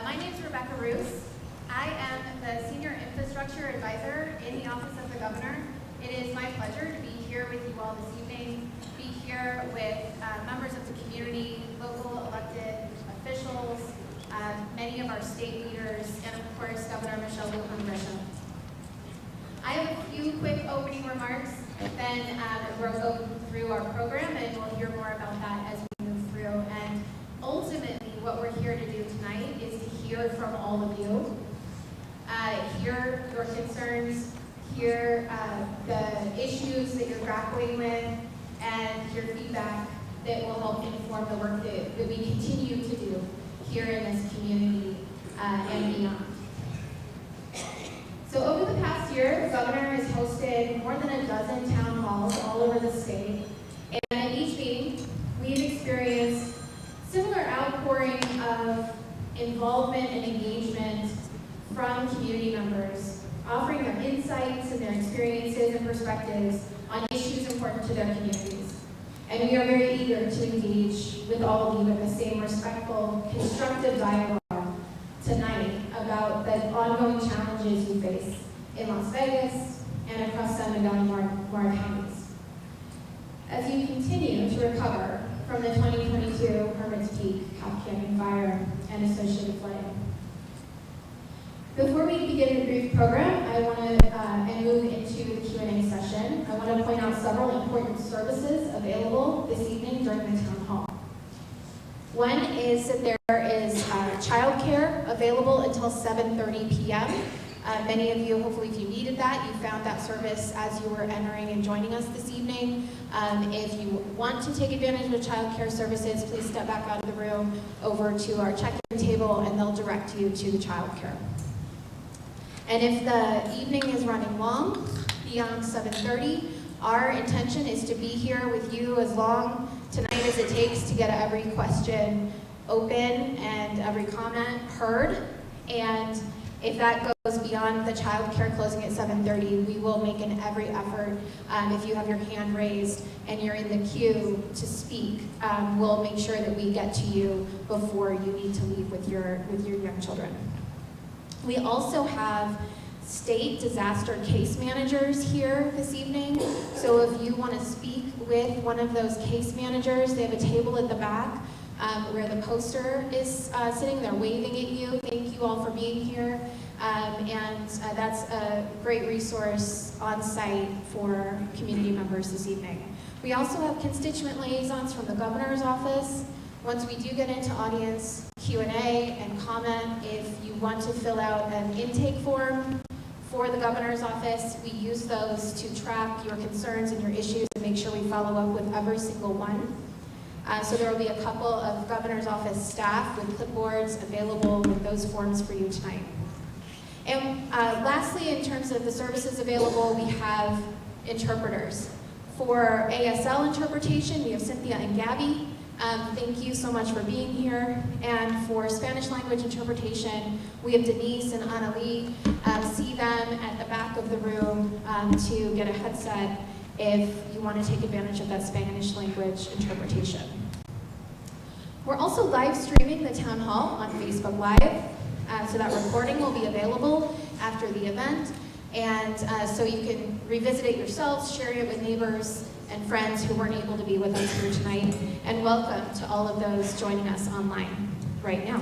My name is Rebecca Roos. I am the Senior Infrastructure Advisor in the Office of the Governor. It is my pleasure to be here with you all this evening, be here with members of the community, local elected officials, many of our state leaders, and of course, Governor Lujan Grisham. I have a few quick opening remarks, then we'll go through our program and we'll hear more about that as we move through. And ultimately, what we're here to do tonight is to hear from all of you, hear your concerns, hear the issues that you're grappling with, and your feedback that will help inform the work that we continue to do here in this community and beyond. So over the past year, the governor has hosted more than a dozen town halls all over the state, and at each meeting, we've experienced similar outpouring of involvement and engagement from community members, offering their insights and their experiences and perspectives on issues important to their communities. And we are very eager to engage with all of you in the same respectful, constructive dialogue tonight about the ongoing challenges you face in Las Vegas and across San Miguel and Mora counties. As you continue to recover from the 2022 Hermit's Peak Cap Canyon fire and associated flooding. Before we begin the brief program, I want to and move into the Q&A session. I want to point out several important services available this evening during the town hall. One is that there is childcare available until 7:30 p.m. Many of you, hopefully if you needed that, you found that service as you were entering and joining us this evening. If you want to take advantage of childcare services, please step back out of the room over to our check-in table and they'll direct you to the childcare. And if the evening is running long, beyond 7:30, our intention is to be here with you as long tonight as it takes to get every question open and every comment heard. And if that goes beyond the child care closing at 7:30, we will make an every effort. If you have your hand raised and you're in the queue to speak, we'll make sure that we get to you before you need to leave with your young children. We also have state disaster case managers here this evening. So if you want to speak with one of those case managers, they have a table at the back where the poster is sitting. They're waving at you. Thank you all for being here. And that's a great resource on site for community members this evening. We also have constituent liaisons from the governor's office. Once we do get into audience Q&A and comment, if you want to fill out an intake form for the governor's office, we use those to track your concerns and your issues and make sure we follow up with every single one. So there will be a couple of governor's office staff with clipboards available with those forms for you tonight. And lastly, in terms of the services available, we have interpreters. For ASL interpretation, we have Cynthia and Gabby. Thank you so much for being here. And for Spanish language interpretation, we have Denise and Annalie. See them at the back of the room to get a headset if you want to take advantage of that Spanish language interpretation. We're also live streaming the town hall on Facebook Live, so that recording will be available after the event. And so you can revisit it yourselves, share it with neighbors and friends who weren't able to be with us here tonight. And welcome to all of those joining us online right now.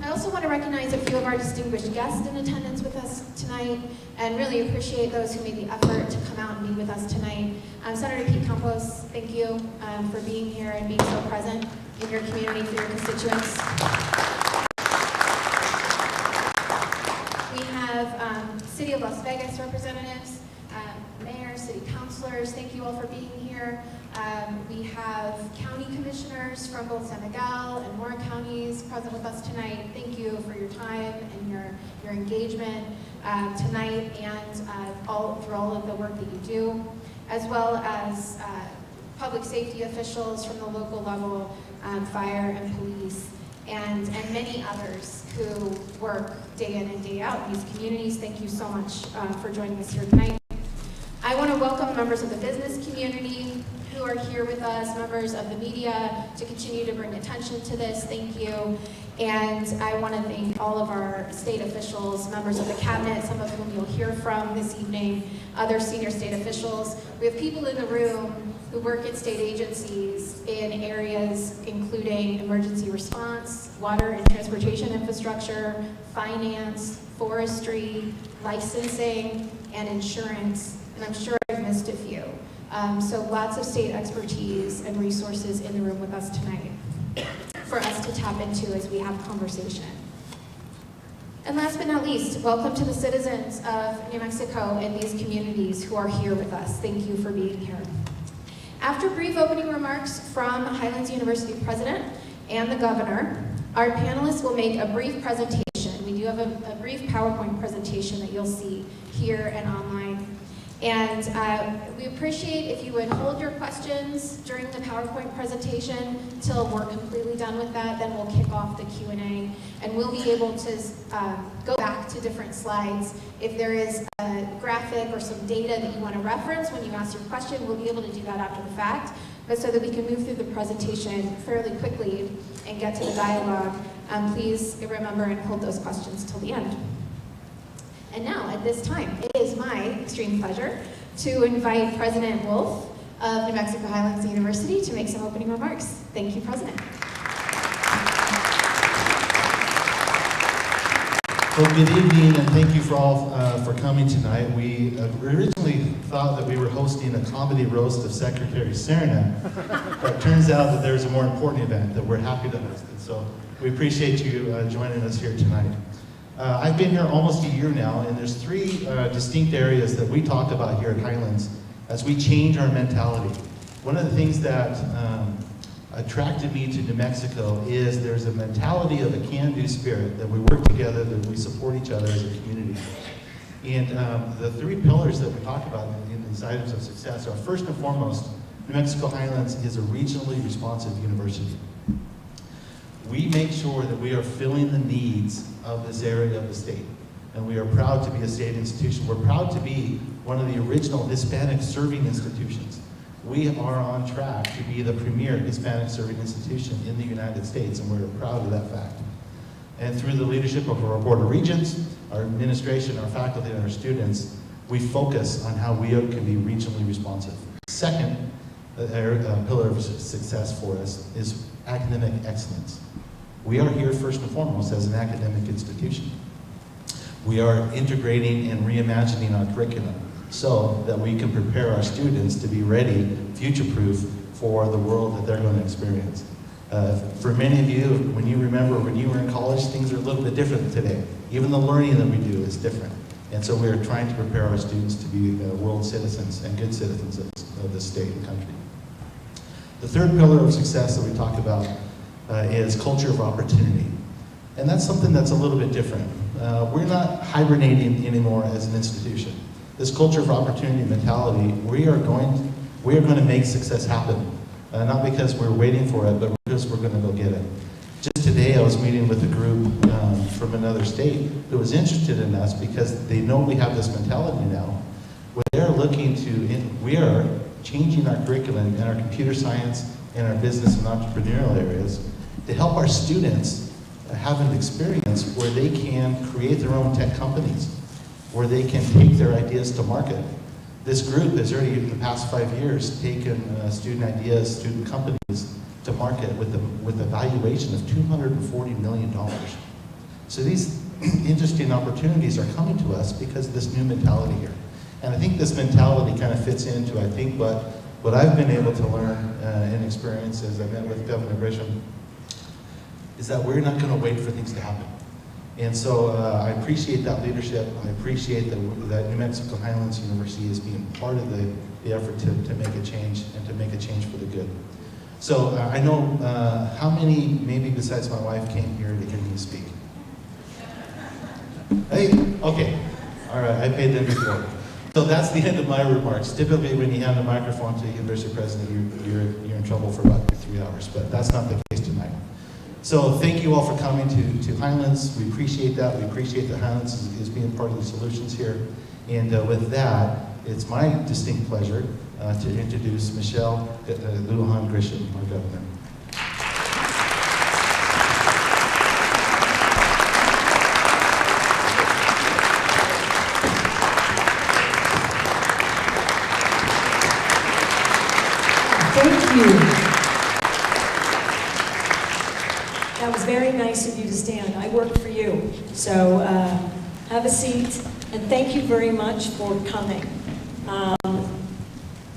I also want to recognize a few of our distinguished guests in attendance with us tonight and really appreciate those who made the effort to come out and be with us tonight. Senator Pete Campos, thank you for being here and being so present in your community for your constituents. We have City of Las Vegas representatives, mayor, city councilors, thank you all for being here. We have county commissioners from both San Miguel and Mora counties present with us tonight. Thank you for your time and your engagement tonight and for all of the work that you do, as well as public safety officials from the local level, fire and police, and many others who work day in and day out in these communities. Thank you so much for joining us here tonight. I want to welcome members of the business community who are here with us, members of the media, to continue to bring attention to this. Thank you. And I want to thank all of our state officials, members of the cabinet, some of whom you'll hear from this evening, other senior state officials. We have people in the room who work at state agencies in areas including emergency response, water and transportation infrastructure, finance, forestry, licensing, and insurance. And I'm sure I've missed a few. So lots of state expertise and resources in the room with us tonight for us to tap into as we have conversation. And last but not least, welcome to the citizens of New Mexico and these communities who are here with us. Thank you for being here. After brief opening remarks from Highlands University President and the Governor, our panelists will make a brief presentation. We do have a brief PowerPoint presentation that you'll see here and online. And we appreciate if you would hold your questions during the PowerPoint presentation till we're completely done with that. Then we'll kick off the Q&A, and we'll be able to go back to different slides. If there is a graphic or some data that you want to reference when you ask your question, we'll be able to do that after the fact. But so that we can move through the presentation fairly quickly and get to the dialogue, please remember and hold those questions till the end. And now, at this time, it is my extreme pleasure to invite President Wolf of New Mexico Highlands University to make some opening remarks. Thank you, President. Well, good evening, and thank you for all for coming tonight. We originally thought that we were hosting a comedy roast of Secretary Serna, but it turns out that there's a more important event that we're happy to host. And so we appreciate you joining us here tonight. I've been here almost a year now, and there's three distinct areas that we talked about here at Highlands as we change our mentality. One of the things that attracted me to New Mexico is there's a mentality of a can-do spirit, that we work together, that we support each other as a community. And the three pillars that we talk about in these items of success are, first and foremost, New Mexico Highlands is a regionally responsive university. We make sure that we are filling the needs of this area of the state. And we are proud to be a state institution. We're proud to be one of the original Hispanic serving institutions. We are on track to be the premier Hispanic serving institution in the United States, and we're proud of that fact. And through the leadership of our Board of Regents, our administration, our faculty, and our students, we focus on how we can be regionally responsive. Second pillar of success for us is academic excellence. We are here first and foremost as an academic institution. We are integrating and reimagining our curriculum so that we can prepare our students to be ready, future-proof for the world that they're going to experience. For many of you, when you remember when you were in college, things are a little bit different today. Even the learning that we do is different. And so we're trying to prepare our students to be world citizens and good citizens of this state and country. The third pillar of success that we talk about is culture of opportunity. And that's something that's a little bit different. We're not hibernating anymore as an institution. This culture of opportunity mentality, we are going to make success happen. Not because we're waiting for it, but because we're going to go get it. Just today I was meeting with a group from another state who was interested in us because they know we have this mentality now. They're looking to, we are changing our curriculum in our computer science and our business and entrepreneurial areas to help our students have an experience where they can create their own tech companies, where they can take their ideas to market. This group has already, in the past 5 years, taken student ideas, student companies to market with a valuation of $240 million. So these interesting opportunities are coming to us because of this new mentality here. And I think this mentality kind of fits into, I think, what I've been able to learn and experience as I met with Governor Grisham, is that we're not going to wait for things to happen. And so I appreciate that leadership. I appreciate that New Mexico Highlands University is being part of the effort to make a change and to make a change for the good. So I know how many, maybe besides my wife, came here to hear me speak? Hey, okay. All right, I paid them before. So that's the end of my remarks. Typically when you hand a microphone to a university president, you're in trouble for about 3 hours, but that's not the case tonight. So thank you all for coming to Highlands. We appreciate that. We appreciate that Highlands is being part of the solutions here. And with that, it's my distinct pleasure to introduce Michelle Lujan Grisham, our governor. you to stand. I work for you. So have a seat, and thank you very much for coming.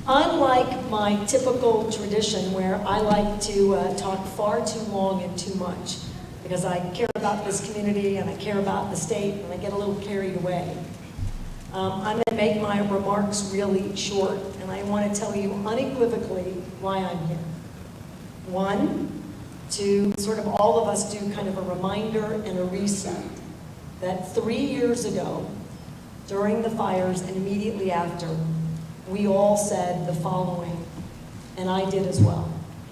Unlike my typical tradition where I like to talk far too long and too much, because I care about this community and I care about the state and I get a little carried away, I'm going to make my remarks really short, and I want to tell you unequivocally why I'm here. One, to sort of all of us do kind of a reminder and a reset that 3 years ago, during the fires and immediately after, we all said the following, and I did as well.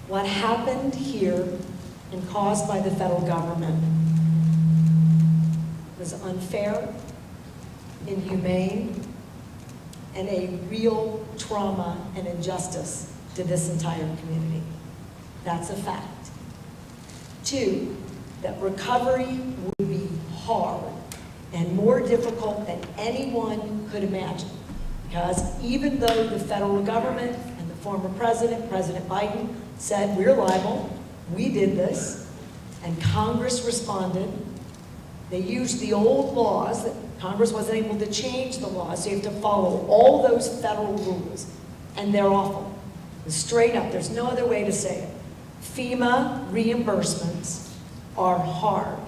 What happened here and caused by the federal government was unfair, inhumane, and a real trauma and injustice to this entire community. That's a fact. Two, that recovery would be hard and more difficult than anyone could imagine. Because even though the federal government and the former president, President Biden, said we're liable, we did this, and Congress responded, they used the old laws that Congress wasn't able to change the laws, so you have to follow all those federal rules, and they're awful. Straight up, there's no other way to say it. FEMA reimbursements are hard.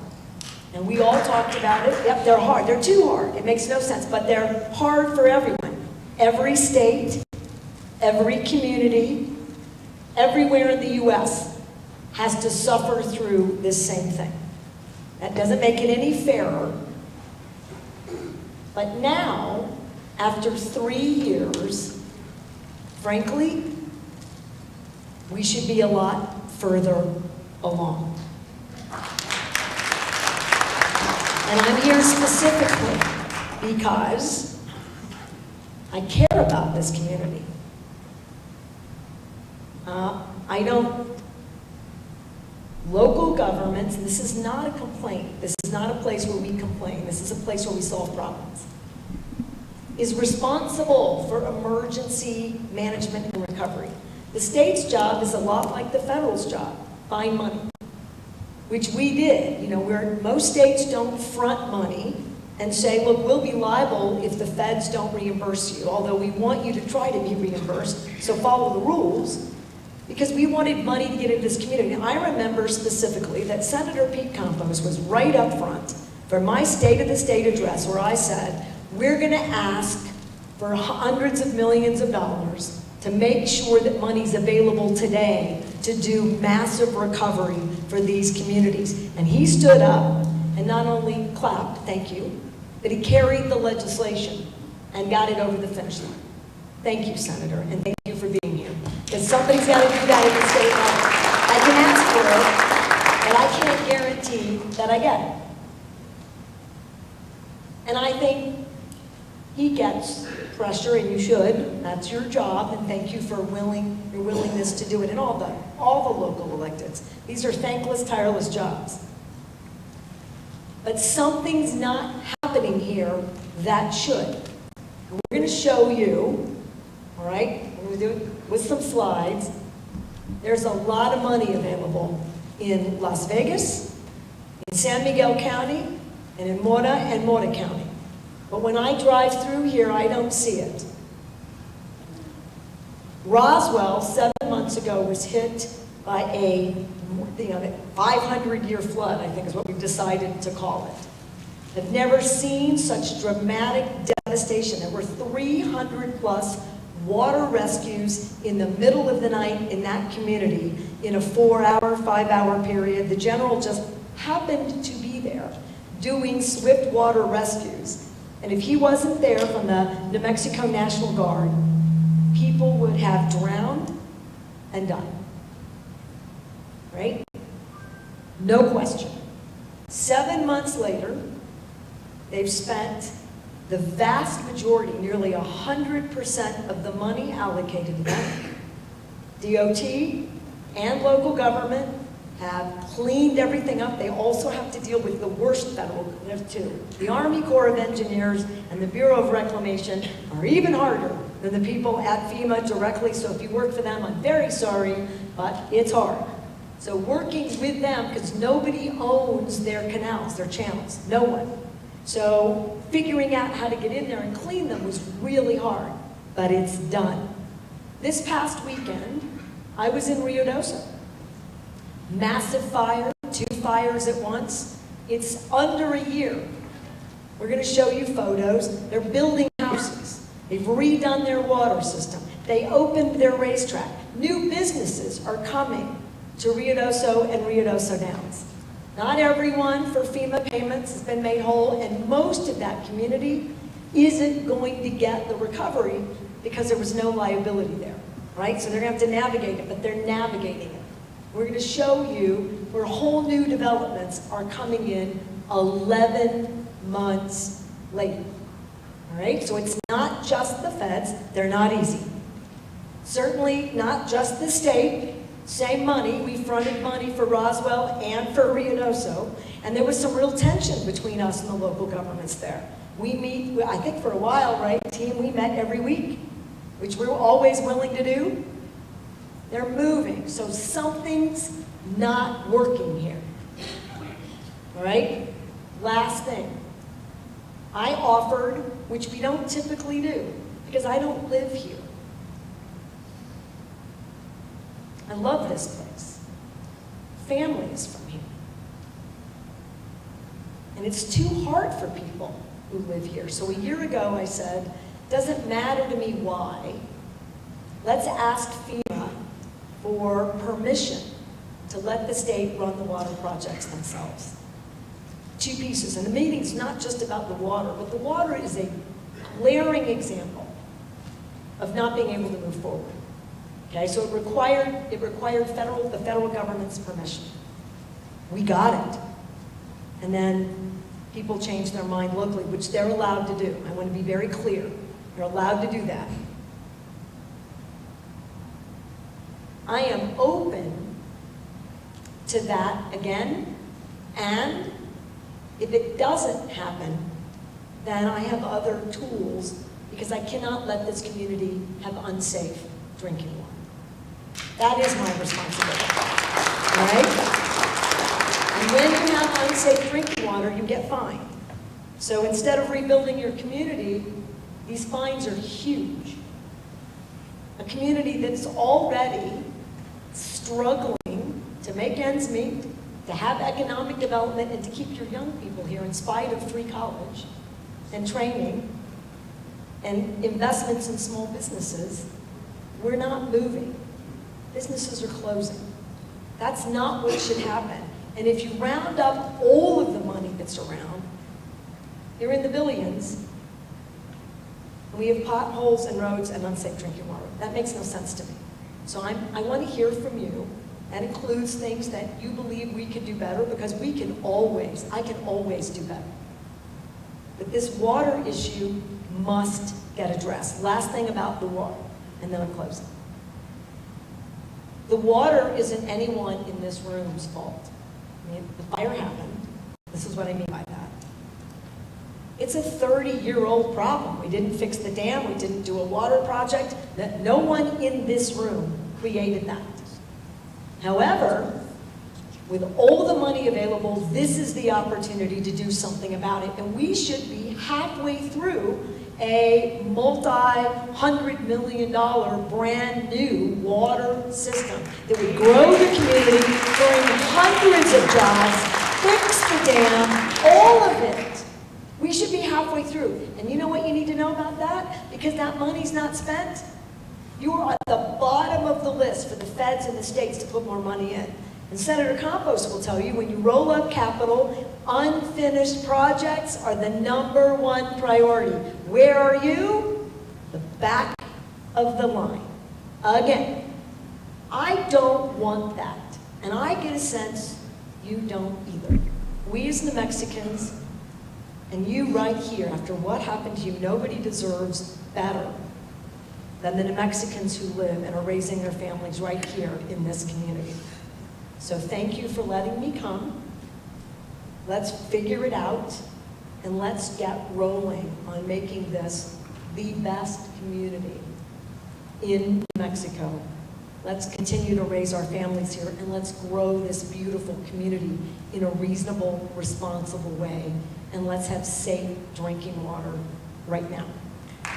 And we all talked about it. Yep, they're hard. They're too hard. It makes no sense, but they're hard for everyone. Every state, every community, everywhere in the U.S. has to suffer through this same thing. That doesn't make it any fairer. But now, after 3 years, frankly, we should be a lot further along. And I'm here specifically because I care about this community. Local governments, this is not a complaint. This is not a place where we complain. This is a place where we solve problems. Is responsible for emergency management and recovery. The state's job is a lot like the federal's job, find money, which we did. You know, where most states don't front money and say, look, we'll be liable if the feds don't reimburse you, although we want you to try to be reimbursed, so follow the rules, because we wanted money to get into this community. I remember specifically that Senator Pete Campos was right up front for my State of the State address where I said, we're gonna ask for hundreds of millions of dollars to make sure that money's available today to do massive recovery for these communities. And he stood up and not only clapped, thank you, but he carried the legislation and got it over the finish line. Thank you, Senator, and thank you for being here. Because somebody's got to do that at the state level. I can ask for it, but I can't guarantee that I get it. And I think he gets pressure, and you should. That's your job, and thank you for your willingness to do it, and all the local electeds. These are thankless, tireless jobs. But something's not happening here that should. And we're going to show you, all right? We're going to do it with some slides. There's a lot of money available in Las Vegas, in San Miguel County, and in Mora and Mora County. But when I drive through here, I don't see it. Roswell, 7 months ago, was hit by a 500-year flood, I think is what we've decided to call it. I've never seen such dramatic devastation. There were 300 plus water rescues in the middle of the night in that community in a 4-hour, 5-hour period. The general just happened to be there doing swift water rescues. And if he wasn't there from the New Mexico National Guard, people would have drowned and died. Right? No question. 7 months later, they've spent the vast majority, nearly 100% of the money allocated to them. DOT and local government have cleaned everything up. They also have to deal with the worst federal too. The Army Corps of Engineers and the Bureau of Reclamation are even harder than the people at FEMA directly. So if you work for them, I'm very sorry, but it's hard. So working with them, because nobody owns their canals, their channels, no one. So figuring out how to get in there and clean them was really hard, but it's done. This past weekend, I was in Rio Doce. Massive fire, 2 fires at once. It's under a year. We're going to show you photos. They're building houses. They've redone their water system. They opened their racetrack. New businesses are coming to Rio Doce and Rio Doce Downs. Not everyone for FEMA payments has been made whole, and most of that community isn't going to get the recovery because there was no liability there, right? So they're going to have to navigate it, but they're navigating it. We're going to show you where whole new developments are coming in 11 months later. All right, so it's not just the feds, they're not easy. Certainly not just the state, same money, we fronted money for Roswell and for Rio Doce, and there was some real tension between us and the local governments there. We meet, I think for a while, right, team, we met every week, which we were always willing to do. They're moving, so something's not working here. All right, last thing. I offered, which we don't typically do, because I don't live here. I love this place. Family is from here. And it's too hard for people who live here. So a year ago I said, doesn't matter to me why, let's ask FEMA for permission to let the state run the water projects themselves. 2 pieces, and the meeting's not just about the water, but the water is a glaring example of not being able to move forward. Okay, so it required the federal government's permission. We got it. And then people changed their mind locally, which they're allowed to do. I want to be very clear. You're allowed to do that. I am open to that again, and if it doesn't happen, then I have other tools, because I cannot let this community have unsafe drinking water. That is my responsibility, right? And when you have unsafe drinking water, you get fined. So instead of rebuilding your community, these fines are huge. A community that's already struggling to make ends meet, to have economic development, and to keep your young people here in spite of free college and training and investments in small businesses, we're not moving. Businesses are closing. That's not what should happen. And if you round up all of the money that's around, you're in the billions. And we have potholes and roads and unsafe drinking water. That makes no sense to me. So I want to hear from you. That includes things that you believe we could do better, because I can always do better. But this water issue must get addressed. Last thing about the water, and then I'm closing. The water isn't anyone in this room's fault. I mean, the fire happened. This is what I mean by that. It's a 30-year-old problem. We didn't fix the dam. We didn't do a water project. That no one in this room created that. However, with all the money available, this is the opportunity to do something about it. And we should be halfway through a multi-$100 million brand new water system that would grow the community, bring hundreds of jobs, fix the dam, all of it. We should be halfway through. And you know what you need to know about that? Because that money's not spent. You are at the bottom of the list for the feds and the states to put more money in. And Senator Campos will tell you, when you roll up capital, unfinished projects are the #1 priority. Where are you? The back of the line. Again, I don't want that. And I get a sense you don't either. We as New Mexicans, and you right here, after what happened to you, nobody deserves better than the New Mexicans who live and are raising their families right here in this community. So thank you for letting me come. Let's figure it out, and let's get rolling on making this the best community in New Mexico Let's continue to raise our families here, and let's grow this beautiful community in a reasonable, responsible way. And let's have safe drinking water right now.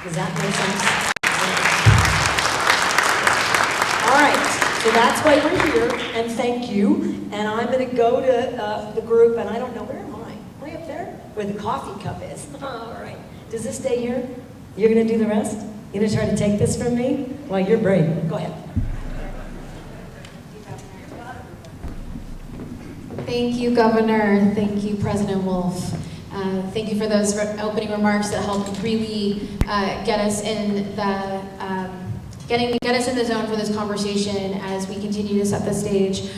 Does that make sense? All right, so that's why we're here, and thank you. And I'm going to go to the group, and I don't know, where am I? Am I up there? Where the coffee cup is. All right. Does this stay here? You're going to do the rest? You're going to try to take this from me? Well, you're brave. Go ahead. Thank you, Governor. Thank you, President Wolf. Thank you for those opening remarks that helped really get us in the get us in the zone for this conversation as we continue to set the stage.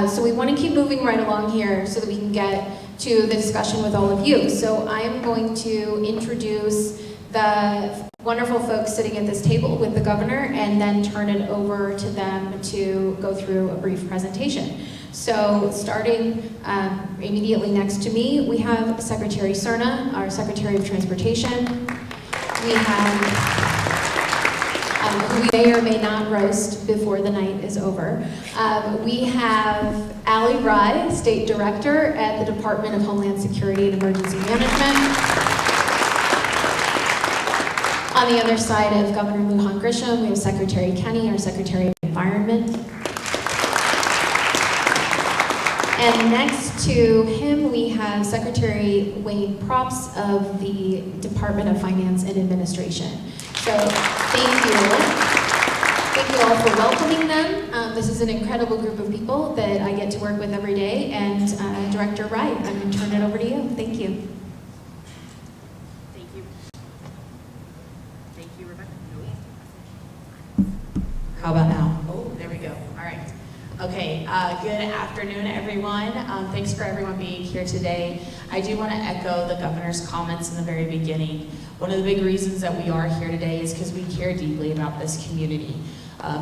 So we want to keep moving right along here so that we can get to the discussion with all of you. So I am going to introduce the wonderful folks sitting at this table with the governor and then turn it over to them to go through a brief presentation. So starting immediately next to me, we have Secretary Serna, our Secretary of Transportation. We have, who we may or may not roast before the night is over. We have Allie Rye, State Director at the Department of Homeland Security and Emergency Management. On the other side of Governor Lujan Grisham, we have Secretary Kenny, our Secretary of Environment. And next to him, we have Secretary Wayne Props of the Department of Finance and Administration. So thank you. Thank you all for welcoming them. This is an incredible group of people that I get to work with every day. And Director Wright, I'm going to turn it over to you. Thank you. Thank you. Thank you, Rebecca. How about now? Oh, there we go. All right. Okay, good afternoon, everyone. Thanks for everyone being here today. I do want to echo the governor's comments in the very beginning. One of the big reasons that we are here today is because we care deeply about this community.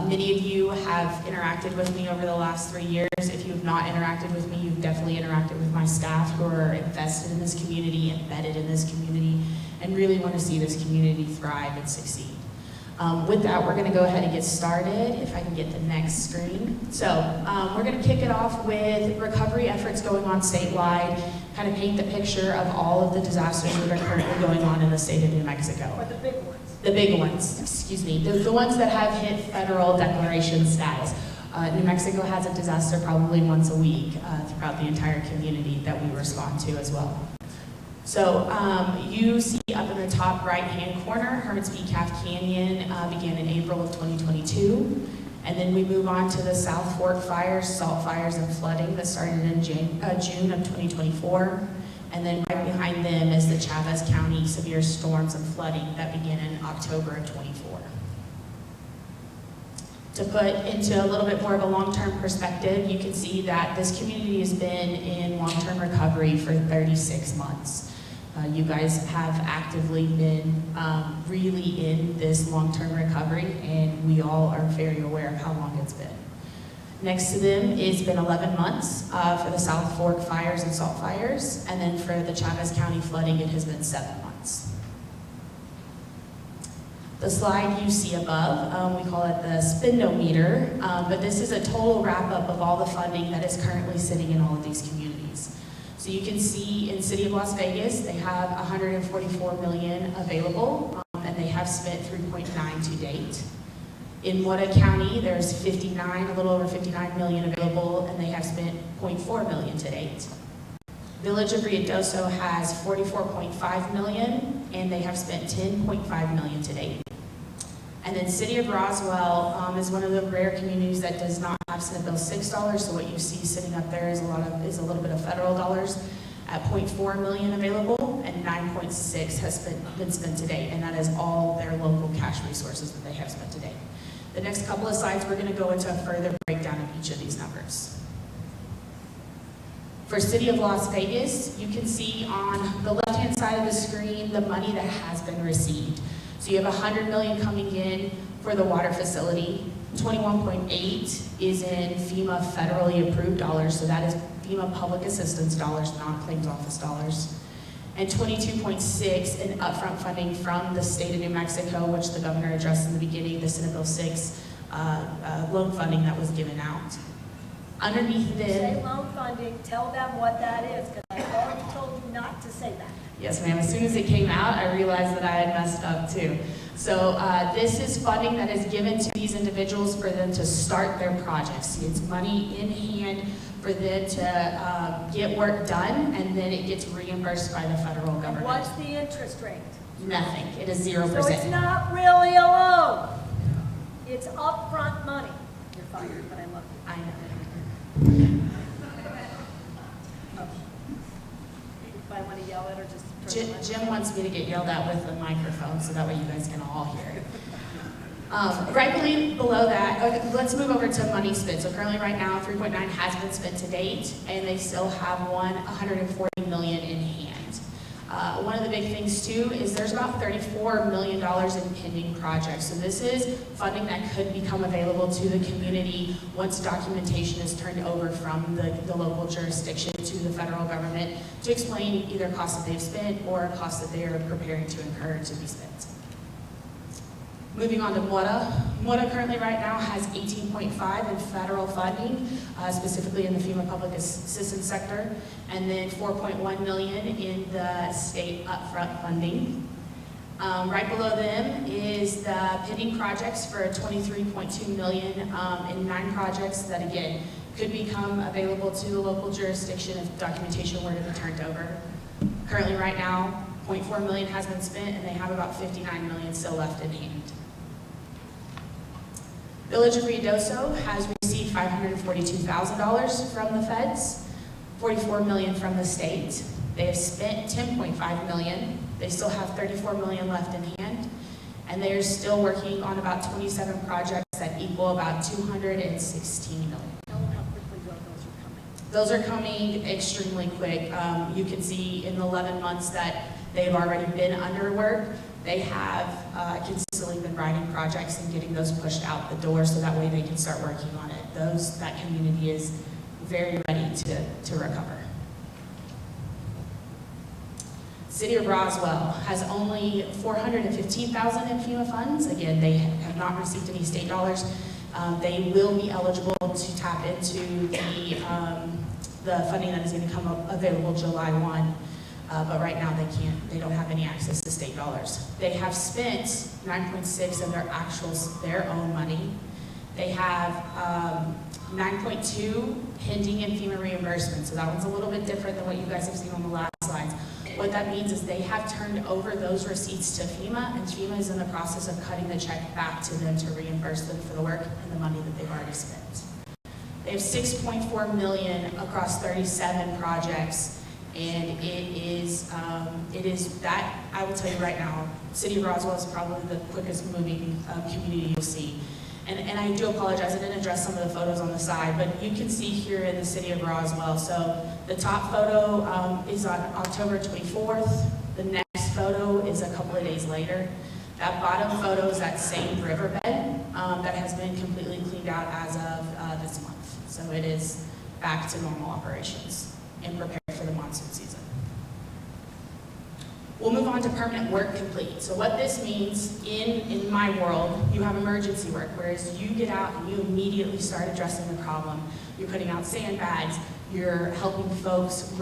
Many of you have interacted with me over the last 3 years. If you have not interacted with me, you've definitely interacted with my staff who are invested in this community, embedded in this community, and really want to see this community thrive and succeed. With that, we're going to go ahead and get started, if I can get the next screen. So we're going to kick it off with recovery efforts going on statewide, kind of paint the picture of all of the disasters that are currently going on in the state of New Mexico. Or the big ones. The big ones, excuse me, the ones that have hit federal declaration status. New Mexico has a disaster probably once a week throughout the entire community that we respond to as well. So you see up in the top right-hand corner, Hermit's Peak Calf Canyon began in April of 2022. And then we move on to the South Fork fires, salt fires, and flooding that started in June of 2024. And then right behind them is the Chavez County severe storms and flooding that began in October of 24. To put into a little bit more of a long-term perspective, you can see that this community has been in long-term recovery for 36 months. You guys have actively been really in this long-term recovery, and we all are very aware of how long it's been. Next to them, it's been 11 months for the South Fork fires and salt fires, and then for the Chavez County flooding, it has been 7 months. The slide you see above, we call it the spindometer, but this is a total wrap-up of all the funding that is currently sitting in all of these communities. So you can see in City of Las Vegas, they have $144 million available, and they have spent $3.9 to date. In Mota County, there's a little over $59 million available, and they have spent $0.4 million to date. Village of Ruidoso has $44.5 million, and they have spent $10.5 million to date. And then City of Roswell is one of the rare communities that does not have Senate Bill 6 dollars. So what you see sitting up there is a little bit of federal dollars at $0.4 million available, and 9.6 has been spent to date, and that is all their local cash resources that they have spent to date. The next couple of slides, we're going to go into a further breakdown of each of these numbers. For City of Las Vegas, you can see on the left-hand side of the screen the money that has been received. So you have $100 million coming in for the water facility. 21.8 is in FEMA federally approved dollars, so that is FEMA public assistance dollars, not claims office dollars. And 22.6 in upfront funding from the state of New Mexico, which the governor addressed in the beginning, the Senate Bill 6 loan funding that was given out. Underneath When you say them, loan funding, tell them what that is, because I already told you not to say that. yes ma'am, as soon as it came out, I realized that I had messed up too. So this is funding that is given to these individuals for them to start their projects. It's money in hand for them to get work done, and then it gets reimbursed by the federal And government. what's the interest rate? Nothing, it is 0%. So it's not really a loan. It's upfront money. You're fired, but I love you. I know. If I want to yell at her, just turn Jim, the mic. Jim wants me to get yelled at with the microphone, so that way you guys can all hear it. Right below that, okay, let's move over to money spent. So currently right now, 3.9 has been spent to date, and they still have $140 million in hand. One of the big things too is there's about $34 million in pending projects. So this is funding that could become available to the community once documentation is turned over from the local jurisdiction to the federal government to explain either costs that they've spent or costs that they are preparing to incur to be spent. Moving on to MWTA. MWTA currently right now has 18.5 in federal funding, specifically in the FEMA public assistance sector, and then 4.1 million in the state upfront funding. Right below them is the pending projects for 23.2 million in 9 projects that again could become available to the local jurisdiction if documentation were to be turned over. Currently right now, 0.4 million has been spent, and they have about 59 million still left in hand. Village of Ruidoso has received $542,000 from the feds, $44 million from the state. They have spent $10.5 million. They still have $34 million left in hand, and they are still working on about 27 projects that equal about $216 million. Tell them how quickly those are coming. Those are coming extremely quick. You can see in the 11 months that they've already been under work, they have consistently been writing projects and getting those pushed out the door so that way they can start working on it. That community is very ready to recover. City of Roswell has only $415,000 in FEMA funds. Again, they have not received any state dollars. They will be eligible to tap into the funding that is going to come available July 1. But right now they don't have any access to state dollars. They have spent 9.6 of their own money. They have 9.2 pending in FEMA reimbursement. So that one's a little bit different than what you guys have seen on the last slides. What that means is they have turned over those receipts to FEMA, and FEMA is in the process of cutting the check back to them to reimburse them for the work and the money that they've already spent. They have 6.4 million across 37 projects. And it is that, I will tell you right now, City of Roswell is probably the quickest moving community you'll see. And I do apologize, I didn't address some of the photos on the side, but you can see here in the City of Roswell. So the top photo is on October 24th. The next photo is a couple of days later. That bottom photo is that same riverbed that has been completely cleaned out as of this month. So it is back to normal operations and prepared for the monsoon season. We'll move on to permanent work complete. So what this means in my world, you have emergency work, whereas you get out and you immediately start addressing the problem. You're putting out sandbags, you're helping folks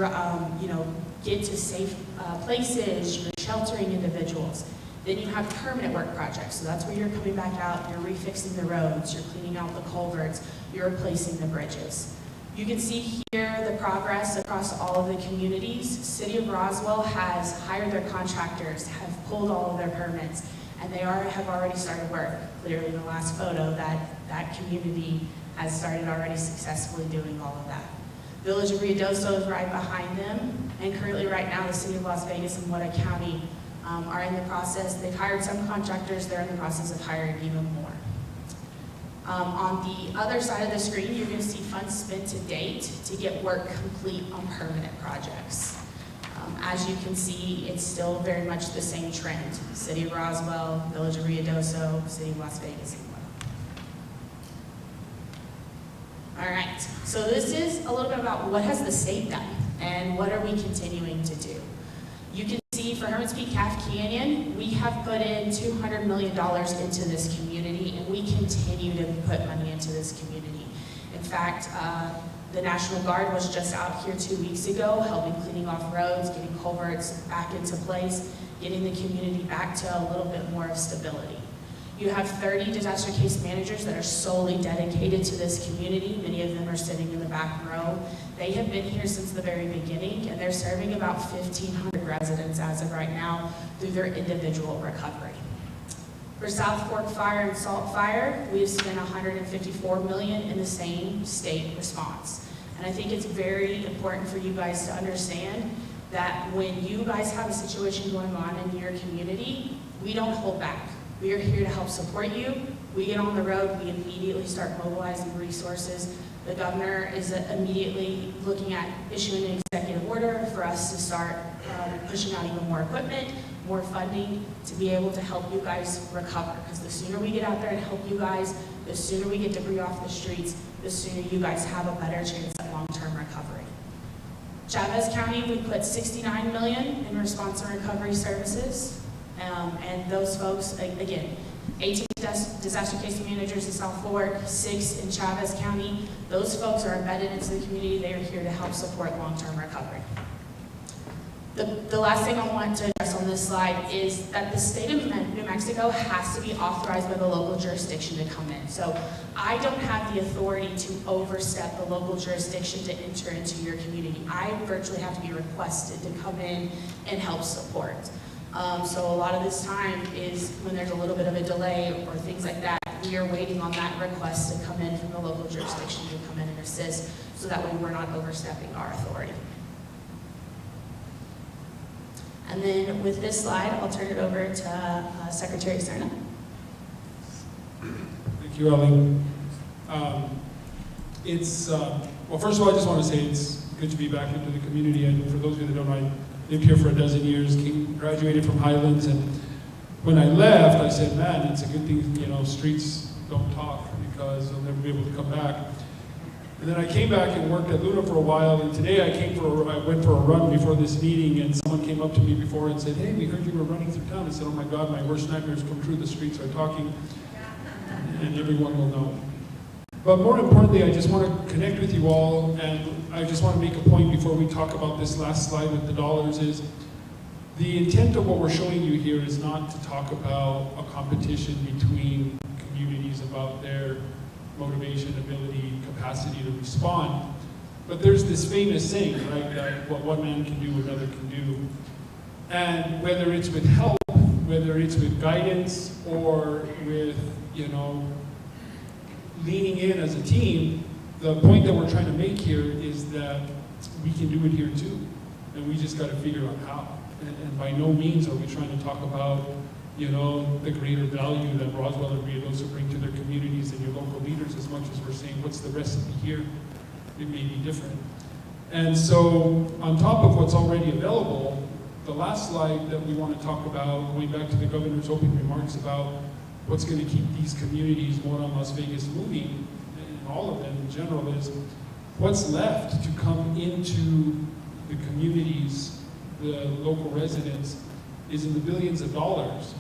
get to safe places, you're sheltering individuals. Then you have permanent work projects. So that's where you're coming back out, you're refixing the roads, you're cleaning out the culverts, you're replacing the bridges. You can see here the progress across all of the communities. City of Roswell has hired their contractors, have pulled all of their permits, and they have already started work. Clearly in the last photo, that community has started already successfully doing all of that. Village of Ruidoso is right behind them, and currently right now the City of Las Vegas and Whatcom County are in the process. They've hired some contractors, they're in the process of hiring even more. On the other side of the screen, you're going to see funds spent to date to get work complete on permanent projects. As you can see, it's still very much the same trend. City of Roswell, Village of Ruidoso, City of Las Vegas, and All right, so this is a little bit about what has the state done and what are we continuing to do. You can see for Hermits Peak, Calf Key, Canyon, we have put in $200 million into this community, and we continue to put money into this community. In fact, the National Guard was just out here 2 weeks ago, helping cleaning off roads, getting culverts back into place, getting the community back to a little bit more of stability. You have 30 disaster case managers that are solely dedicated to this community. Many of them are sitting in the back row. They have been here since the very beginning, and they're serving about 1,500 residents as of right now through their individual recovery. For South Fork Fire and Salt Fire, we have spent $154 million in the same state response. And I think it's very important for you guys to understand that when you guys have a situation going on in your community, we don't hold back. We are here to help support you. We get on the road, we immediately start mobilizing resources. The governor is immediately looking at issuing an executive order for us to start pushing out even more equipment, more funding to be able to help you guys recover. Because the sooner we get out there and help you guys, the sooner we get debris off the streets, the sooner you guys have a better chance at long-term recovery. Chavez County, we put $69 million in response and recovery services. And those folks, again, 18 disaster case managers in South Fork, 6 in Chavez County. Those folks are embedded into the community. They are here to help support long-term recovery. The last thing I want to address on this slide is that the state of New Mexico has to be authorized by the local jurisdiction to come in. So I don't have the authority to overstep the local jurisdiction to enter into your community. I virtually have to be requested to come in and help support. So a lot of this time is when there's a little bit of a delay or things like that, we are waiting on that request to come in from the local jurisdiction to come in and assist, so that way we're not overstepping our authority. And then with this slide, I'll turn it over to Secretary Serna. Thank you, Ellie. Well, first of all, I just want to say it's good to be back into the community. And for those of you that don't know, I lived here for a dozen years, graduated from Highlands, and when I left, I said, man, it's a good thing, streets don't talk, because they'll never be able to come back. And then I came back and worked at Luna for a while, and today I went for a run before this meeting, and someone came up to me before and said, hey, we heard you were running through town. I said, oh my God, my worst nightmares come true, the streets are talking, and everyone will know. But more importantly, I just want to connect with you all, and I just want to make a point before we talk about this last slide with the dollars is, the intent of what we're showing you here is not to talk about a competition between communities about their motivation, ability, capacity to respond. But there's this famous saying, right, that what one man can do, another can do. And whether it's with help, whether it's with guidance, or with, leaning in as a team, the point that we're trying to make here is that we can do it here too. And we just got to figure out how. And by no means are we trying to talk about the greater value that Roswell and Ruidoso bring to their communities and your local leaders, as much as we're saying, what's the recipe here? It may be different. And so, on top of what's already available, the last slide that we want to talk about, going back to the governor's opening remarks about what's going to keep these communities more on Las Vegas moving, and all of them in general, is what's left to come into the communities, the local residents, is in the billions of dollars.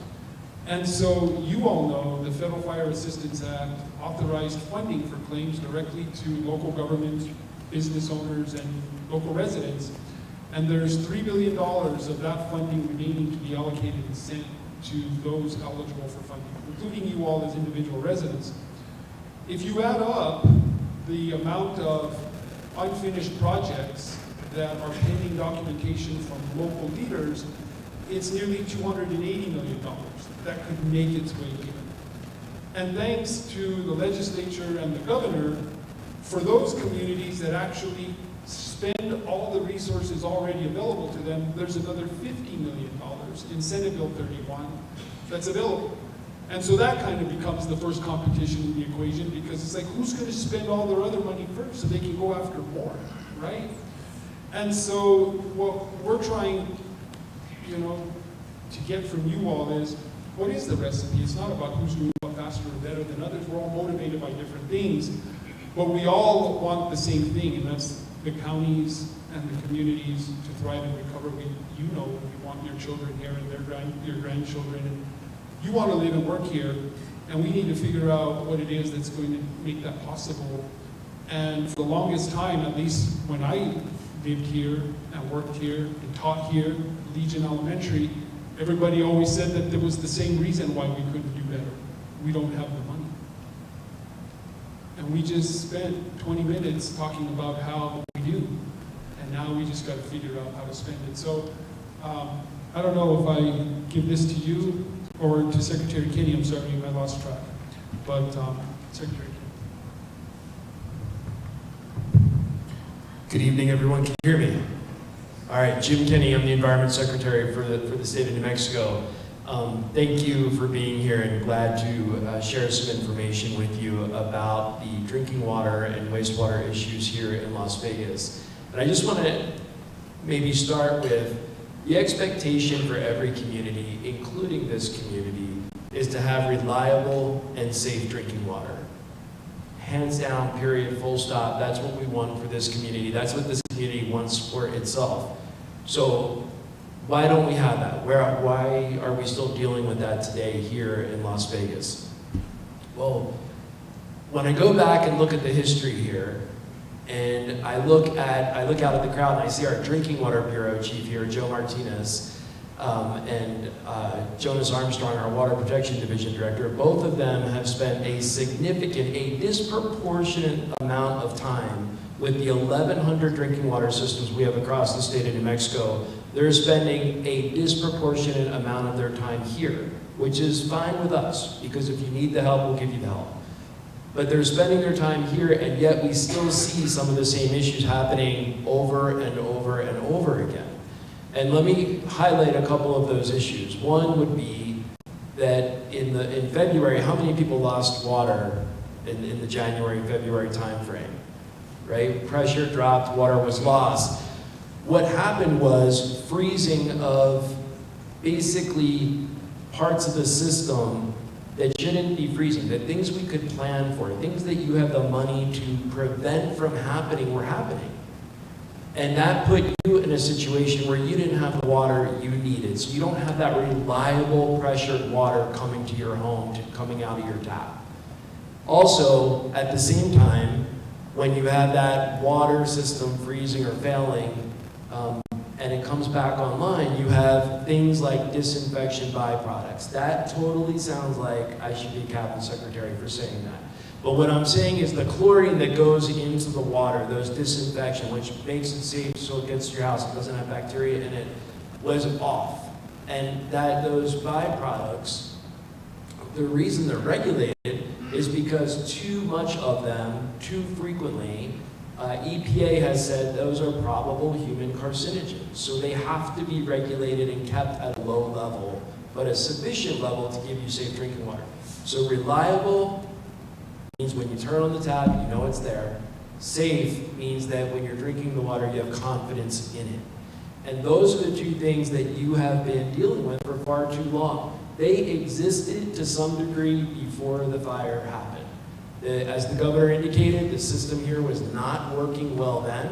And so you all know the Federal Fire Assistance Act authorized funding for claims directly to local government, business owners, and local residents. And there's $3 billion of that funding remaining to be allocated and sent to those eligible for funding, including you all as individual residents. If you add up the amount of unfinished projects that are pending documentation from local leaders, it's nearly $280 million that could make its way here. And thanks to the legislature and the governor, for those communities that actually spend all the resources already available to them, there's another $50 million in Senate Bill 31 that's available. And so that kind of becomes the first competition in the equation, because it's like, who's going to spend all their other money first so they can go after more, right? And so what we're trying, to get from you all is, what is the recipe? It's not about who's doing what faster or better than others. We're all motivated by different things, but we all want the same thing, and that's the counties and the communities to thrive and recover. You want your children here and your grandchildren, and you want to live and work here, and we need to figure out what it is that's going to make that possible. And for the longest time, at least when I lived here and worked here and taught here, Legion Elementary, everybody always said that there was the same reason why we couldn't do better. We don't have the money. And we just spent 20 minutes talking about how we do. And now we just got to figure out how to spend it. So I don't know if I give this to you or to Secretary Kinney. I'm sorry, I lost track. But Secretary Kinney. Good evening, everyone. Can you hear me? All right, Jim Kinney. I'm the Environment Secretary for the state of New Mexico. Thank you for being here, and glad to share some information with you about the drinking water and wastewater issues here in Las Vegas. And I just want to maybe start with the expectation for every community, including this community, is to have reliable and safe drinking water. Hands down, period, full stop. That's what we want for this community. That's what this community wants for itself. So why don't we have that? Why are we still dealing with that today here in Las Vegas? Well, when I go back and look at the history here, and I look out at the crowd and I see our Drinking Water Bureau chief here, Joe Martinez, and Jonas Armstrong, our Water Protection Division Director. Both of them have spent a disproportionate amount of time with the 1,100 drinking water systems we have across the state of New Mexico. They're spending a disproportionate amount of their time here, which is fine with us, because if you need the help, we'll give you the help. But they're spending their time here, and yet we still see some of the same issues happening over and over and over again. And let me highlight a couple of those issues. One would be that in February, how many people lost water in the January, February timeframe? Right? Pressure dropped, water was lost. What happened was freezing of basically parts of the system that shouldn't be freezing, that things we could plan for, things that you have the money to prevent from happening were happening. And that put you in a situation where you didn't have the water you needed. So you don't have that reliable pressured water coming to your home, coming out of your tap. Also, at the same time, when you have that water system freezing or failing, and it comes back online, you have things like disinfection byproducts. That totally sounds like I should be Cabinet Secretary for saying that. But what I'm saying is the chlorine that goes into the water, those disinfection, which makes it safe so it gets to your house, it doesn't have bacteria in it, was off. And those byproducts, the reason they're regulated is because too much of them, too frequently, EPA has said those are probable human carcinogens. So they have to be regulated and kept at a low level, but a sufficient level to give you safe drinking water. So reliable means when you turn on the tap, you know it's there. Safe means that when you're drinking the water, you have confidence in it. And those are the two things that you have been dealing with for far too long. They existed to some degree before the fire happened. As the governor indicated, the system here was not working well then.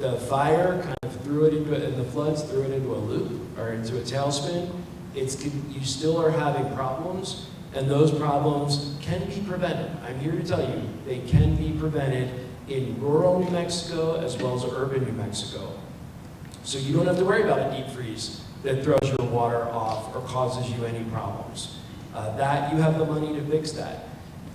The fire kind of threw it into, and the floods threw it into a loop or into a tailspin. You still are having problems, and those problems can be prevented. I'm here to tell you, they can be prevented in rural New Mexico as well as urban New Mexico. So you don't have to worry about a deep freeze that throws your water off or causes you any problems. That you have the money to fix that.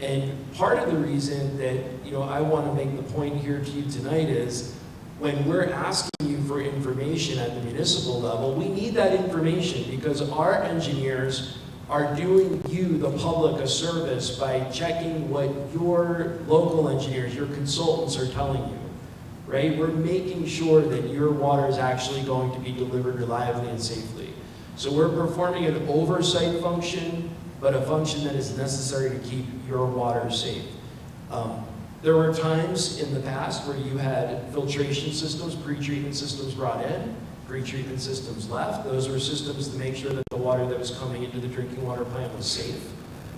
And part of the reason that I want to make the point here to you tonight is when we're asking you for information at the municipal level, we need that information because our engineers are doing you, the public, a service by checking what your local engineers, your consultants are telling you, right? We're making sure that your water is actually going to be delivered reliably and safely. So we're performing an oversight function, but a function that is necessary to keep your water safe. There were times in the past where you had filtration systems, pre-treatment systems brought in, pre-treatment systems left. Those were systems to make sure that the water that was coming into the drinking water plant was safe,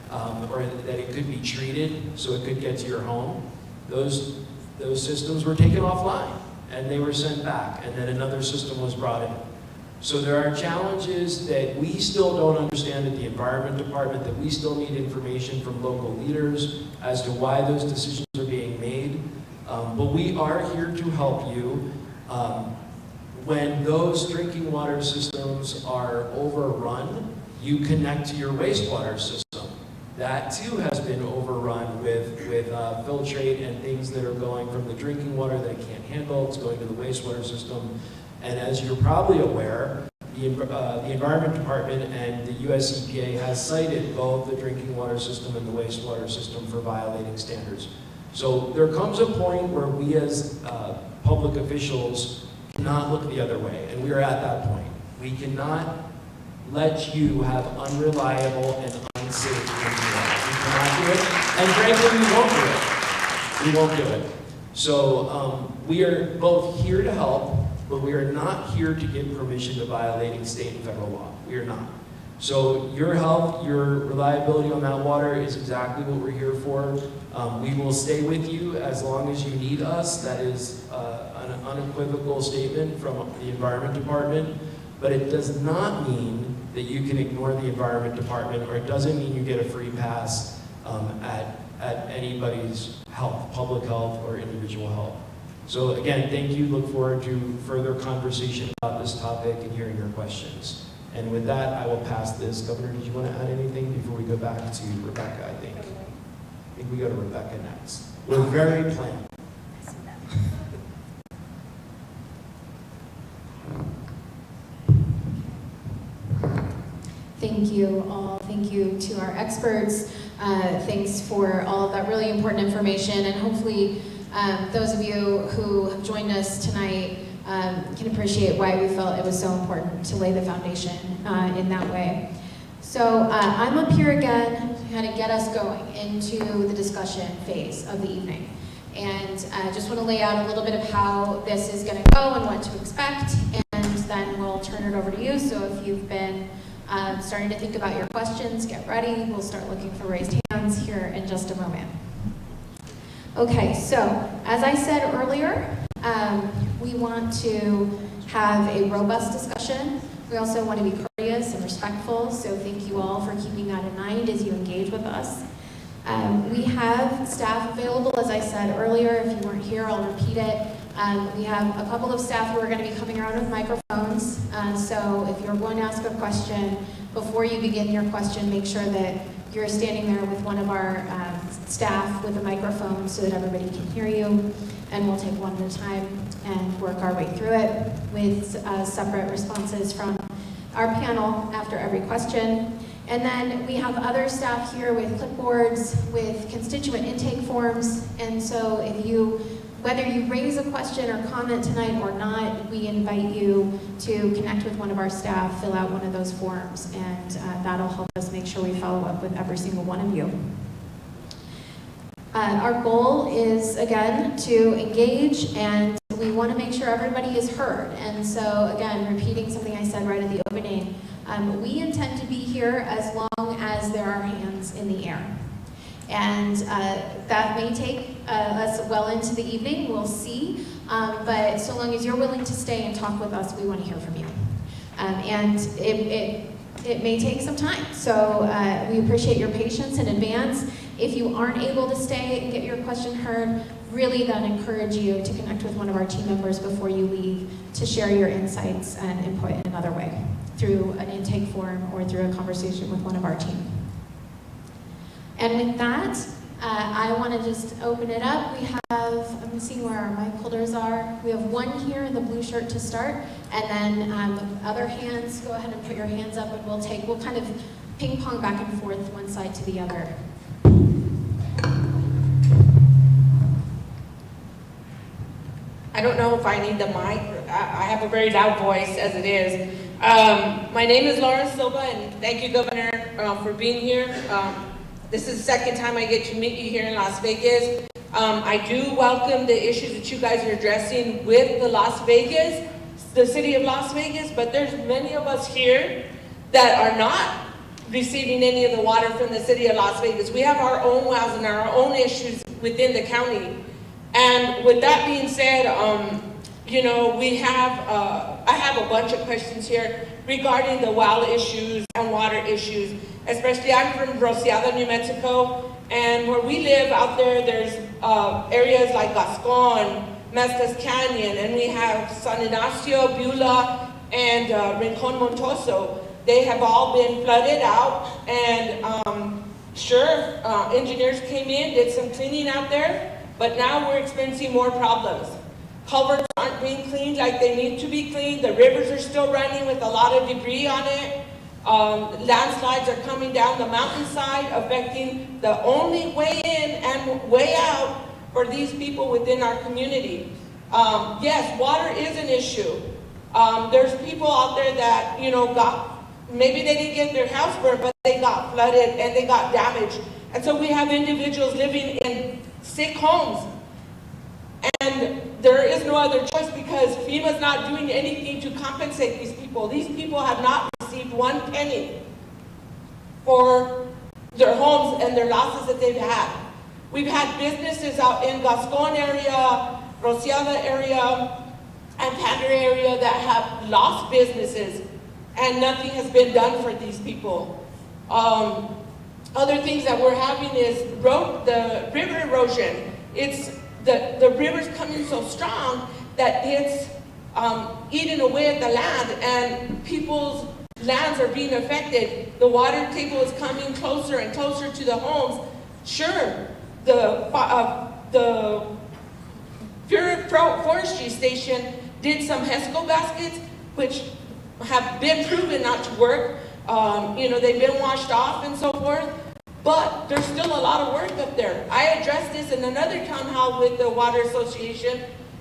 or that it could be treated so it could get to your home. Those systems were taken offline, and they were sent back, and then another system was brought in. So there are challenges that we still don't understand at the Environment Department, that we still need information from local leaders as to why those decisions are being made. But we are here to help you. When those drinking water systems are overrun, you connect to your wastewater system. That too has been overrun with filtrate and things that are going from the drinking water that it can't handle. It's going to the wastewater system. And as you're probably aware, the Environment Department and the US EPA has cited both the drinking water system and the wastewater system for violating standards. So there comes a point where we as public officials cannot look the other way, and we are at that point. We cannot let you have unreliable and unsafe drinking water. We cannot do it, and frankly, we won't do it. We won't do it. So we are both here to help, but we are not here to give permission to violating state and federal law. We are not. So your health, your reliability on that water is exactly what we're here for. We will stay with you as long as you need us. That is an unequivocal statement from the Environment Department, but it does not mean that you can ignore the Environment Department, or it doesn't mean you get a free pass at anybody's health, public health or individual health. So again, thank you. Look forward to further conversation about this topic and hearing your questions. And with that, I will pass this. Governor, did you want to add anything before we go back to Rebecca, I think? I think we go to Rebecca next. We're very planned. Thank you all. Thank you to our experts. Thanks for all of that really important information. And hopefully those of you who have joined us tonight can appreciate why we felt it was so important to lay the foundation in that way. So I'm up here again to kind of get us going into the discussion phase of the evening. And I just want to lay out a little bit of how this is going to go and what to expect, and then we'll turn it over to you. So if you've been starting to think about your questions, get ready. We'll start looking for raised hands here in just a moment. Okay, so as I said earlier, we want to have a robust discussion. We also want to be courteous and respectful, so thank you all for keeping that in mind as you engage with us. We have staff available, as I said earlier. If you weren't here, I'll repeat it. We have a couple of staff who are going to be coming around with microphones, so if you're going to ask a question, before you begin your question, make sure that you're standing there with one of our staff with a microphone so that everybody can hear you, and we'll take one at a time and work our way through it with separate responses from our panel after every question. And then we have other staff here with clipboards, with constituent intake forms, and so whether you raise a question or comment tonight or not, we invite you to connect with one of our staff, fill out one of those forms, and that'll help us make sure we follow up with every single one of you. Our goal is, again, to engage, and we want to make sure everybody is heard. And so, again, repeating something I said right at the opening, we intend to be here as long as there are hands in the air. And that may take us well into the evening, we'll see. But so long as you're willing to stay and talk with us, we want to hear from you. And it may take some time, so we appreciate your patience in advance. If you aren't able to stay and get your question heard, really then encourage you to connect with one of our team members before you leave to share your insights and input in another way, through an intake form or through a conversation with one of our team. And with that, I want to just open it up. We have, I'm seeing where our mic holders are. We have one here in the blue shirt to start, and then other hands, go ahead and put your hands up, and we'll kind of ping pong back and forth one side to the other. I don't know if I need the mic. I have a very loud voice as it is. My name is Laura Silva, and thank you, Governor, for being here. This is the second time I get to meet you here in Las Vegas. I do welcome the issues that you guys are addressing with the city of Las Vegas, but there's many of us here that are not receiving any of the water from the city of Las Vegas. We have our own wells and our own issues within the county. And with that being said, we have, I have a bunch of questions here regarding the well issues and water issues. Especially, I'm from Rociada, New Mexico, and where we live out there, there's areas like Gascon, Mestas Canyon, and we have San Ignacio, Beulah, and Rincon Montoso. They have all been flooded out, and engineers came in, did some cleaning out there, but now we're experiencing more problems. Culverts aren't being cleaned like they need to be cleaned. The rivers are still running with a lot of debris on it. Landslides are coming down the mountainside, affecting the only way in and way out for these people within our community. Yes, water is an issue. There's people out there that, maybe they didn't get their house burned, but they got flooded and they got damaged. And so we have individuals living in sick homes. And there is no other choice because FEMA's not doing anything to compensate these people. These people have not received one penny for their homes and their losses that they've had. We've had businesses out in Gascon area, Rociada area, and Pandora area that have lost businesses, and nothing has been done for these people. Other things that we're having is the river erosion. It's the river's coming so strong that it's eating away at the land, and people's lands are being affected. The water table is coming closer and closer to the homes. Sure, the Forestry Station did some HESCO baskets, which have been proven not to work. They've been washed off and so forth. But there's still a lot of work up there. I addressed this in another town hall with the Water Association,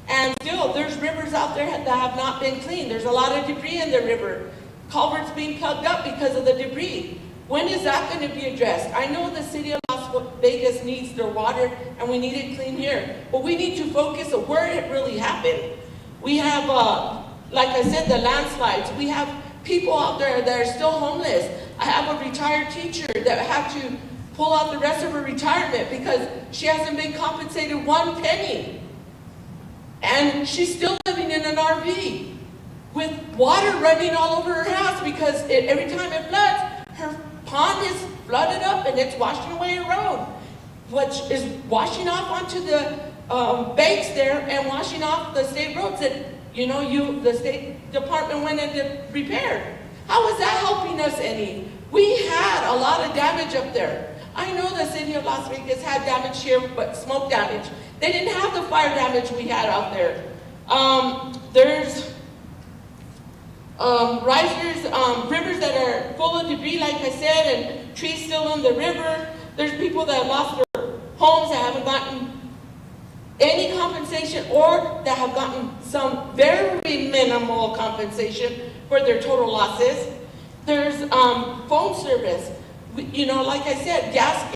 and still there's rivers out there that have not been cleaned. There's a lot of debris in the river. Culverts being plugged up because of the debris. When is that going to be addressed? I know the city of Las Vegas needs their water and we need it clean here, but we need to focus on where it really happened. We have, like I said, the landslides. We have people out there that are still homeless. I have a retired teacher that had to pull out the rest of her retirement because she hasn't been compensated one penny. And she's still living in an RV with water running all over her house because every time it floods, her pond is flooded up and it's washing away her road, which is washing off onto the banks there and washing off the state roads that, the State Department went and repaired. How is that helping us any? We had a lot of damage up there. I know the city of Las Vegas had damage here, but smoke damage. They didn't have the fire damage we had out there. There's risers, rivers that are full of debris, like I said, and trees still in the river. There's people that have lost their homes that haven't gotten any compensation or that have gotten some very minimal compensation for their total losses. There's phone service. Like I said, gas,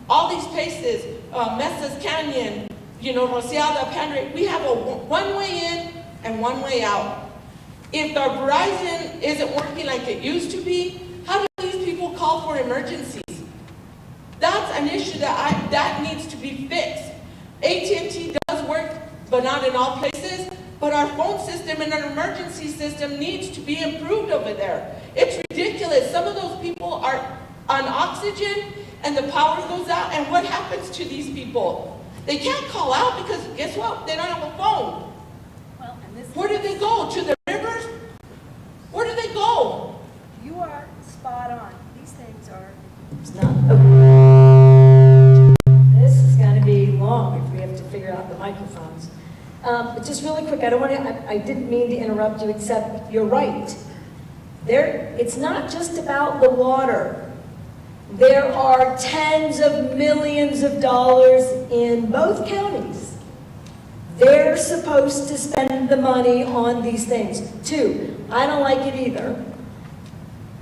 all these places, Mestas Canyon, Rociada, Pandora, we have a one way in and one way out. If our Verizon isn't working like it used to be, how do these people call for emergencies? That's an issue that needs to be fixed. AT&T does work, but not in all places. But our phone system and our emergency system needs to be improved over there. It's ridiculous. Some of those people are on oxygen and the power goes out, and what happens to these people? They can't call out because guess what? They don't have a phone. Well, and this, Where do they go? To the rivers? Where do they go? you are spot on. These things are, It's not. This is going to be long if we have to figure out the microphones. But just really quick, I didn't mean to interrupt you, except you're right. It's not just about the water. There are tens of millions of dollars in both counties. They're supposed to spend the money on these things. Two, I don't like it either.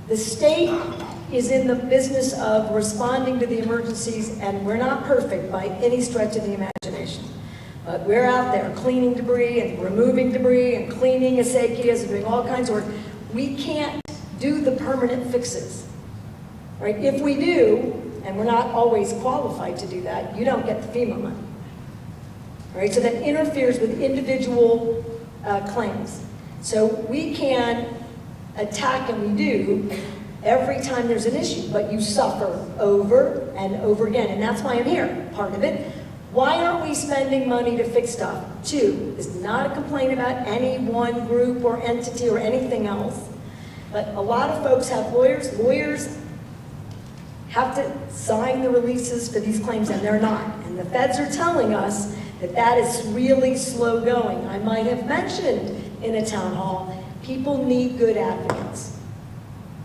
The state is in the business of responding to the emergencies, and we're not perfect by any stretch of the imagination. But we're out there cleaning debris and removing debris and cleaning acequias and doing all kinds of work. We can't do the permanent fixes, right? If we do, and we're not always qualified to do that, you don't get the FEMA money, right? So that interferes with individual claims. So we can attack, and we do, every time there's an issue, but you suffer over and over again, and that's why I'm here, part of it. Why aren't we spending money to fix stuff? Two, this is not a complaint about any one group or entity or anything else, but a lot of folks have lawyers. Lawyers have to sign the releases for these claims, and they're not. And the feds are telling us that that is really slow going. I might have mentioned in a town hall, people need good advocates.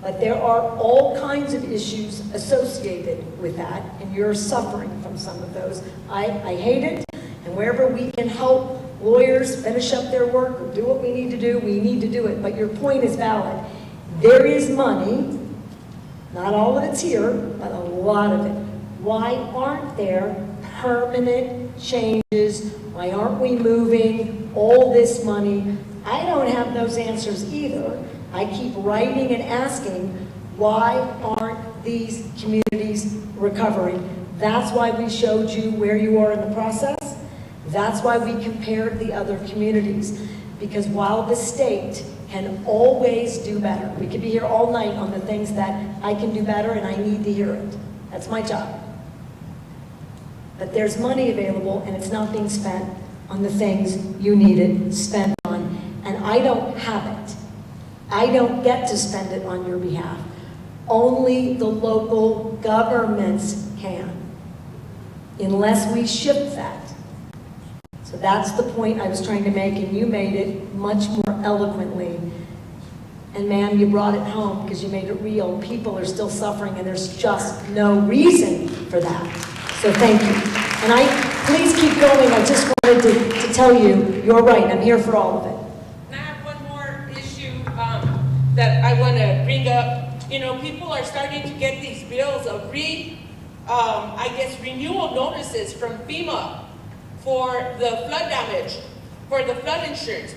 But there are all kinds of issues associated with that, and you're suffering from some of those. I hate it, and wherever we can help lawyers finish up their work or do what we need to do, we need to do it. But your point is valid. There is money, not all of it's here, but a lot of it. Why aren't there permanent changes? Why aren't we moving all this money? I don't have those answers either. I keep writing and asking, why aren't these communities recovering? That's why we showed you where you are in the process. That's why we compared the other communities. Because while the state can always do better, we could be here all night on the things that I can do better and I need to hear it. That's my job. But there's money available and it's not being spent on the things you need it spent on. And I don't have it. I don't get to spend it on your behalf. Only the local governments can, unless we shift that. So that's the point I was trying to make, and you made it much more eloquently. And ma'am, you brought it home because you made it real. People are still suffering, and there's just no reason for that. So thank you. And please keep going. I just wanted to tell you, you're right. I'm here for all of it. And I have one more issue that I want to bring up. You know, people are starting to get these bills of renewal notices from FEMA for the flood damage, for the flood insurance.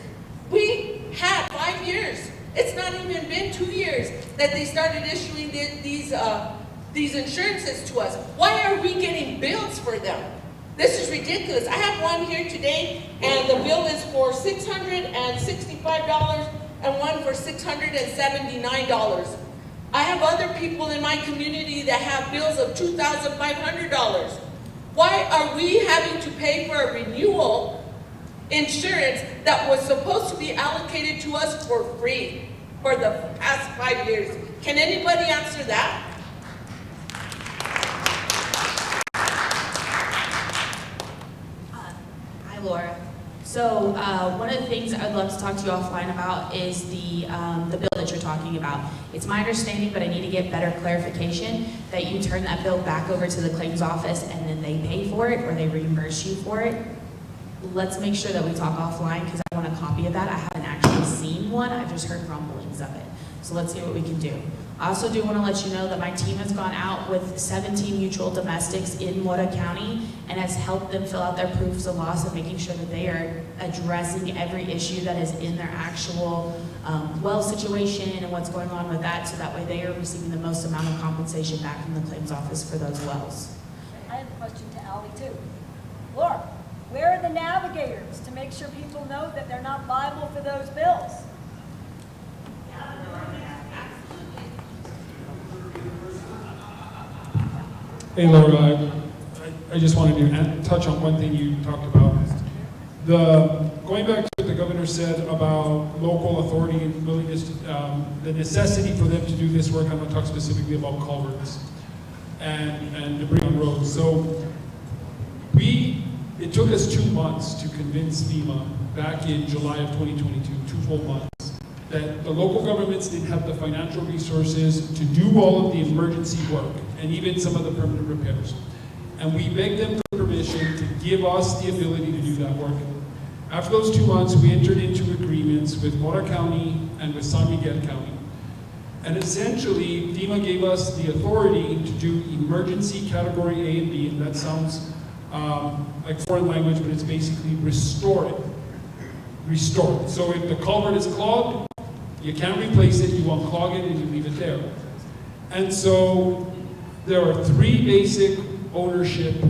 We had 5 years. It's not even been 2 years that they started issuing these insurances to us. Why are we getting bills for them? This is ridiculous. I have one here today, and the bill is for $665 and one for $679. I have other people in my community that have bills of $2,500. Why are we having to pay for a renewal insurance that was supposed to be allocated to us for free for the past 5 years? Can anybody answer that? Hi, Laura. So one of the things I'd love to talk to you offline about is the bill that you're talking about. It's my understanding, but I need to get better clarification, that you turn that bill back over to the claims office and then they pay for it or they reimburse you for it. Let's make sure that we talk offline because I want a copy of that. I haven't actually seen one. I've just heard rumblings of it. So let's see what we can do. I also do want to let you know that my team has gone out with 17 mutual domestics in Mora County and has helped them fill out their proofs of loss and making sure that they are addressing every issue that is in their actual well situation and what's going on with that, so that way they are receiving the most amount of compensation back from the claims office for those wells. I have a question to Ally too. Laura, where are the navigators to make sure people know that they're not liable for those bills? Hey Laura, I just wanted to touch on one thing you talked about. Going back to what the governor said about local authority and willingness to, the necessity for them to do this work. I'm going to talk specifically about culverts and debris on roads. So it took us 2 months to convince FEMA back in July of 2022, 2 full months, that the local governments didn't have the financial resources to do all of the emergency work and even some of the permanent repairs. And we begged them for permission to give us the ability to do that work. After those 2 months, we entered into agreements with Mora County and with San Miguel County. And essentially, FEMA gave us the authority to do emergency category A and B, and that sounds like foreign language, but it's basically restore it. Restore it. So if the culvert is clogged, you can't replace it, you unclog it, and you leave it there. And so there are 3 basic ownership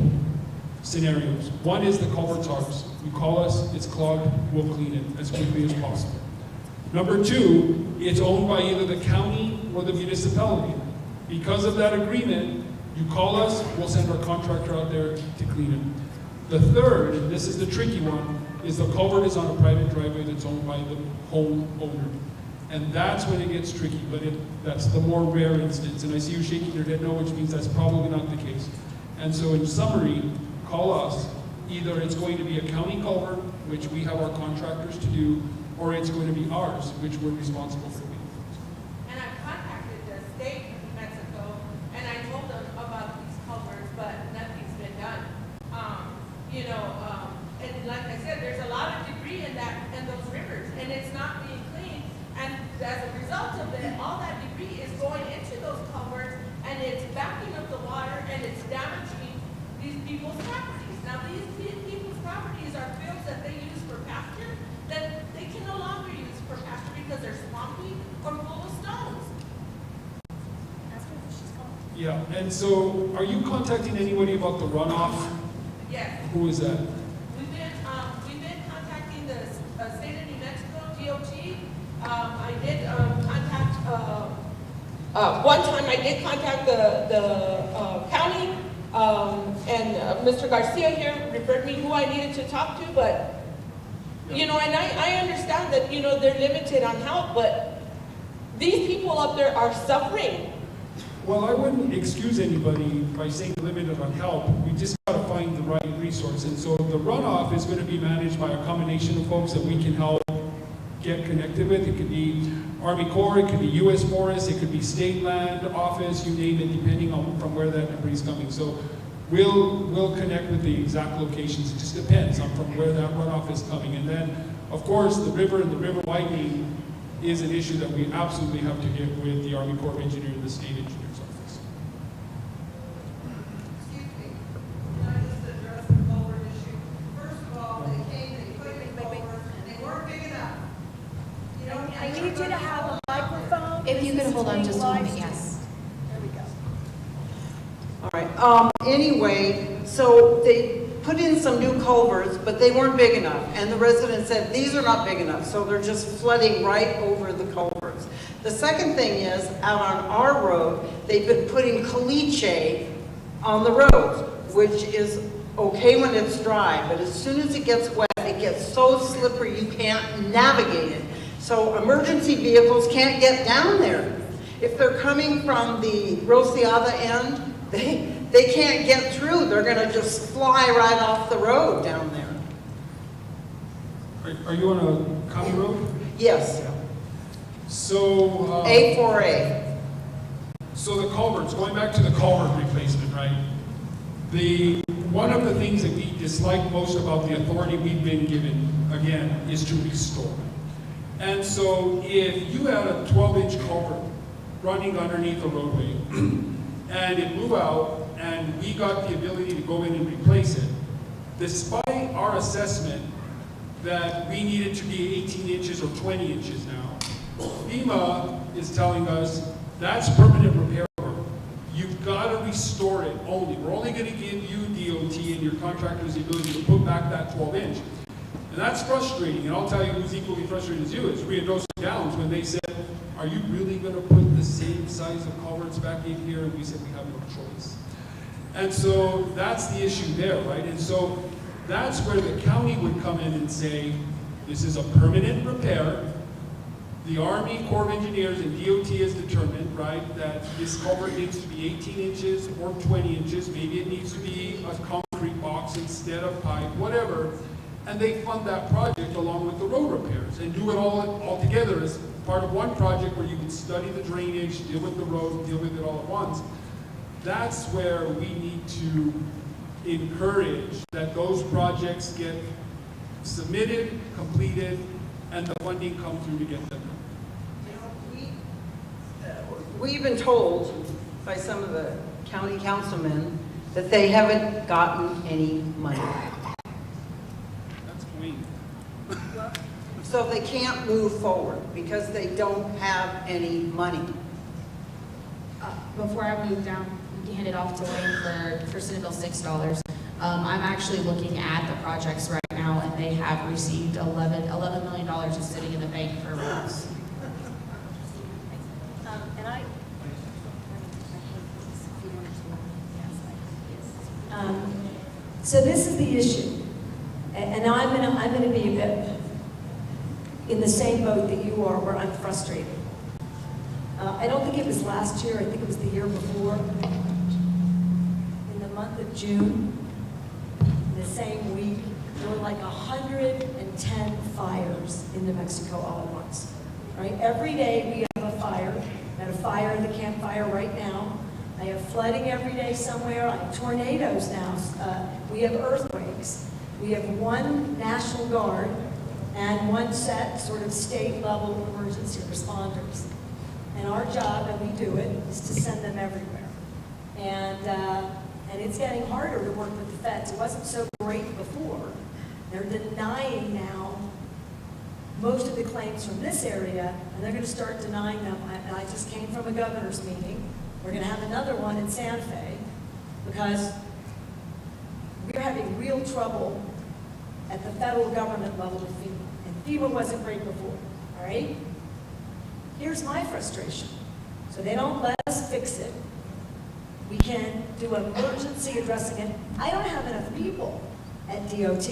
scenarios. One is the culvert's ours. You call us, it's clogged, we'll clean it as quickly as possible. Number two, it's owned by either the county or the municipality. Because of that agreement, you call us, we'll send our contractor out there to clean it. The third, and this is the tricky one, is the culvert is on a private driveway that's owned by the homeowner. And that's when it gets tricky, but that's the more rare instance. And I see you shaking your head no, which means that's probably not the case. And so in summary, call us. Either it's going to be a county culvert, which we have our contractors to do, or it's going to be ours, which we're responsible for. And I contacted the state of Mexico, and I told them about these culverts, but nothing's been done. And like I said, there's a lot of debris in those rivers, and it's not being cleaned. And as a result of it, all that debris is going into those culverts, and it's backing up the water, and it's damaging these people's properties. Now, these people's properties are fields that they use for pasture that they can no longer use for pasture because they're swampy or full of stones. Ask her if she's calling. Yeah, and so are you contacting anybody about the runoff? Yes. Who is that? We've been contacting the state of New Mexico, DOT. I did contact, one time I did contact the county, and Mr. Garcia here referred me who I needed to talk to, but, and I understand that, they're limited on help, but these people up there are suffering. Well, I wouldn't excuse anybody by saying limited on help. We just got to find the right resource. And so the runoff is going to be managed by a combination of folks that we can help get connected with. It could be Army Corps, it could be U.S. Forest, it could be state land office, you name it, depending on from where that debris is coming. So we'll connect with the exact locations. It just depends on from where that runoff is coming. And then, of course, the river and the river widening is an issue that we absolutely have to get with the Army Corps of Engineers and the state engineer's office. Excuse me, can I just address the culvert issue? First of all, they came, they put in culverts, and they weren't big enough. I need you to have a microphone. If you could hold on just a moment, Live yes. There we go. All right, anyway, so they put in some new culverts, but they weren't big enough. And the residents said, these are not big enough, so they're just flooding right over the culverts. The second thing is, out on our road, they've been putting caliche on the roads, which is okay when it's dry, but as soon as it gets wet, it gets so slippery you can't navigate it. So emergency vehicles can't get down there. If they're coming from the Rociada end, they can't get through. They're going to just fly right off the road down there. Are you on a county road? Yes, So, A4A. so the culverts, going back to the culvert replacement, right? One of the things that we dislike most about the authority we've been given, again, is to restore. And so if you had a 12-inch culvert running underneath a roadway and it blew out and we got the ability to go in and replace it, despite our assessment that we needed to be 18 inches or 20 inches now, FEMA is telling us that's permanent repair work. You've got to restore it only. We're only going to give you DOT and your contractors the ability to put back that 12-inch. And that's frustrating, and I'll tell you who's equally frustrated as you is Ruidoso Downs when they said, are you really going to put the same size of culverts back in here? And we said, we have no choice. And so that's the issue there, right? And so that's where the county would come in and say, this is a permanent repair. The Army Corps of Engineers and DOT has determined, right, that this culvert needs to be 18 inches or 20 inches. Maybe it needs to be a concrete box instead of pipe, whatever. And they fund that project along with the road repairs and do it all together as part of one project where you can study the drainage, deal with the road, deal with it all at once. That's where we need to encourage that those projects get submitted, completed, and the funding come through to get them done. We've been told by some of the county councilmen that they haven't gotten any money. That's clean. So they can't move forward because they don't have any money. Before I move down, we hand it off to Wayne for Senate Bill $6. I'm actually looking at the projects right now, and they have received $11 million is sitting in the bank for roads. And I, So this is the issue, and I'm gonna be a bit in the same boat that you are, where I'm frustrated. I don't think it was last year, I think it was the year before. In the month of June, the same week, there were like 110 fires in New Mexico all at once, right? Every day we have a fire. We had a fire at the campfire right now. I have flooding every day somewhere. I have tornadoes now. We have earthquakes. We have one National Guard and one set sort of state level emergency responders. And our job, and we do it, is to send them everywhere. And it's getting harder to work with the feds. It wasn't so great before. They're denying now most of the claims from this area, and they're going to start denying them. I just came from a governor's meeting. We're going to have another one in Santa Fe because we're having real trouble at the federal government level with FEMA. And FEMA wasn't great before, all right? Here's my frustration. So they don't let us fix it. We can do emergency addressing it. I don't have enough people at DOT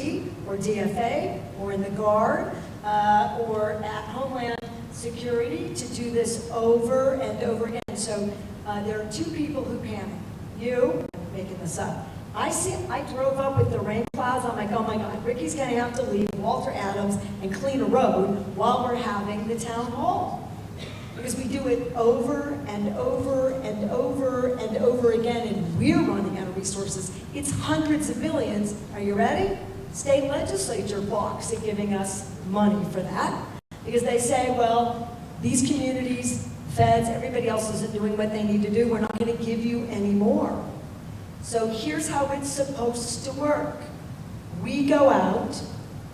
or DFA or in the Guard or at Homeland Security to do this over and over again. So there are two people who panic. You, I'm making this up. I drove up with the rain clouds. I'm like, oh my God, Ricky's going to have to leave Walter Adams and clean a road while we're having the town hall. Because we do it over and over and over and over again, and we're running out of resources. It's hundreds of millions. Are you ready? State legislature blocks at giving us money for that. Because they say, well, these communities, feds, everybody else isn't doing what they need to do. We're not going to give you any more. So here's how it's supposed to work. We go out,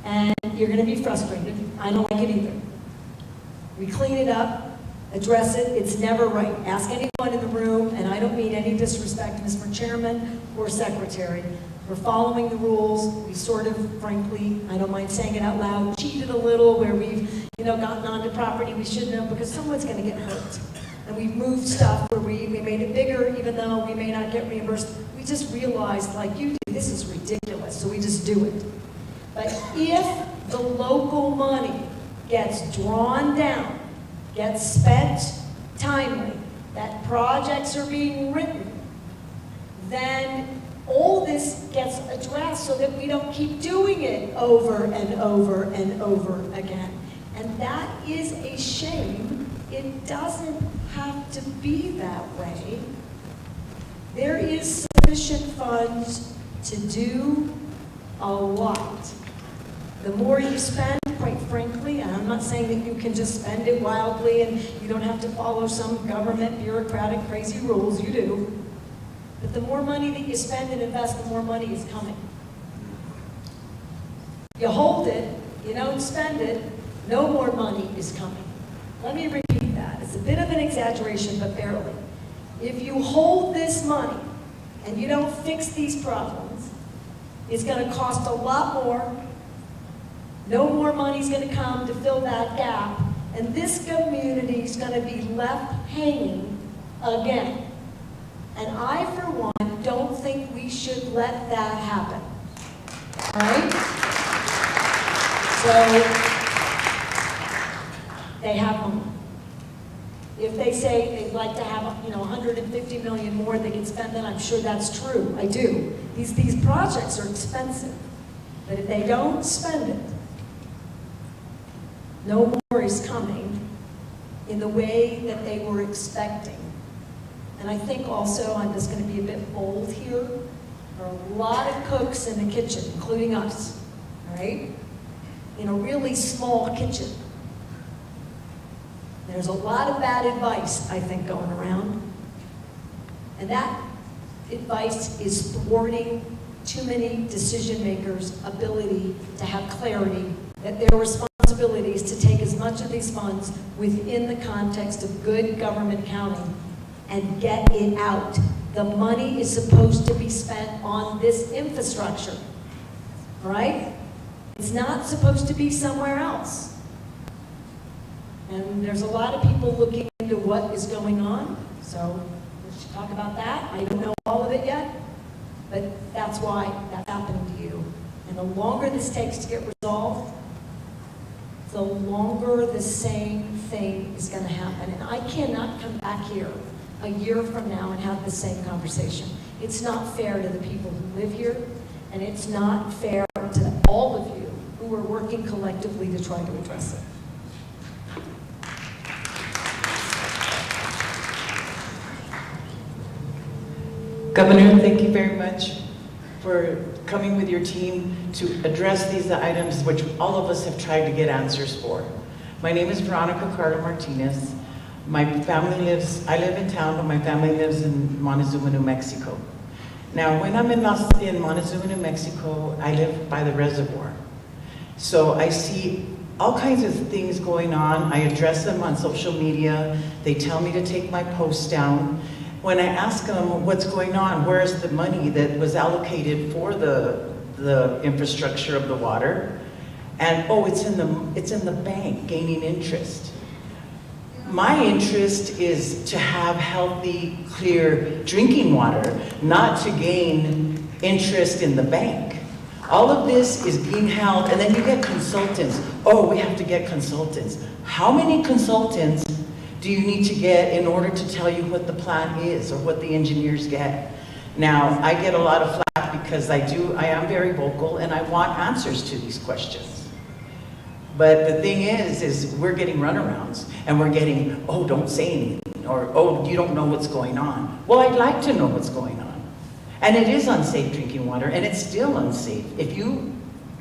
and you're going to be frustrated. I don't like it either. We clean it up, address it. It's never right. Ask anyone in the room, and I don't mean any disrespect to Mr. Chairman or Secretary. We're following the rules. We sort of, frankly, I don't mind saying it out loud, cheated a little where we've, gotten onto property we shouldn't have because someone's going to get hurt. And we've moved stuff where we made it bigger even though we may not get reimbursed. We just realized, like you do, this is ridiculous, so we just do it. But if the local money gets drawn down, gets spent timely, that projects are being written, then all this gets addressed so that we don't keep doing it over and over and over again. And that is a shame. It doesn't have to be that way. There is sufficient funds to do a lot. The more you spend, quite frankly, and I'm not saying that you can just spend it wildly and you don't have to follow some government bureaucratic crazy rules, you do. But the more money that you spend and invest, the more money is coming. You hold it, you don't spend it, no more money is coming. Let me repeat that. It's a bit of an exaggeration, but barely. If you hold this money and you don't fix these problems, it's going to cost a lot more. No more money is going to come to fill that gap, and this community is going to be left hanging again. And I, for one, don't think we should let that happen. All right? So, they have money. If they say they'd like to have, 150 million more they can spend, then I'm sure that's true. I do. These projects are expensive. But if they don't spend it, no more is coming in the way that they were expecting. And I think also, I'm just going to be a bit bold here, there are a lot of cooks in the kitchen, including us, all right? In a really small kitchen. There's a lot of bad advice, I think, going around. And that advice is thwarting too many decision makers' ability to have clarity that their responsibility is to take as much of these funds within the context of good government accounting and get it out The money is supposed to be spent on this infrastructure, right? It's not supposed to be somewhere else. And there's a lot of people looking into what is going on, so let's talk about that. I don't know all of it yet, but that's why that's happening to you. And the longer this takes to get resolved, the longer the same thing is going to happen. And I cannot come back here a year from now and have the same conversation. It's not fair to the people who live here, and it's not fair to all of you who are working collectively to try to address it. Governor, thank you very much for coming with your team to address these items which all of us have tried to get answers for. My name is Veronica Carter Martinez. I live in town, but my family lives in Montezuma, New Mexico. Now, when I'm in Montezuma, New Mexico, I live by the reservoir. So I see all kinds of things going on. I address them on social media. They tell me to take my posts down. When I ask them what's going on, where's the money that was allocated for the infrastructure of the water? And oh, it's in the bank, gaining interest. My interest is to have healthy, clear drinking water, not to gain interest in the bank. All of this is being held, and then you get consultants. Oh, we have to get consultants. How many consultants do you need to get in order to tell you what the plan is or what the engineers get? Now, I get a lot of flack because I am very vocal and I want answers to these questions. But the thing is we're getting runarounds and we're getting, oh, don't say anything, or oh, you don't know what's going on. Well, I'd like to know what's going on. And it is unsafe drinking water, and it's still unsafe. If you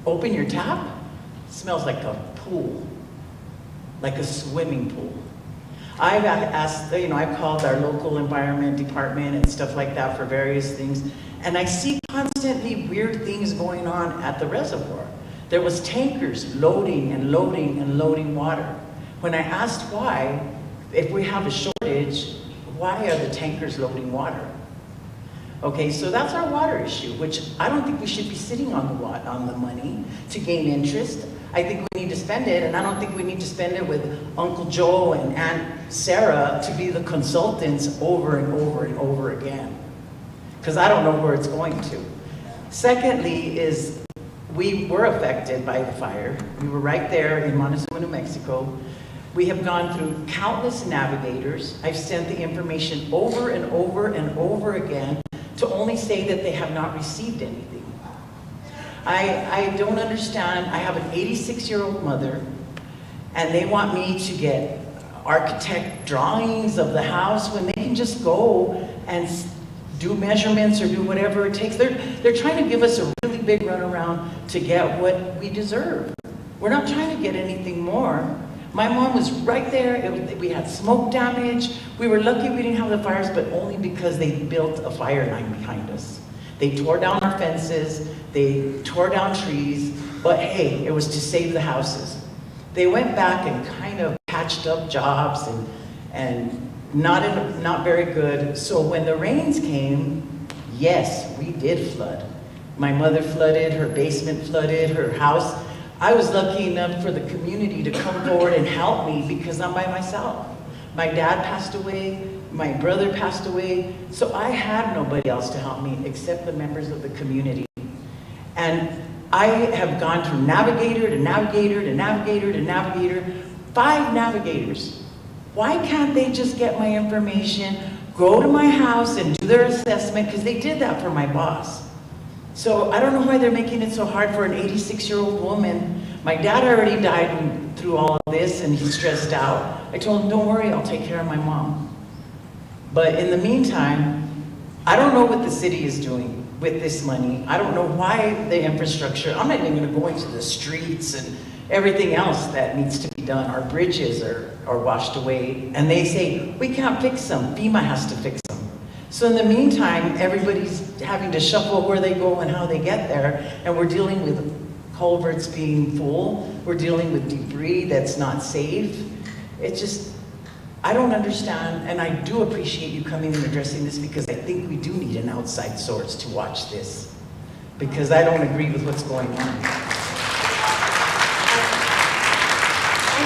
open your tap, it smells like a pool, like a swimming pool. I've asked, I've called our local environment department and stuff like that for various things, and I see constantly weird things going on at the reservoir. There was tankers loading and loading and loading water. When I asked why, if we have a shortage, why are the tankers loading water? Okay, so that's our water issue, which I don't think we should be sitting on the money to gain interest. I think we need to spend it, and I don't think we need to spend it with Uncle Joe and Aunt Sarah to be the consultants over and over and over again, because I don't know where it's going to. Secondly is, we were affected by the fire. We were right there in Montezuma, New Mexico. We have gone through countless navigators. I've sent the information over and over and over again to only say that they have not received anything. I don't understand. I have an 86-year-old mother, and they want me to get architect drawings of the house when they can just go and do measurements or do whatever it takes. They're trying to give us a really big runaround to get what we deserve. We're not trying to get anything more. My mom was right there. We had smoke damage. We were lucky we didn't have the fires, but only because they built a fire line behind us. They tore down our fences, they tore down trees, but hey, it was to save the houses. They went back and kind of patched up jobs and not very good. So when the rains came, yes, we did flood. My mother flooded, her basement flooded, her house. I was lucky enough for the community to come forward and help me because I'm by myself. My dad passed away, my brother passed away, so I had nobody else to help me except the members of the community. And I have gone through navigator to navigator to navigator to navigator, 5 navigators. Why can't they just get my information, go to my house and do their assessment? Because they did that for my boss. So I don't know why they're making it so hard for an 86-year-old woman. My dad already died through all of this and he's stressed out. I told him, don't worry, I'll take care of my mom. But in the meantime, I don't know what the city is doing with this money. I don't know why the infrastructure, I'm not even gonna go into the streets and everything else that needs to be done. Our bridges are washed away and they say, we can't fix them, FEMA has to fix them. So in the meantime, everybody's having to shuffle where they go and how they get there, and we're dealing with culverts being full, we're dealing with debris that's not safe. It's just, I don't understand, and I do appreciate you coming and addressing this because I think we do need an outside source to watch this, because I don't agree with what's going on. I'm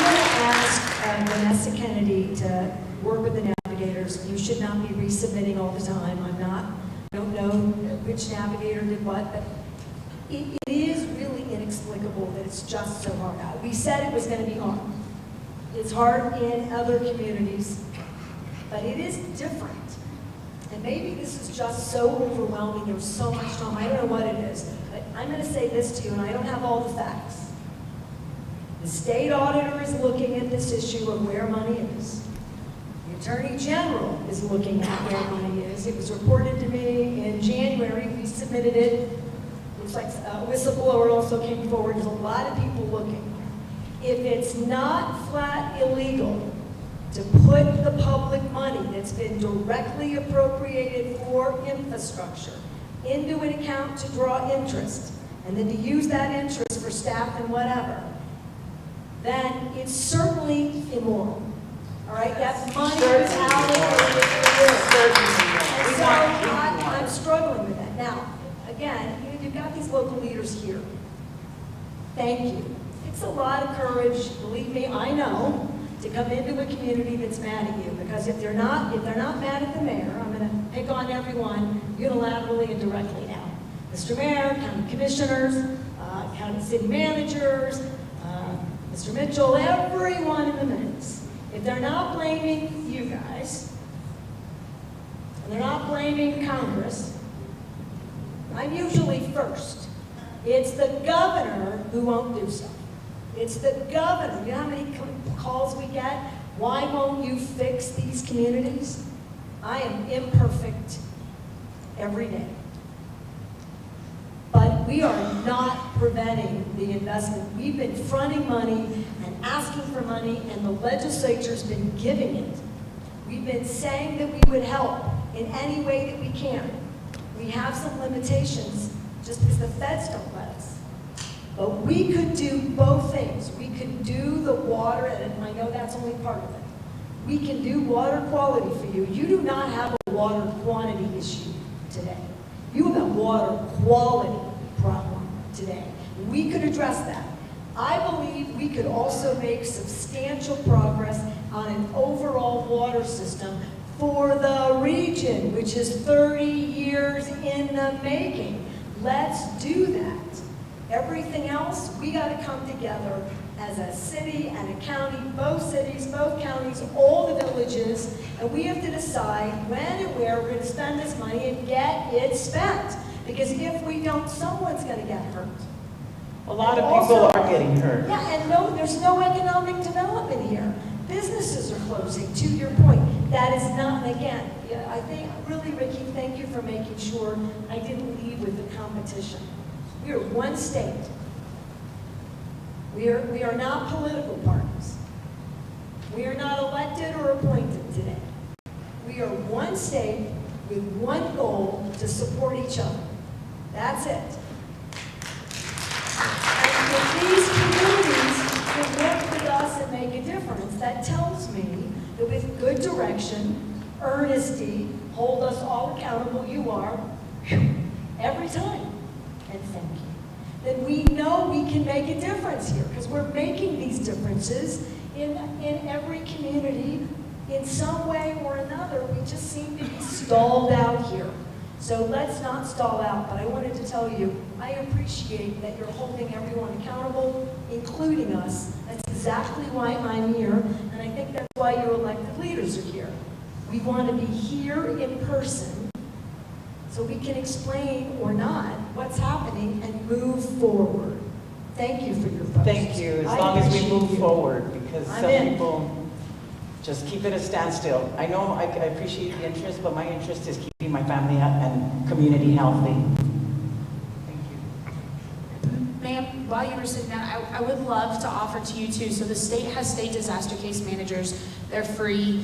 going to ask Vanessa Kennedy to work with the navigators. You should not be resubmitting all the time. I don't know which navigator did what, but it is really inexplicable that it's just so hard out. We said it was going to be hard. It's hard in other communities, but it is different. And maybe this is just so overwhelming, there's so much time, I don't know what it is, but I'm going to say this to you, and I don't have all the facts. The state auditor is looking at this issue of where money is. The Attorney General is looking at where money is. It was reported to me in January, we submitted it. Looks like a whistleblower also came forward, there's a lot of people looking. If it's not flat illegal to put the public money that's been directly appropriated for infrastructure into an account to draw interest, and then to use that interest for staff and whatever, then it's certainly immoral. All right, that money is allocated for this. And so I'm struggling with that. Now, again, you've got these local leaders here. Thank you. It's a lot of courage, believe me, I know, to come into a community that's mad at you, because if they're not mad at the mayor, I'm going to pick on everyone unilaterally and directly now. Mr. Mayor, county commissioners, county city managers, Mr. Mitchell, everyone in the mix. If they're not blaming you guys, and they're not blaming Congress, I'm usually first. It's the governor who won't do so. It's the governor. You know how many calls we get? Why won't you fix these communities? I am imperfect every day. But we are not preventing the investment. We've been fronting money and asking for money, and the legislature's been giving it. We've been saying that we would help in any way that we can. We have some limitations just because the feds don't let us. But we could do both things. We could do the water, and I know that's only part of it. We can do water quality for you. You do not have a water quantity issue today. You have a water quality problem today. We could address that. I believe we could also make substantial progress on an overall water system for the region, which is 30 years in the making. Let's do that. Everything else, we got to come together as a city and a county, both cities, both counties, all the villages, and we have to decide when and where we're going to spend this money and get it spent. Because if we don't, someone's going to get hurt. A lot of people are getting hurt. Yeah, and there's no economic development here. Businesses are closing, to your point. That is not, and again, I think, really, Ricky, thank you for making sure I didn't leave with the competition. We are one state. We are not political parties. We are not elected or appointed today. We are one state with one goal: to support each other. That's it. And if these communities can work with us and make a difference, that tells me that with good direction, earnesty, hold us all accountable, you are, every time. And thank you. Then we know we can make a difference here, because we're making these differences in every community in some way or another. We just seem to be stalled out here. So let's not stall out, but I wanted to tell you, I appreciate that you're holding everyone accountable, including us. That's exactly why I'm here, and I think that's why your elected leaders are here. We want to be here in person so we can explain or not what's happening and move forward. Thank you for your focus. Thank you, as long as we move forward, because some people just keep it a standstill. I know I appreciate the interest, but my interest is keeping my family and community healthy. Thank you. Ma'am, while you were sitting down, I would love to offer to you too. So the state has state disaster case managers. They're free.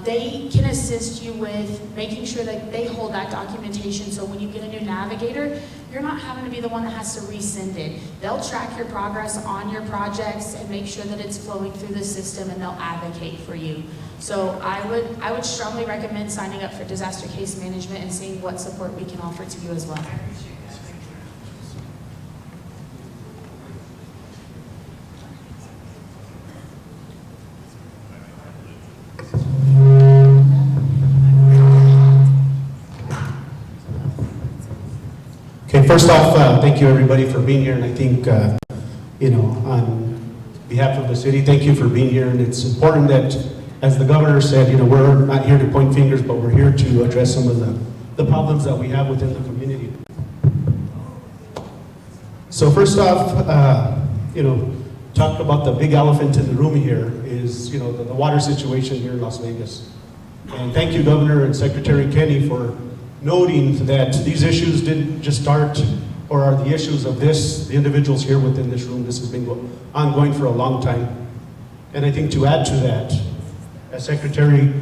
They can assist you with making sure that they hold that documentation. So when you get a new navigator, you're not having to be the one that has to resend it. They'll track your progress on your projects and make sure that it's flowing through the system, and they'll advocate for you. So I would strongly recommend signing up for disaster case management and seeing what support we can offer to you as well. Okay, first off, thank you everybody for being here, and I think, on behalf of the city, thank you for being here, and it's important that, as the governor said, we're not here to point fingers, but we're here to address some of the problems that we have within the community. So first off, talk about the big elephant in the room here is, the water situation here in Las Vegas. And thank you, Governor and Secretary Kenny, for noting that these issues didn't just start or are the issues of the individuals here within this room. This has been ongoing for a long time. And I think to add to that, as Secretary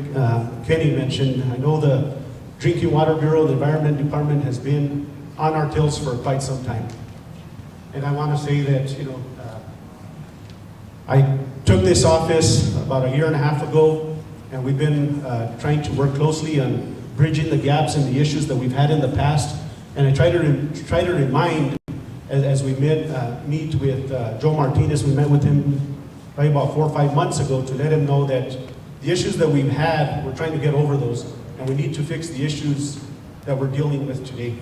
Kenny mentioned, I know the Drinking Water Bureau, the Environment Department has been on our tails for quite some time. And I want to say that, I took this office about a year and a half ago, and we've been trying to work closely on bridging the gaps and the issues that we've had in the past. And I try to remind, as we meet with Joe Martinez, we met with him probably about 4 or 5 months ago to let him know that the issues that we've had, we're trying to get over those, and we need to fix the issues that we're dealing with today.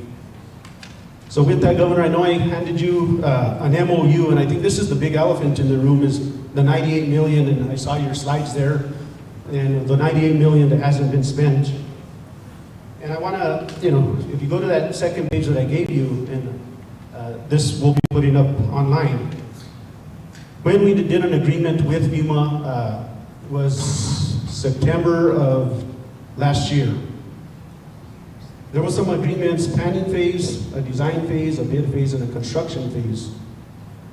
So with that, Governor, I know I handed you an MOU, and I think this is the big elephant in the room, is the 98 million, and I saw your slides there, and the 98 million that hasn't been spent. And I want to, if you go to that second page that I gave you, and this will be putting up online. When we did an agreement with FEMA, was September of last year. There was some agreements, planning phase, a design phase, a bid phase, and a construction phase.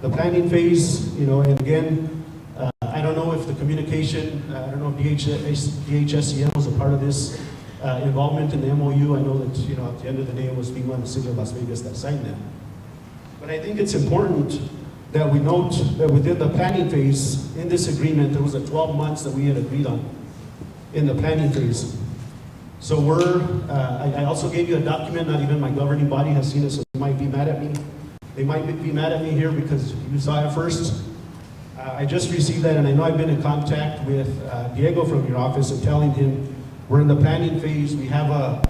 The planning phase, and again, I don't know if the communication, I don't know if DHSCM was a part of this involvement in the MOU. I know that, at the end of the day, it was FEMA and the city of Las Vegas that signed that. But I think it's important that we note that within the planning phase, in this agreement, there was a 12 months that we had agreed on in the planning phase. So I also gave you a document, not even my governing body has seen it, so they might be mad at me. They might be mad at me here because you saw it first. I just received that, and I know I've been in contact with Diego from your office and telling him we're in the planning phase. We have a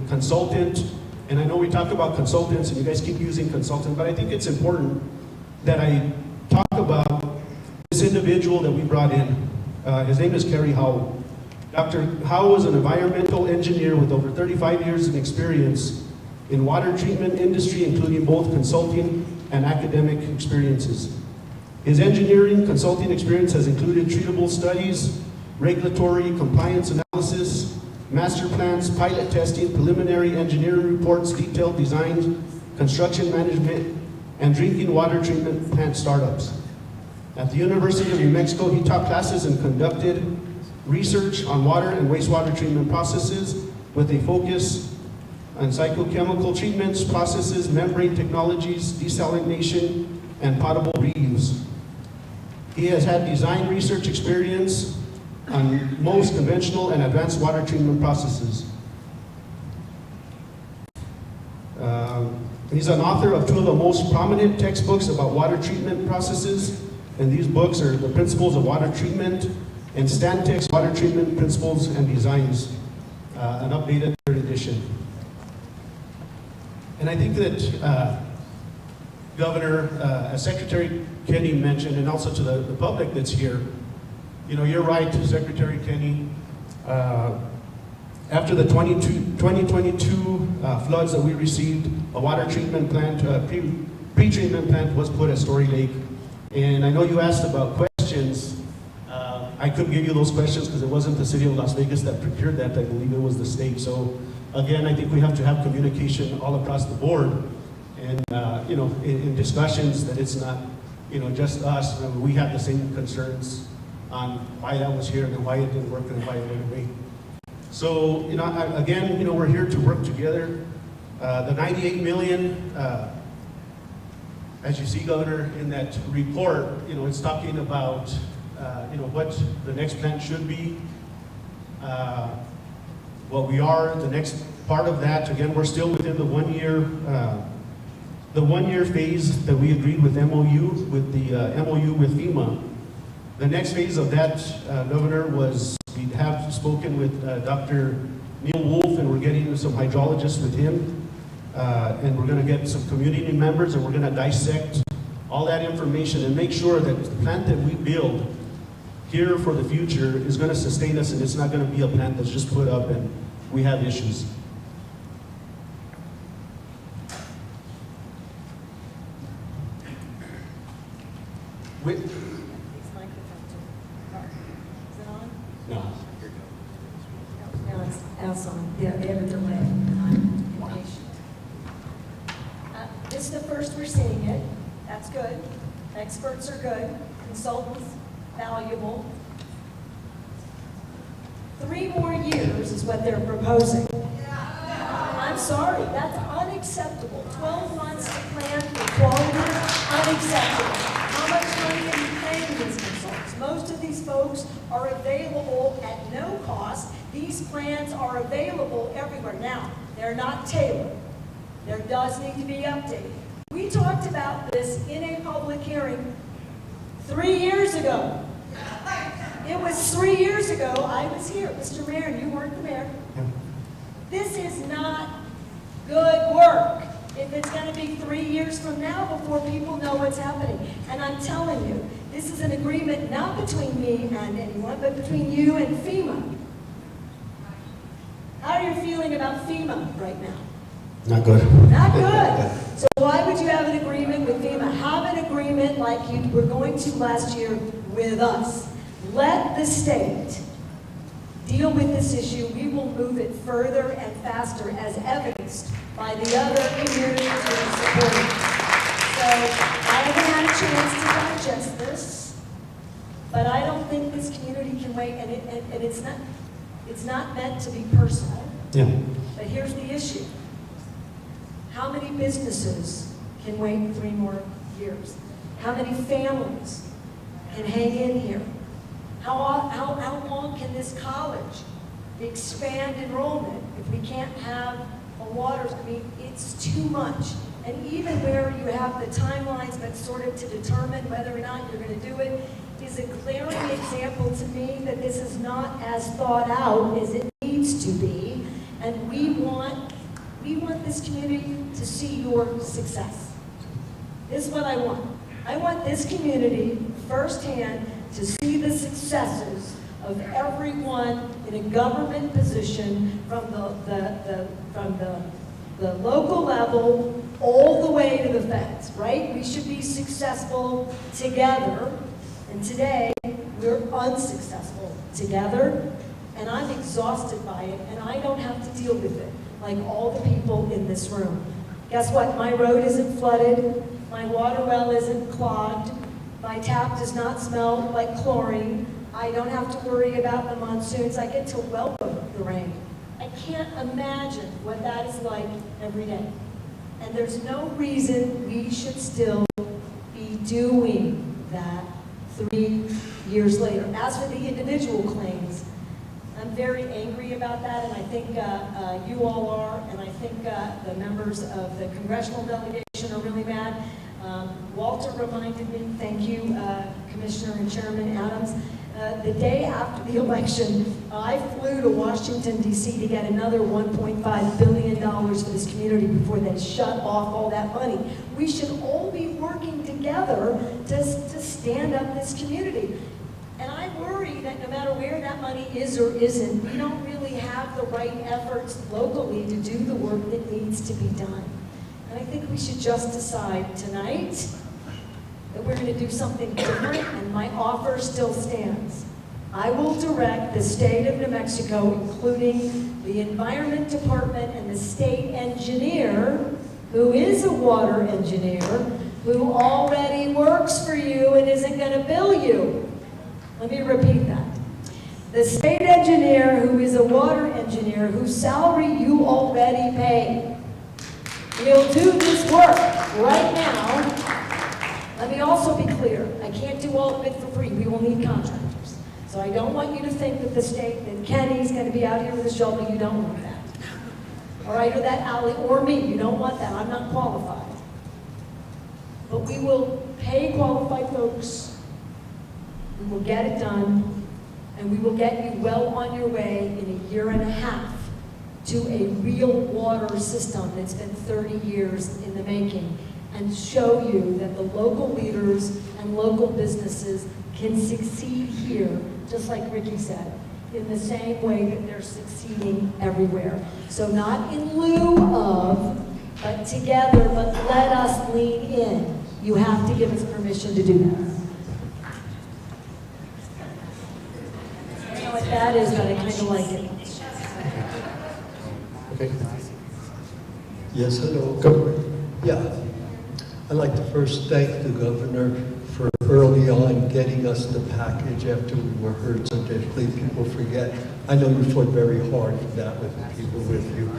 consultant, and I know we talk about consultants, and you guys keep using consultant, but I think it's important that I talk about this individual that we brought in. His name is Kerry Howe. Dr. Howe is an environmental engineer with over 35 years of experience in water treatment industry, including both consulting and academic experiences. His engineering consulting experience has included treatable studies, regulatory compliance analysis, master plans, pilot testing, preliminary engineering reports, detailed designs, construction management, and drinking water treatment plant startups. At the University of New Mexico, he taught classes and conducted research on water and wastewater treatment processes with a focus on psychochemical treatments, processes, membrane technologies, desalination, and potable reuse. He has had design research experience on most conventional and advanced water treatment processes. He's an author of 2 of the most prominent textbooks about water treatment processes, and these books are The Principles of Water Treatment and Stantec's Water Treatment Principles and Designs, an updated 3rd edition. And I think that Governor, as Secretary Kenny mentioned, and also to the public that's here, you're right, Secretary Kenny. After the 2022 floods that we received, a water treatment plant, pre-treatment plant was put at Story Lake. And I know you asked about questions. I couldn't give you those questions because it wasn't the city of Las Vegas that procured that. I believe it was the state. So again, I think we have to have communication all across the board. And, in discussions that it's not, just us. I mean, we have the same concerns on why that was here and why it didn't work and why it went away. So, again, we're here to work together. The 98 million, as you see, Governor, in that report, it's talking about, what the next plan should be. What we are, the next part of that, again, we're still within the 1 year, phase that we agreed with MOU, with the MOU with FEMA. The next phase of that, Governor, was we have spoken with Dr. Neil Wolf, and we're getting some hydrologists with him. And we're going to get some community members, and we're going to dissect all that information and make sure that the plant that we build here for the future is going to sustain us, and it's not going to be a plant that's just put up and we have issues. With, These microphones are, is it on? no. Now it's on. They have a delay, and I'm impatient. This is the first we're seeing it. That's good. Experts are good. Consultants, valuable. 3 more years is what they're proposing. I'm sorry, that's unacceptable. 12 months to plan for 12 years, unacceptable. How much money are you paying these consultants? Most of these folks are available at no cost. These plans are available everywhere. Now, they're not tailored. There does need to be updated. We talked about this in a public hearing 3 years ago. It was 3 years ago, I was here. Mr. Mayor, you weren't the mayor. This is not good work if it's going to be 3 years from now before people know what's happening. And I'm telling you, this is an agreement not between me and anyone, but between you and FEMA. How are you feeling about FEMA right now? Not good. Not good. So why would you have an agreement with FEMA? Have an agreement like you were going to last year with us. Let the state deal with this issue. We will move it further and faster, as evidenced by the other communities that are supporting. So I haven't had a chance to digest this, but I don't think this community can wait. And it's not meant to be personal. Yeah. But here's the issue. How many businesses can wait 3 more years? How many families can hang in here? How long can this college expand enrollment if we can't have a water? I mean, it's too much. And even where you have the timelines, but sort of to determine whether or not you're going to do it, is a glaring example to me that this is not as thought out as it needs to be. And we want this community to see your success. This is what I want. I want this community firsthand to see the successes of everyone in a government position from the local level all the way to the feds, right? We should be successful together, and today we're unsuccessful together, and I'm exhausted by it, and I don't have to deal with it like all the people in this room. Guess what? My road isn't flooded, my water well isn't clogged, my tap does not smell like chlorine. I don't have to worry about the monsoons. I get to welcome the rain. I can't imagine what that is like every day. And there's no reason we should still be doing that 3 years later. As for the individual claims, I'm very angry about that, and I think you all are, and I think the members of the congressional delegation are really mad. Walter reminded me, thank you, Commissioner and Chairman Adams, the day after the election, I flew to Washington, D.C. to get another $1.5 billion for this community before they shut off all that money. We should all be working together to stand up this community. And I worry that no matter where that money is or isn't, we don't really have the right efforts locally to do the work that needs to be done. And I think we should just decide tonight that we're going to do something different, and my offer still stands. I will direct the state of New Mexico, including the Environment Department and the state engineer, who is a water engineer, who already works for you and isn't going to bill you. Let me repeat that. The state engineer who is a water engineer whose salary you already pay will do this work right now. Let me also be clear, I can't do all of it for free. We will need contractors. So I don't want you to think that that Kenny's going to be out here with a shovel. You don't want that. All right, or that Ally, or me. You don't want that. I'm not qualified. But we will pay qualified folks. We will get it done. And we will get you well on your way in a year and a half to a real water system that's been 30 years in the making, and show you that the local leaders and local businesses can succeed here, just like Ricky said, in the same way that they're succeeding everywhere. So not in lieu of, but together, but let us lean in. You have to give us permission to do that. I don't know what that is, but I kind of like it. Okay. Yes, hello. Go. Yeah. I'd like to first thank the governor for early on getting us the package after we were hurt so deeply. People forget. I know you fought very hard for that with the people with you.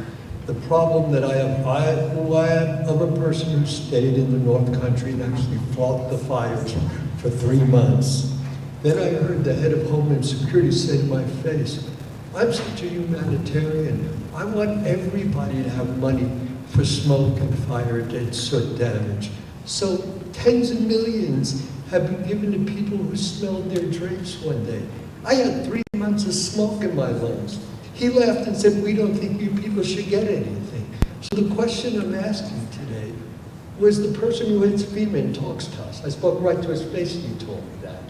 The problem that I have, I'm a person who stayed in the North Country and actually fought the fires for 3 months. Then I heard the head of Homeland Security say to my face, I'm such a humanitarian. I want everybody to have money for smoke and fire and soot damage. So tens of millions have been given to people who smelled their drapes one day. I had 3 months of smoke in my lungs. He laughed and said, we don't think you people should get anything. So the question I'm asking today was the person who heads FEMA and talks to us. I spoke right to his face and he told me that.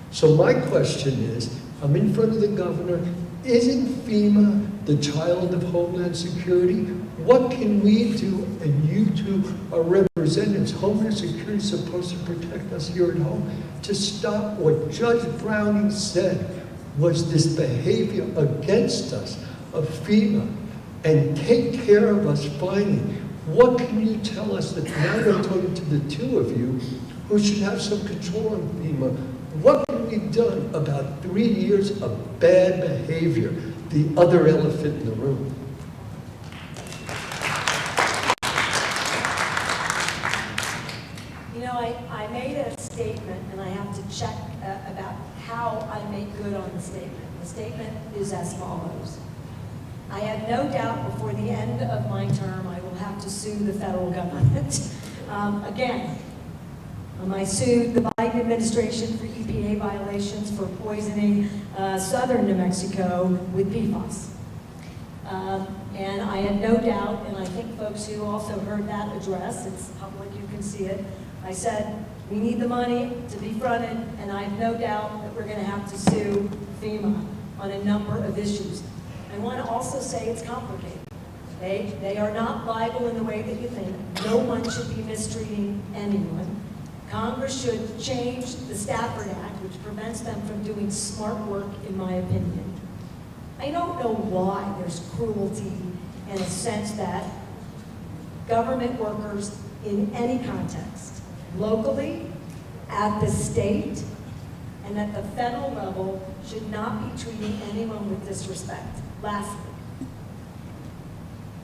So my question is, I'm in front of the governor, isn't FEMA the child of Homeland Security? What can we do? And you two are representatives. Homeland Security is supposed to protect us here at home, to stop what Judge Browning said was this behavior against us of FEMA, and take care of us finally. What can you tell us that now I'm talking to the two of you who should have some control on FEMA? What can be done about 3 years of bad behavior, the other elephant in the room? You know, I made a statement, and I have to check about how I make good on the statement. The statement is as follows. I have no doubt before the end of my term I will have to sue the federal government. Again, I sued the Biden administration for EPA violations for poisoning southern New Mexico with PFAS. And I had no doubt, and I think folks who also heard that address, it's public, you can see it, I said, we need the money to be fronted, and I have no doubt that we're going to have to sue FEMA on a number of issues. I want to also say it's complicated. They are not liable in the way that you think. No one should be mistreating anyone. Congress should change the Stafford Act, which prevents them from doing smart work, in my opinion. I don't know why there's cruelty in a sense that government workers in any context, locally, at the state, and at the federal level, should not be treating anyone with disrespect. Lastly,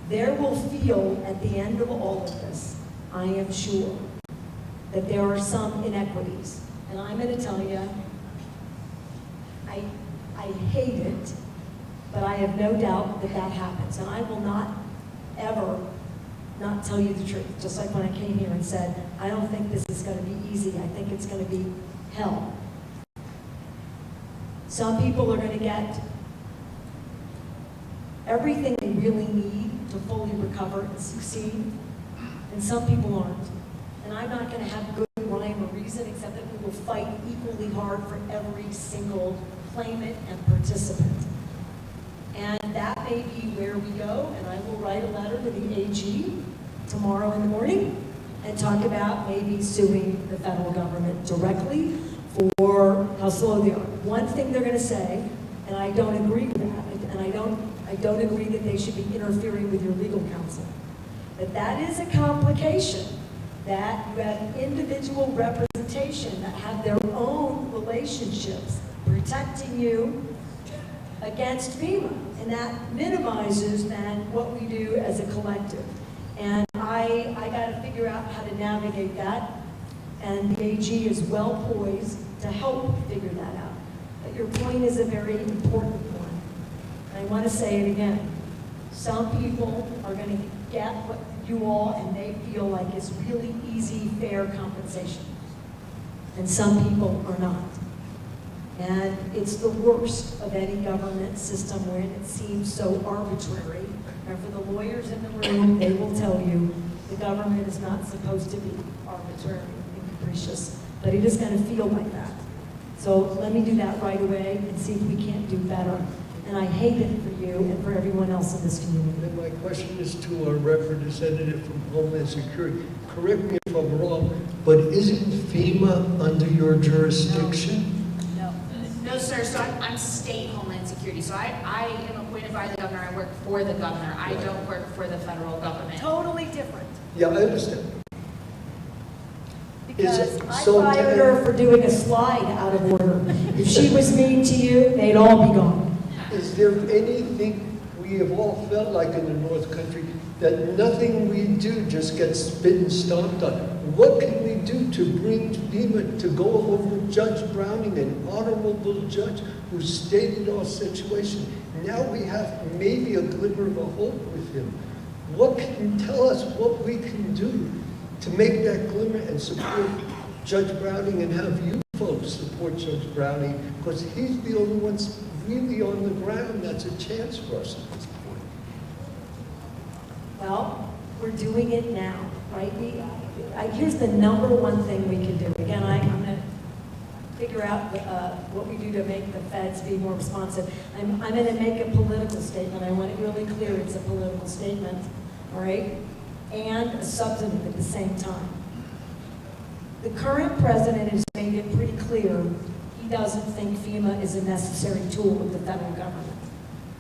there will feel at the end of all of this, I am sure, that there are some inequities. And I'm going to tell you, I hate it, but I have no doubt that that happens. And I will not ever not tell you the truth. Just like when I came here and said, I don't think this is going to be easy. I think it's going to be hell. Some people are going to get everything they really need to fully recover and succeed, and some people aren't. And I'm not going to have good rhyme or reason except that we will fight equally hard for every single claimant and participant. And that may be where we go, and I will write a letter to the AG tomorrow in the morning and talk about maybe suing the federal government directly for how slow they are. One thing they're going to say, and I don't agree with that, and I don't agree that they should be interfering with your legal counsel. But that is a complication, that you have individual representation that have their own relationships protecting you against FEMA. And that minimizes then what we do as a collective. And I got to figure out how to navigate that. And the AG is well poised to help figure that out. But your point is a very important one. And I want to say it again. Some people are going to get what you all and they feel like is really easy, fair compensation. And some people are not. And it's the worst of any government system when it seems so arbitrary. And for the lawyers in the room, they will tell you the government is not supposed to be arbitrary and capricious, but it is going to feel like that. So let me do that right away and see if we can't do better. And I hate it for you and for everyone else in this community. And my question is to our representative from Homeland Security. Correct me if I'm wrong, but isn't FEMA under your jurisdiction? No, sir, so I'm state Homeland Security, so I am appointed by the governor, I work for the governor, I don't work for the federal government. Totally different. Yeah, I understand. Because I so Fired her for doing a slide out of order. If she was mean to you, they'd all be gone. Is there anything we have all felt like in the North Country that nothing we do just gets spit and stomped on? What can we do to bring FEMA to go over Judge Browning, an honorable judge who stated our situation? Now we have maybe a glimmer of a hope with him. What can you tell us what we can do to make that glimmer and support Judge Browning and have you folks support Judge Browning? Because he's the only one really on the ground that's a chance for us at this point. Well, we're doing it now, right? Here's the number one thing we can do. Again, I'm going to figure out what we do to make the feds be more responsive. I'm going to make a political statement. I want it really clear it's a political statement, all right? And a substantive at the same time. The current president has made it pretty clear he doesn't think FEMA is a necessary tool with the federal government.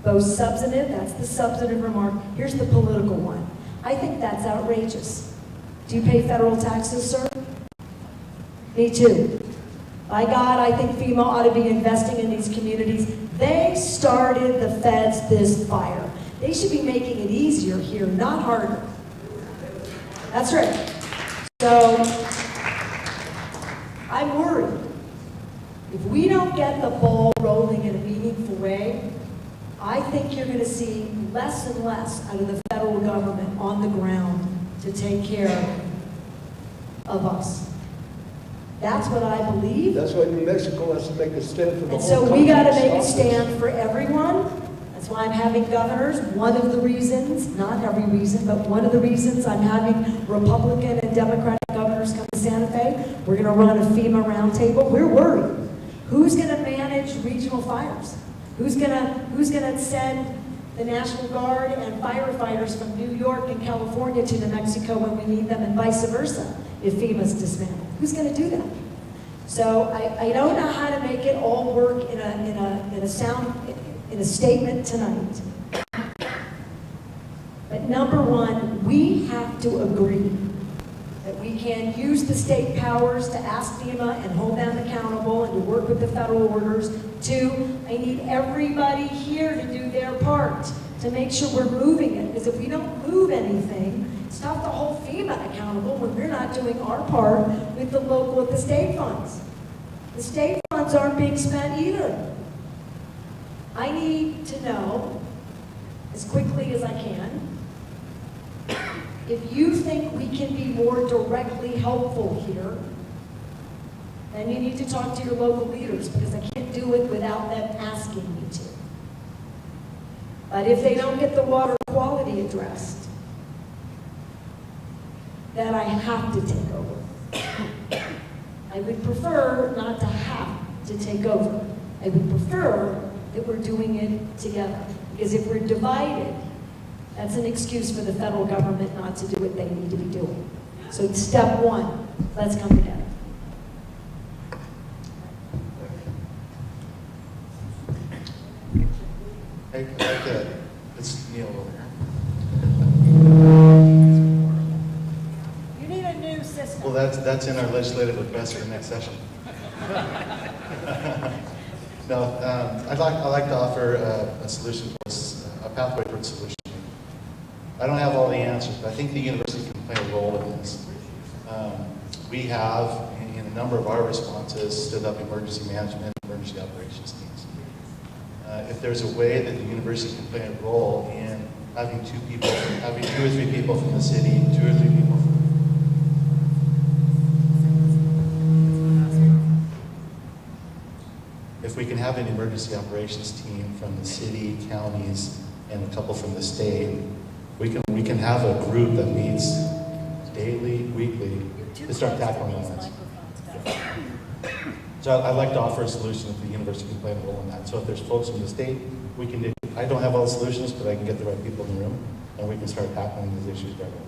Both substantive, that's the substantive remark. Here's the political one. I think that's outrageous. Do you pay federal taxes, sir? Me too. By God, I think FEMA ought to be investing in these communities. They started the feds this fire. They should be making it easier here, not harder. That's right. So, I'm worried. If we don't get the ball rolling in a meaningful way, I think you're going to see less and less out of the federal government on the ground to take care of us. That's what I believe. That's why New Mexico has to make a stand for the And whole so country. we got to to make a stop this. stand for everyone. That's why I'm having governors. One of the reasons, not every reason, but one of the reasons I'm having Republican and Democratic governors come to Santa Fe. We're going to run a FEMA roundtable. We're worried. Who's going to manage regional fires? Who's going to send the National Guard and firefighters from New York and California to New Mexico when we need them, and vice versa if FEMA's dismantled? Who's going to do that? So I don't know how to make it all work in a statement tonight. But number one, we have to agree that we can use the state powers to ask FEMA and hold them accountable and to work with the federal orders. Two, I need everybody here to do their part to make sure we're moving it. Because if we don't move anything, it's tough to hold FEMA accountable when we're not doing our part with the state funds. The state funds aren't being spent either. I need to know, as quickly as I can, if you think we can be more directly helpful here, then you need to talk to your local leaders, because I can't do it without them asking me to. But if they don't get the water quality addressed, then I have to take over. I would prefer not to have to take over. I would prefer that we're doing it together. Because if we're divided, that's an excuse for the federal government not to do what they need to be doing. So step one, let's come together. Let's kneel over here. that's in our legislative request for the next session. No, I'd like to offer a solution towards, a pathway towards solution. I don't have all the answers, but I think the university can play a role in this. We have, in a number of our responses, stood up emergency management, emergency operations teams. If there's a way that the university can play a role in having two or three people from the city, 2 or 3 people from if we can have an emergency operations team from the city, counties, and a couple from the state, we can have a group that meets daily, weekly, to start tackling that. So I'd like to offer a solution that the university can play a role in that. So if there's folks from the state, we can do, I don't have all the solutions, but I can get the right people in the room, and we can start tackling these issues right away.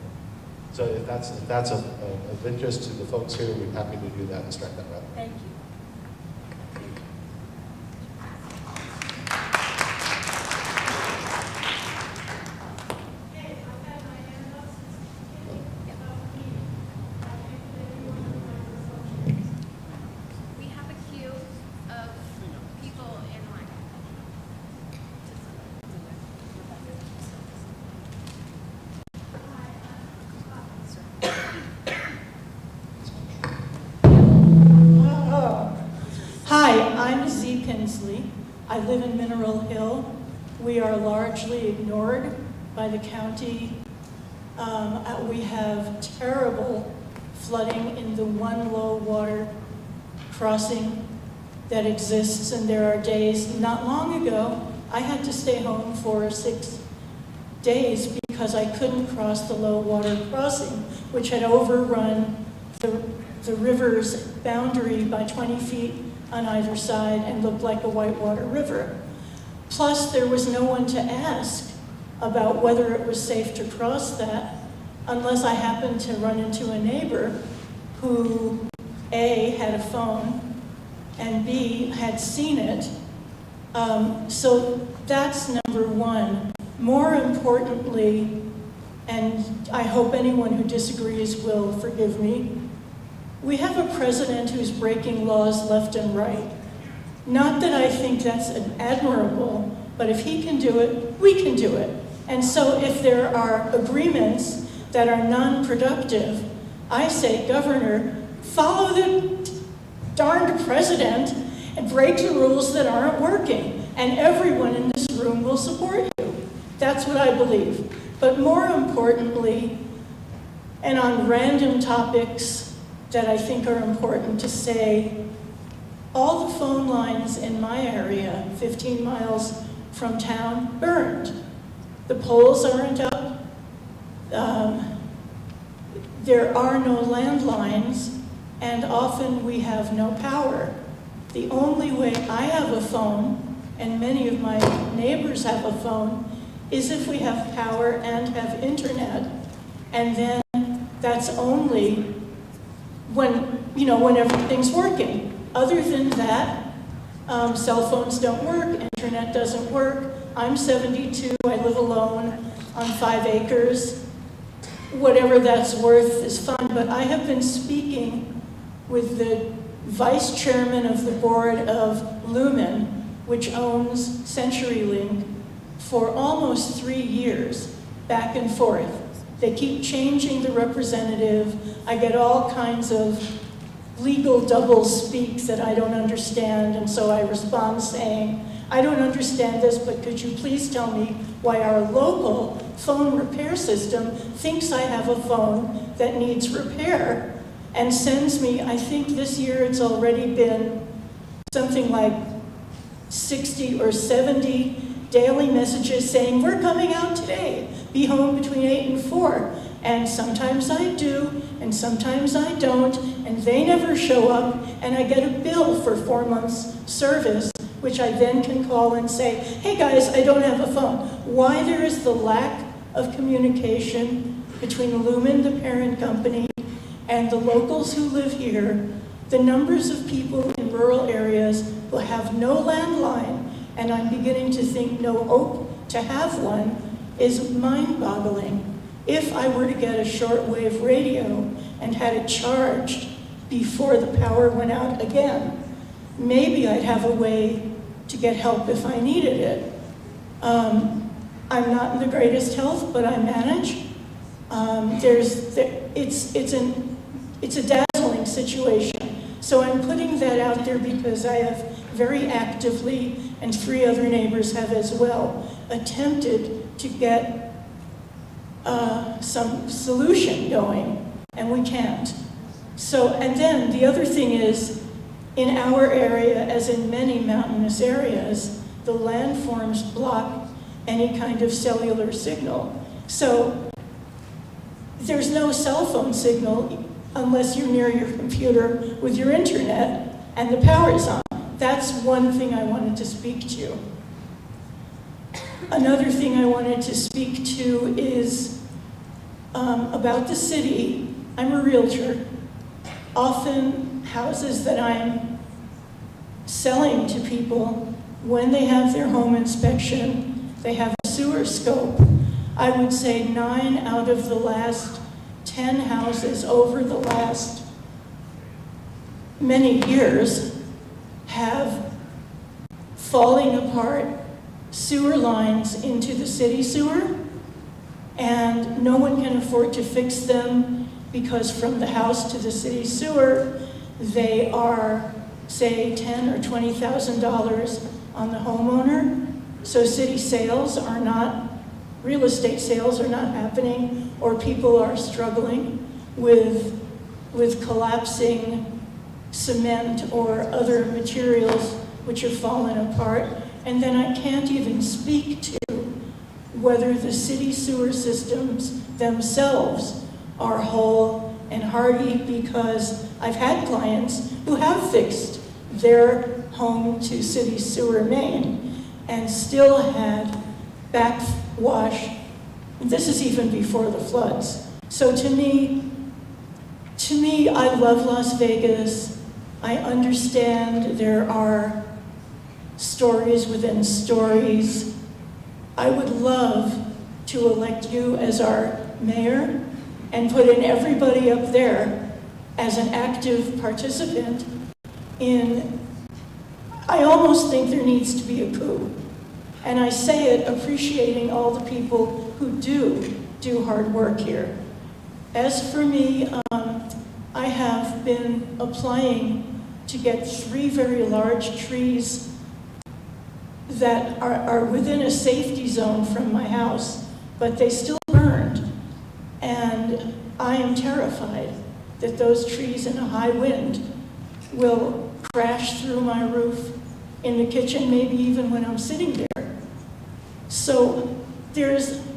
So if that's of interest to the folks here, we're happy to do that and start that right away. Thank you. We have a queue of people in line. Hi, I'm Z. Pinsley. I live in Mineral Hill. We are largely ignored by the county. We have terrible flooding in the one low water crossing that exists, and there are days, not long ago, I had to stay home for 6 days because I couldn't cross the low water crossing, which had overrun the river's boundary by 20 feet on either side and looked like a whitewater river. Plus, there was no one to ask about whether it was safe to cross that unless I happened to run into a neighbor who, A, had a phone, and B, had seen it. So that's number one. More importantly, and I hope anyone who disagrees will forgive me, we have a president who's breaking laws left and right. Not that I think that's admirable, but if he can do it, we can do it. And so if there are agreements that are non-productive, I say, Governor, follow the darned president and break the rules that aren't working, and everyone in this room will support you. That's what I believe. But more importantly, and on random topics that I think are important to say, all the phone lines in my area, 15 miles from town, burned. The poles aren't up. There are no landlines, and often we have no power. The only way I have a phone, and many of my neighbors have a phone, is if we have power and have internet. And then that's only when everything's working. Other than that, cell phones don't work, internet doesn't work. I'm 72, I live alone on 5 acres. Whatever that's worth is fun, but I have been speaking with the vice chairman of the board of Lumen, which owns CenturyLink, for almost 3 years, back and forth. They keep changing the representative. I get all kinds of legal double speaks that I don't understand, and so I respond saying, I don't understand this, but could you please tell me why our local phone repair system thinks I have a phone that needs repair and sends me, I think this year it's already been something like 60 or 70 daily messages saying, we're coming out today, be home between 8 and 4. And sometimes I do, and sometimes I don't, and they never show up, and I get a bill for 4 months' service, which I then can call and say, hey guys, I don't have a phone. Why there is the lack of communication between Lumen, the parent company, and the locals who live here, the numbers of people in rural areas who have no landline, and I'm beginning to think no hope to have one, is mind-boggling. if I were to get a shortwave radio and had it charged before the power went out again, maybe I'd have a way to get help if I needed it. I'm not in the greatest health, but I manage. It's a dazzling situation. So I'm putting that out there because I have very actively, and 3 other neighbors have as well, attempted to get some solution going, and we can't. So, and then the other thing is, in our area, as in many mountainous areas, the landforms block any kind of cellular signal. So there's no cell phone signal unless you're near your computer with your internet and the power's on. That's one thing I wanted to speak to. Another thing I wanted to speak to is about the city. I'm a realtor. Often houses that I'm selling to people, when they have their home inspection, they have a sewer scope. I would say 9 out of the last 10 houses over the last many years have falling apart sewer lines into the city sewer, and no one can afford to fix them because from the house to the city sewer, they are, say, $10,000 or $20,000 on the homeowner. So city sales are not, real estate sales are not happening, or people are struggling with collapsing cement or other materials which have fallen apart. And then I can't even speak to whether the city sewer systems themselves are whole and hardy, because I've had clients who have fixed their home to city sewer main and still had backwash. This is even before the floods. So to me, I love Las Vegas. I understand there are stories within stories. I would love to elect you as our mayor and put in everybody up there as an active participant in, I almost think there needs to be a coup. And I say it appreciating all the people who do hard work here. As for me, I have been applying to get 3 very large trees that are within a safety zone from my house, but they still burned. And I am terrified that those trees in a high wind will crash through my roof in the kitchen, maybe even when I'm sitting there. So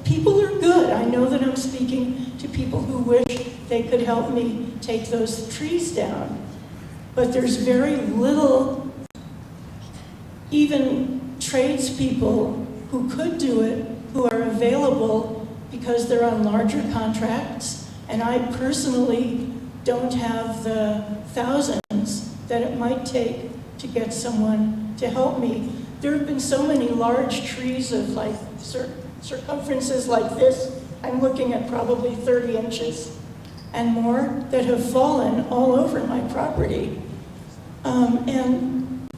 people are good. I know that I'm speaking to people who wish they could help me take those trees down. But there's very little, even tradespeople who could do it, who are available because they're on larger contracts. And I personally don't have the thousands that it might take to get someone to help me. There have been so many large trees of like circumferences like this. I'm looking at probably 30 inches and more that have fallen all over my property. And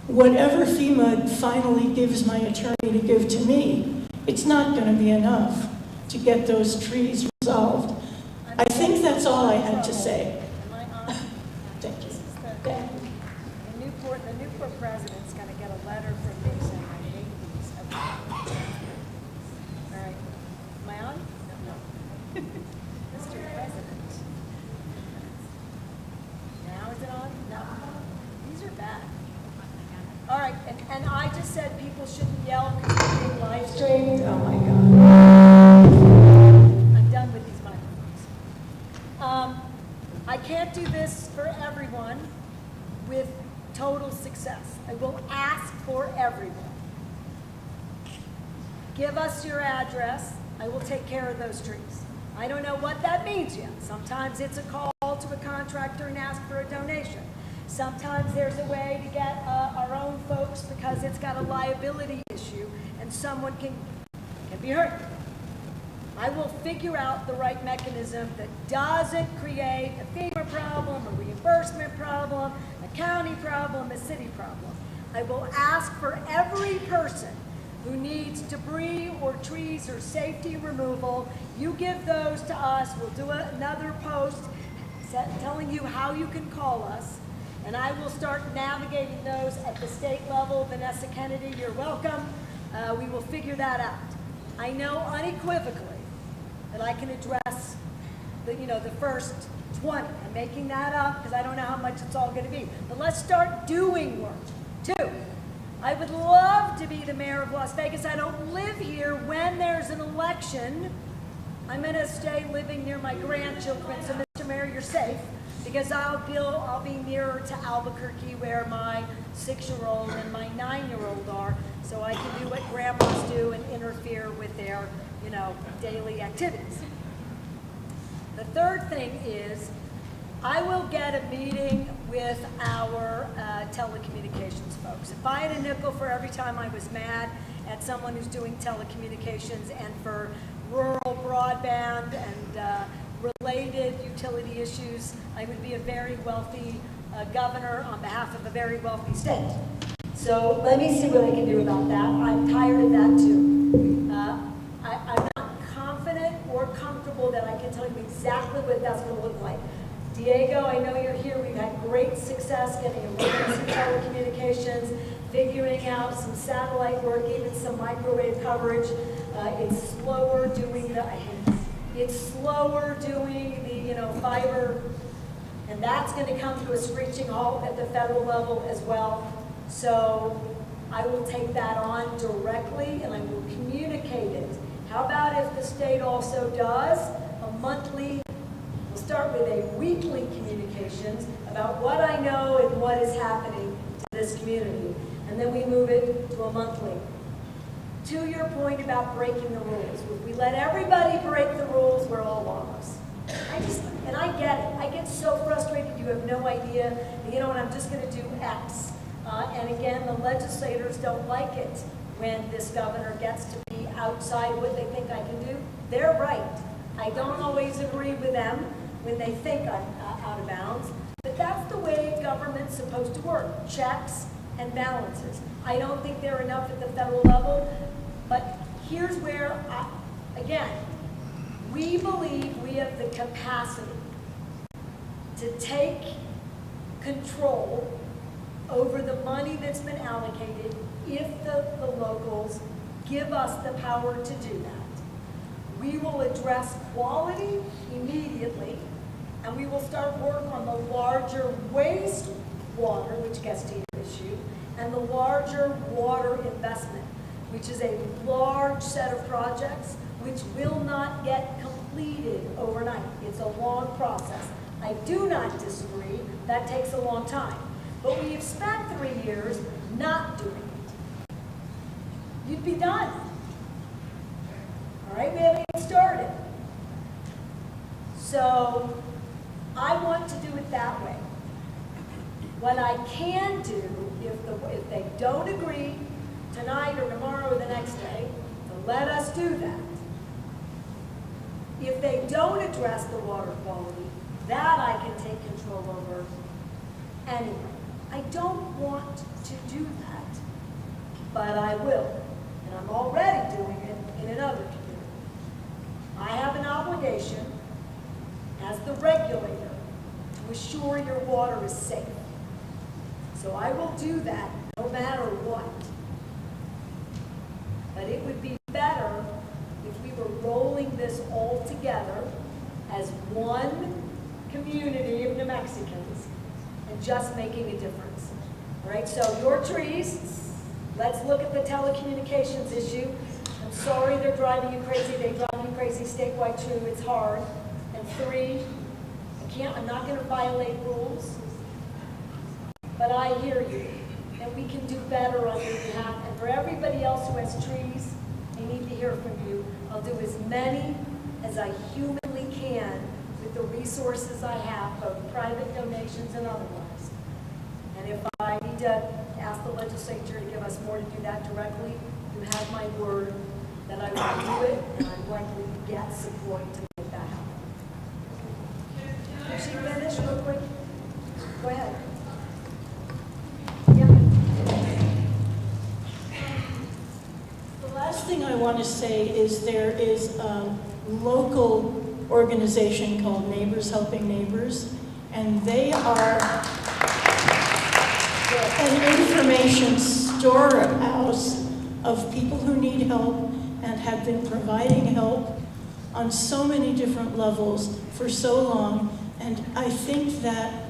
whatever FEMA finally gives my attorney to give to me, it's not going to be enough to get those trees resolved. I think that's all I had to say. Thank you. The Newport president's going to get a letter from me saying I hate these. All right. Am I on? No. Mr. President. Now is it on? No. These are bad. All right. And I just said people shouldn't yell because they're being live streamed. Oh my God. I'm done with these microphones. I can't do this for everyone with total success. I will ask for everyone. Give us your address. I will take care of those trees. I don't know what that means yet. Sometimes it's a call to a contractor and ask for a donation. Sometimes there's a way to get our own folks because it's got a liability issue and someone can be hurt. I will figure out the right mechanism that doesn't create a FEMA problem, a reimbursement problem, a county problem, a city problem. I will ask for every person who needs debris or trees or safety removal. You give those to us. We'll do another post telling you how you can call us. And I will start navigating those at the state level. Vanessa Kennedy, you're welcome. We will figure that out. I know unequivocally that I can address the first 20. I'm making that up because I don't know how much it's all going to be. But let's start doing work. 2, I would love to be the mayor of Las Vegas. I don't live here. When there's an election, I'm going to stay living near my grandchildren. So, Mr. Mayor, you're safe because I'll be nearer to Albuquerque where my 6-year-old and my 9-year-old are, so I can do what grandpas do and interfere with their, daily activities. The third thing is I will get a meeting with our telecommunications folks. If I had a nickel for every time I was mad at someone who's doing telecommunications and for rural broadband and related utility issues, I would be a very wealthy governor on behalf of a very wealthy state. So let me see what I can do about that. I'm tired of that too. I'm not confident or comfortable that I can tell you exactly what that's going to look like. Diego, I know you're here. We've had great success getting emergency telecommunications, figuring out some satellite work, even some microwave coverage. It's slower doing the fiber, and that's going to come to a screeching halt at the federal level as well. So I will take that on directly and I will communicate it. How about if the state also does a monthly, we'll start with a weekly communications about what I know and what is happening to this community. And then we move it to a monthly. To your point about breaking the rules, if we let everybody break the rules, we're all lawless. I get it. I get so frustrated, you have no idea. And I'm just going to do X. And again, the legislators don't like it when this governor gets to be outside what they think I can do. They're right. I don't always agree with them when they think I'm out of bounds. But that's the way government's supposed to work. Checks and balances. I don't think they're enough at the federal level. But here's where, again, we believe we have the capacity to take control over the money that's been allocated if the locals give us the power to do that. We will address quality immediately, and we will start work on the larger wastewater, which gets to your issue, and the larger water investment, which is a large set of projects which will not get completed overnight. It's a long process. I do not disagree. That takes a long time. But we have spent 3 years not doing it. You'd be done. All right, we haven't even started. So I want to do it that way. What I can do, if they don't agree tonight or tomorrow or the next day, to let us do that. If they don't address the water quality, that I can take control over anyway. I don't want to do that, but I will. And I'm already doing it in another community. I have an obligation as the regulator to assure your water is safe. So I will do that no matter what. But it would be better if we were rolling this all together as one community of New Mexicans and just making a difference. All right, so your trees, let's look at the telecommunications issue. I'm sorry they're driving you crazy. They drive you crazy statewide, true, it's hard. And 3, I'm not going to violate rules, but I hear you, and we can do better on your behalf. And for everybody else who has trees, I need to hear from you. I'll do as many as I humanly can with the resources I have, both private donations and otherwise. And if I need to ask the legislature to give us more to do that directly, you have my word that I will do it, and I'm likely to get support to make that happen. Can she finish real quick? Go ahead. Yeah. The last thing I want to say is there is a local organization called Neighbors Helping Neighbors, and they are an information storehouse of people who need help and have been providing help on so many different levels for so long. And I think that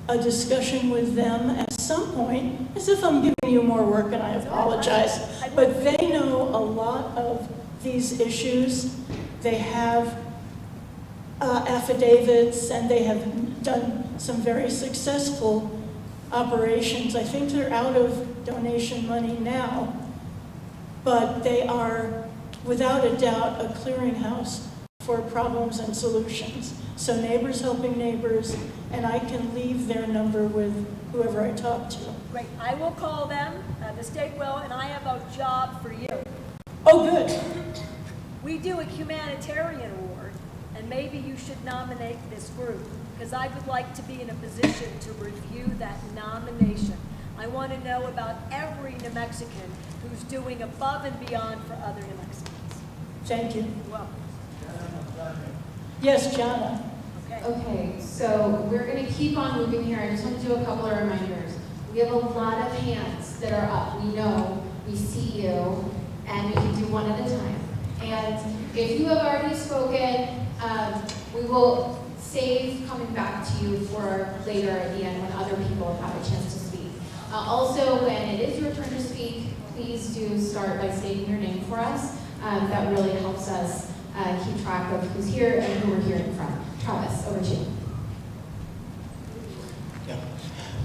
a discussion with them at some point, as if I'm giving you more work and I apologize, but they know a lot of these issues. They have affidavits and they have done some very successful operations. I think they're out of donation money now, but they are without a doubt a clearinghouse for problems and solutions. So Neighbors Helping Neighbors, and I can leave their number with whoever I talk to. Great. I will call them, the state will, and I have a job for you. Oh, good. We do a humanitarian award, and maybe you should nominate this group, because I would like to be in a position to review that nomination. I want to know about every New Mexican who's doing above and beyond for other New Mexicans. Thank you. You're welcome. Yes, Jana. Okay. Okay, so we're going to keep on moving here. I just want to do a couple of reminders. We have a lot of hands that are up. We know, we see you, and we can do one at a time. And if you have already spoken, we will save coming back to you for later at the end when other people have a chance to speak. Also, when it is your turn to speak, please do start by stating your name for us. That really helps us keep track of who's here and who we're hearing from. Travis, over to you. Yeah.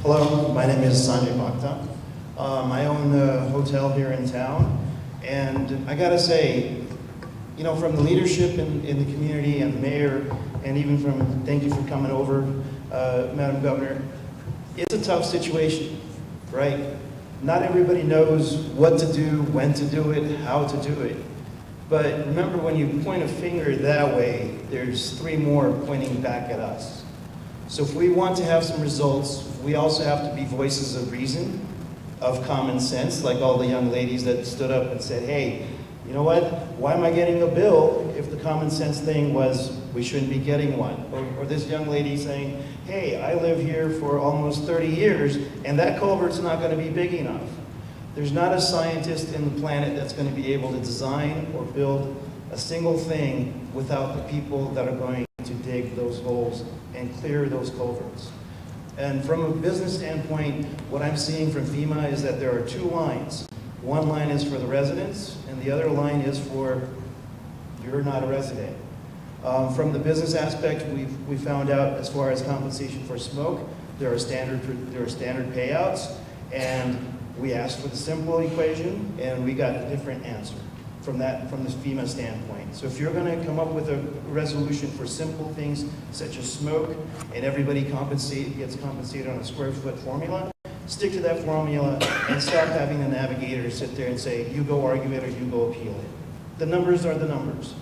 Hello, my name is Sanjay Bhakta. I own a hotel here in town, and I gotta say, you know, from the leadership in the community and the mayor, and even from, thank you for coming over, Madam Governor, it's a tough situation, right? Not everybody knows what to do, when to do it, how to do it. But remember, when you point a finger that way, there's three more pointing back at us. So if we want to have some results, we also have to be voices of reason, of common sense, like all the young ladies that stood up and said, hey, you know what? Why am I getting a bill if the common sense thing was we shouldn't be getting one? Or this young lady saying, hey, I live here for almost 30 years, and that culvert's not going to be big enough. There's not a scientist in the planet that's going to be able to design or build a single thing without the people that are going to dig those holes and clear those culverts. And from a business standpoint, what I'm seeing from FEMA is that there are two lines. One line is for the residents, and the other line is for you're not a resident. From the business aspect, we found out as far as compensation for smoke, there are standard payouts, and we asked for the simple equation, and we got a different answer from the FEMA standpoint. So if you're going to come up with a resolution for simple things such as smoke, and everybody gets compensated on a square foot formula, stick to that formula and stop having the navigator sit there and say, you go argue it or you go appeal it. The numbers are the numbers.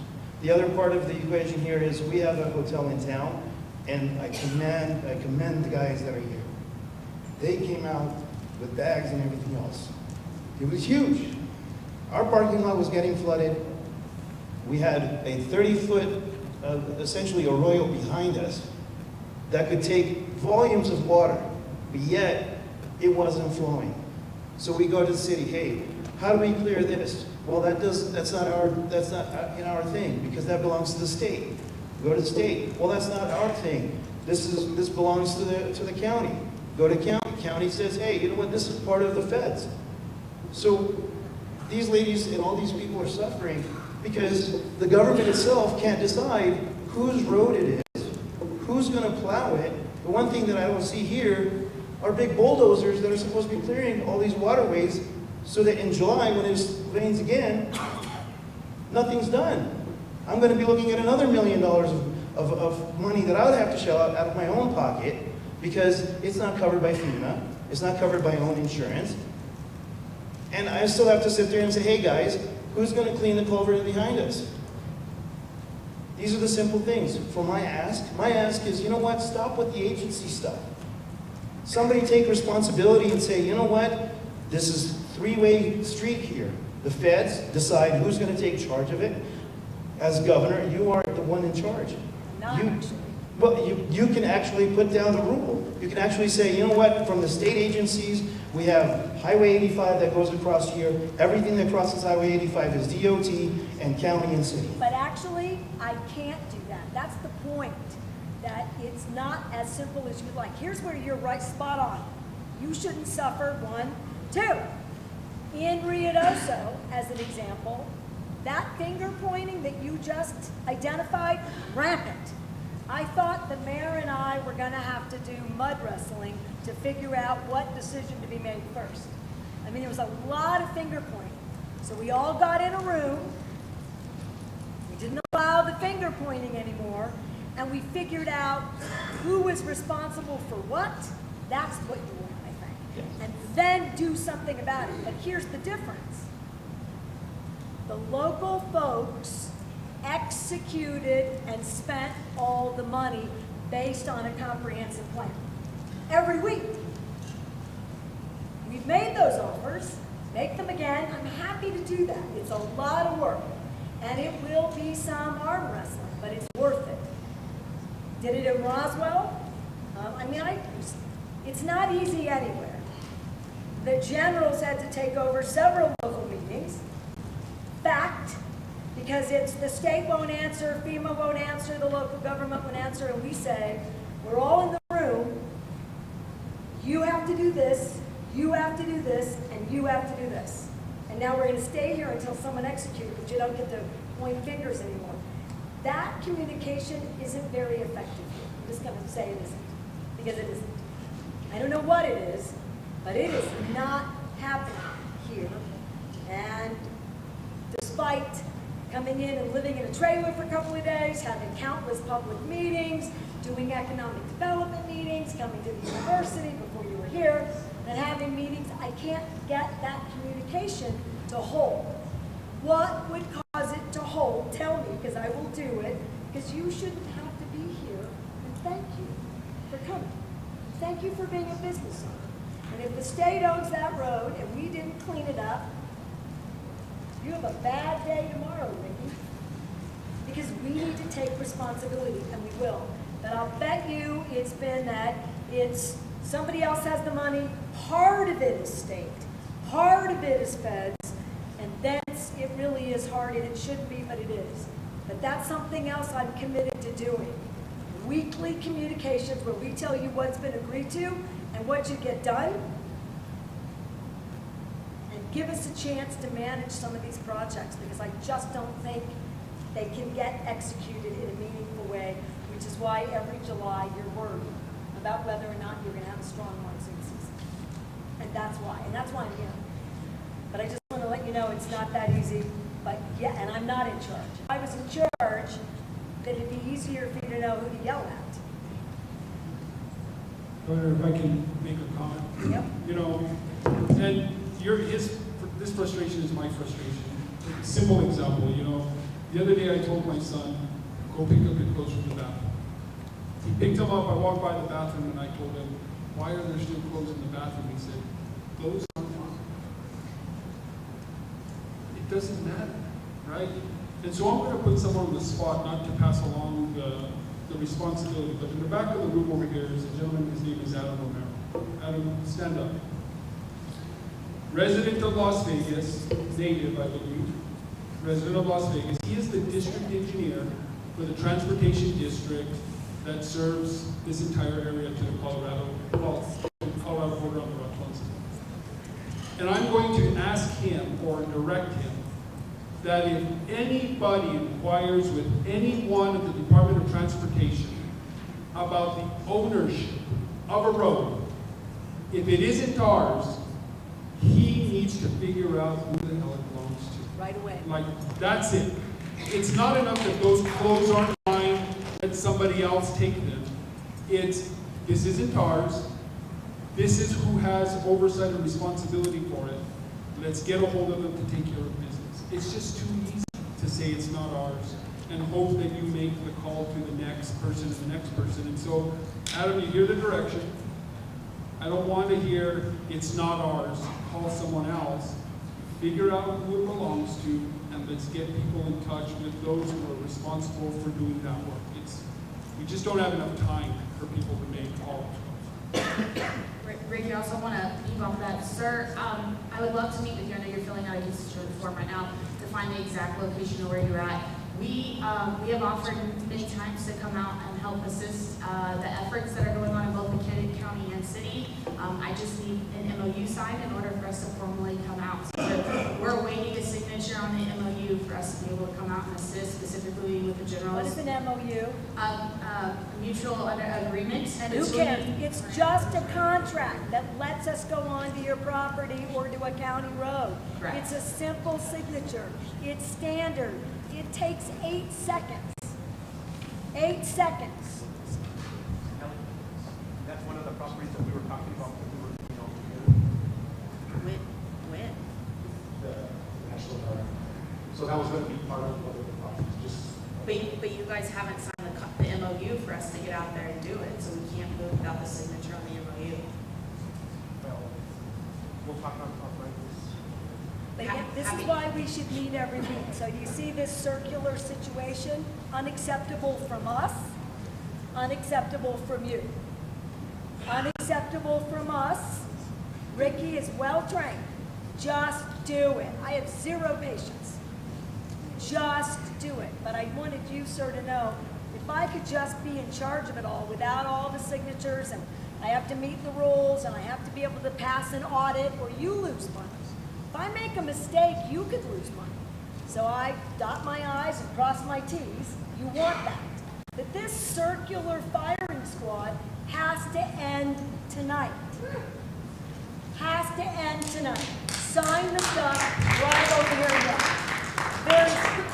The other part of the equation here is we have a hotel in town, and I commend the guys that are here. They came out with bags and everything else. It was huge. Our parking lot was getting flooded. We had a 30-foot, essentially arroyo behind us that could take volumes of water, but yet it wasn't flowing. So we go to the city, hey, how do we clear this? Well, that's not in our thing, because that belongs to the state. We go to the state. Well, that's not our thing. This belongs to the county. Go to county. County says, hey, you know what? This is part of the feds. So these ladies and all these people are suffering because the government itself can't decide whose road it is, who's going to plow it. The one thing that I don't see here are big bulldozers that are supposed to be clearing all these waterways so that in July, when it rains again, nothing's done. I'm going to be looking at another $1 million of money that I would have to shell out of my own pocket because it's not covered by FEMA, it's not covered by own insurance. And I still have to sit there and say, hey guys, who's going to clean the culvert behind us? These are the simple things. For my ask is, you know what, stop with the agency stuff. Somebody take responsibility and say, you know what, this is three-way street here. The feds decide who's going to take charge of it. As governor, you are the one in charge. Well, you can actually put down the rule. You can actually say, you know what, from the state agencies, we have Highway 85 that goes across here. Everything that crosses Highway 85 is DOT and county and city. But actually, I can't do that. That's the point, that it's not as simple as you'd like. Here's where you're right, spot on. You shouldn't suffer, 1, 2. In Ruidoso, as an example, that finger pointing that you just identified, rampant. I thought the mayor and I were going to have to do mud wrestling to figure out what decision to be made first. I mean, there was a lot of finger pointing. So we all got in a room. We didn't allow the finger pointing anymore. And we figured out who was responsible for what. That's what you want, I think. Yes. And then do something about it. But here's the difference. The local folks executed and spent all the money based on a comprehensive plan. Every week. We've made those offers. Make them again. I'm happy to do that. It's a lot of work. And it will be some arm wrestling, but it's worth it. Did it in Roswell? It's not easy anywhere. The generals had to take over several local meetings. Fact. Because it's the state won't answer, FEMA won't answer, the local government won't answer, and we say, we're all in the room, you have to do this, you have to do this, and you have to do this. And now we're going to stay here until someone executes, but you don't get to point fingers anymore. That communication isn't very effective here. I'm just going to say it isn't, because it isn't. I don't know what it is, but it is not happening here. And despite coming in and living in a trailer for a couple of days, having countless public meetings, doing economic development meetings, coming to the university before you were here, and having meetings, I can't get that communication to hold. What would cause it to hold? Tell me, because I will do it, because you shouldn't have to be here, and thank you for coming. Thank you for being a business owner. And if the state owns that road and we didn't clean it up, you have a bad day tomorrow, Ricky. Because we need to take responsibility, and we will. But I'll bet you it's been that it's somebody else has the money, part of it is state, part of it is feds, and then it really is hard, and it shouldn't be, but it is. But that's something else I'm committed to doing. Weekly communications where we tell you what's been agreed to and what should get done. Give us a chance to manage some of these projects, because I just don't think they can get executed in a meaningful way, which is why every July you're worried about whether or not you're going to have a strong monsoon season. And that's why I'm here. But I just want to let you know it's not that easy, but yeah, and I'm not in charge. If I was in charge, then it'd be easier for you to know who to yell at. Governor, if I can make a comment. Yep. You know, and this frustration is my frustration. A simple example, you know, the other day I told my son, go pick up your clothes from the bathroom. He picked them up, I walked by the bathroom and I told him, why are there still clothes in the bathroom? He said, clothes aren't mine. It doesn't matter, right? And so I'm going to put someone on the spot, not to pass along the responsibility, but in the back of the room over here is a gentleman, his name is Adam Romero. Adam, stand up. Resident of Las Vegas, native, I believe, resident of Las Vegas. He is the district engineer for the transportation district that serves this entire area to the Colorado border on the Rock. And I'm going to ask him or direct him that if anybody inquires with anyone at the Department of Transportation about the ownership of a road, if it isn't ours, he needs to figure out who the hell it belongs to. Right away. Like, that's it. It's not enough that those clothes aren't mine, let somebody else take them. It's, this isn't ours. This is who has oversight and responsibility for it. Let's get a hold of them to take care of business. It's just too easy to say it's not ours. and hope that you make the call to the next person and the next person. And so, Adam, you hear the direction. I don't want to hear, it's not ours, call someone else. Figure out who it belongs to, and let's get people in touch with those who are responsible for doing that work. We just don't have enough time for people to make all Rick, I also want to leave off that. Sir, I would love to meet with you. I know you're filling out a constituent form right now to find the exact location of where you're at. We have offered many times to come out and help assist the efforts that are going on in both McKinnon County and city. I just need an MOU signed in order for us to formally come out. So we're awaiting a signature on the MOU for us to be able to come out and assist specifically with the general. What is an MOU? Mutual agreement. Who cares? It's just a contract that lets us go onto your property or to a county road. Correct. It's a simple signature. It's standard. It takes 8 seconds. 8 seconds. That's one of the properties that we were talking about when we were, When? the national park. So that was going to be part of one of the properties, just. But you guys haven't signed the MOU for us to get out there and do it, so we can't move without the signature on the MOU. Well, we'll talk about this. But this is why we should meet every week. So you see this circular situation? Unacceptable from us, unacceptable from you. Unacceptable from us. Ricky is well trained. Just do it. I have zero patience. Just do it. But I wanted you, sir, to know if I could just be in charge of it all without all the signatures, and I have to meet the rules, and I have to be able to pass an audit, or you lose money. If I make a mistake, you could lose money. So I dot my I's and cross my T's. You want that. But this circular firing squad has to end tonight. Has to end tonight. Sign the stuff right over here now. Very simple.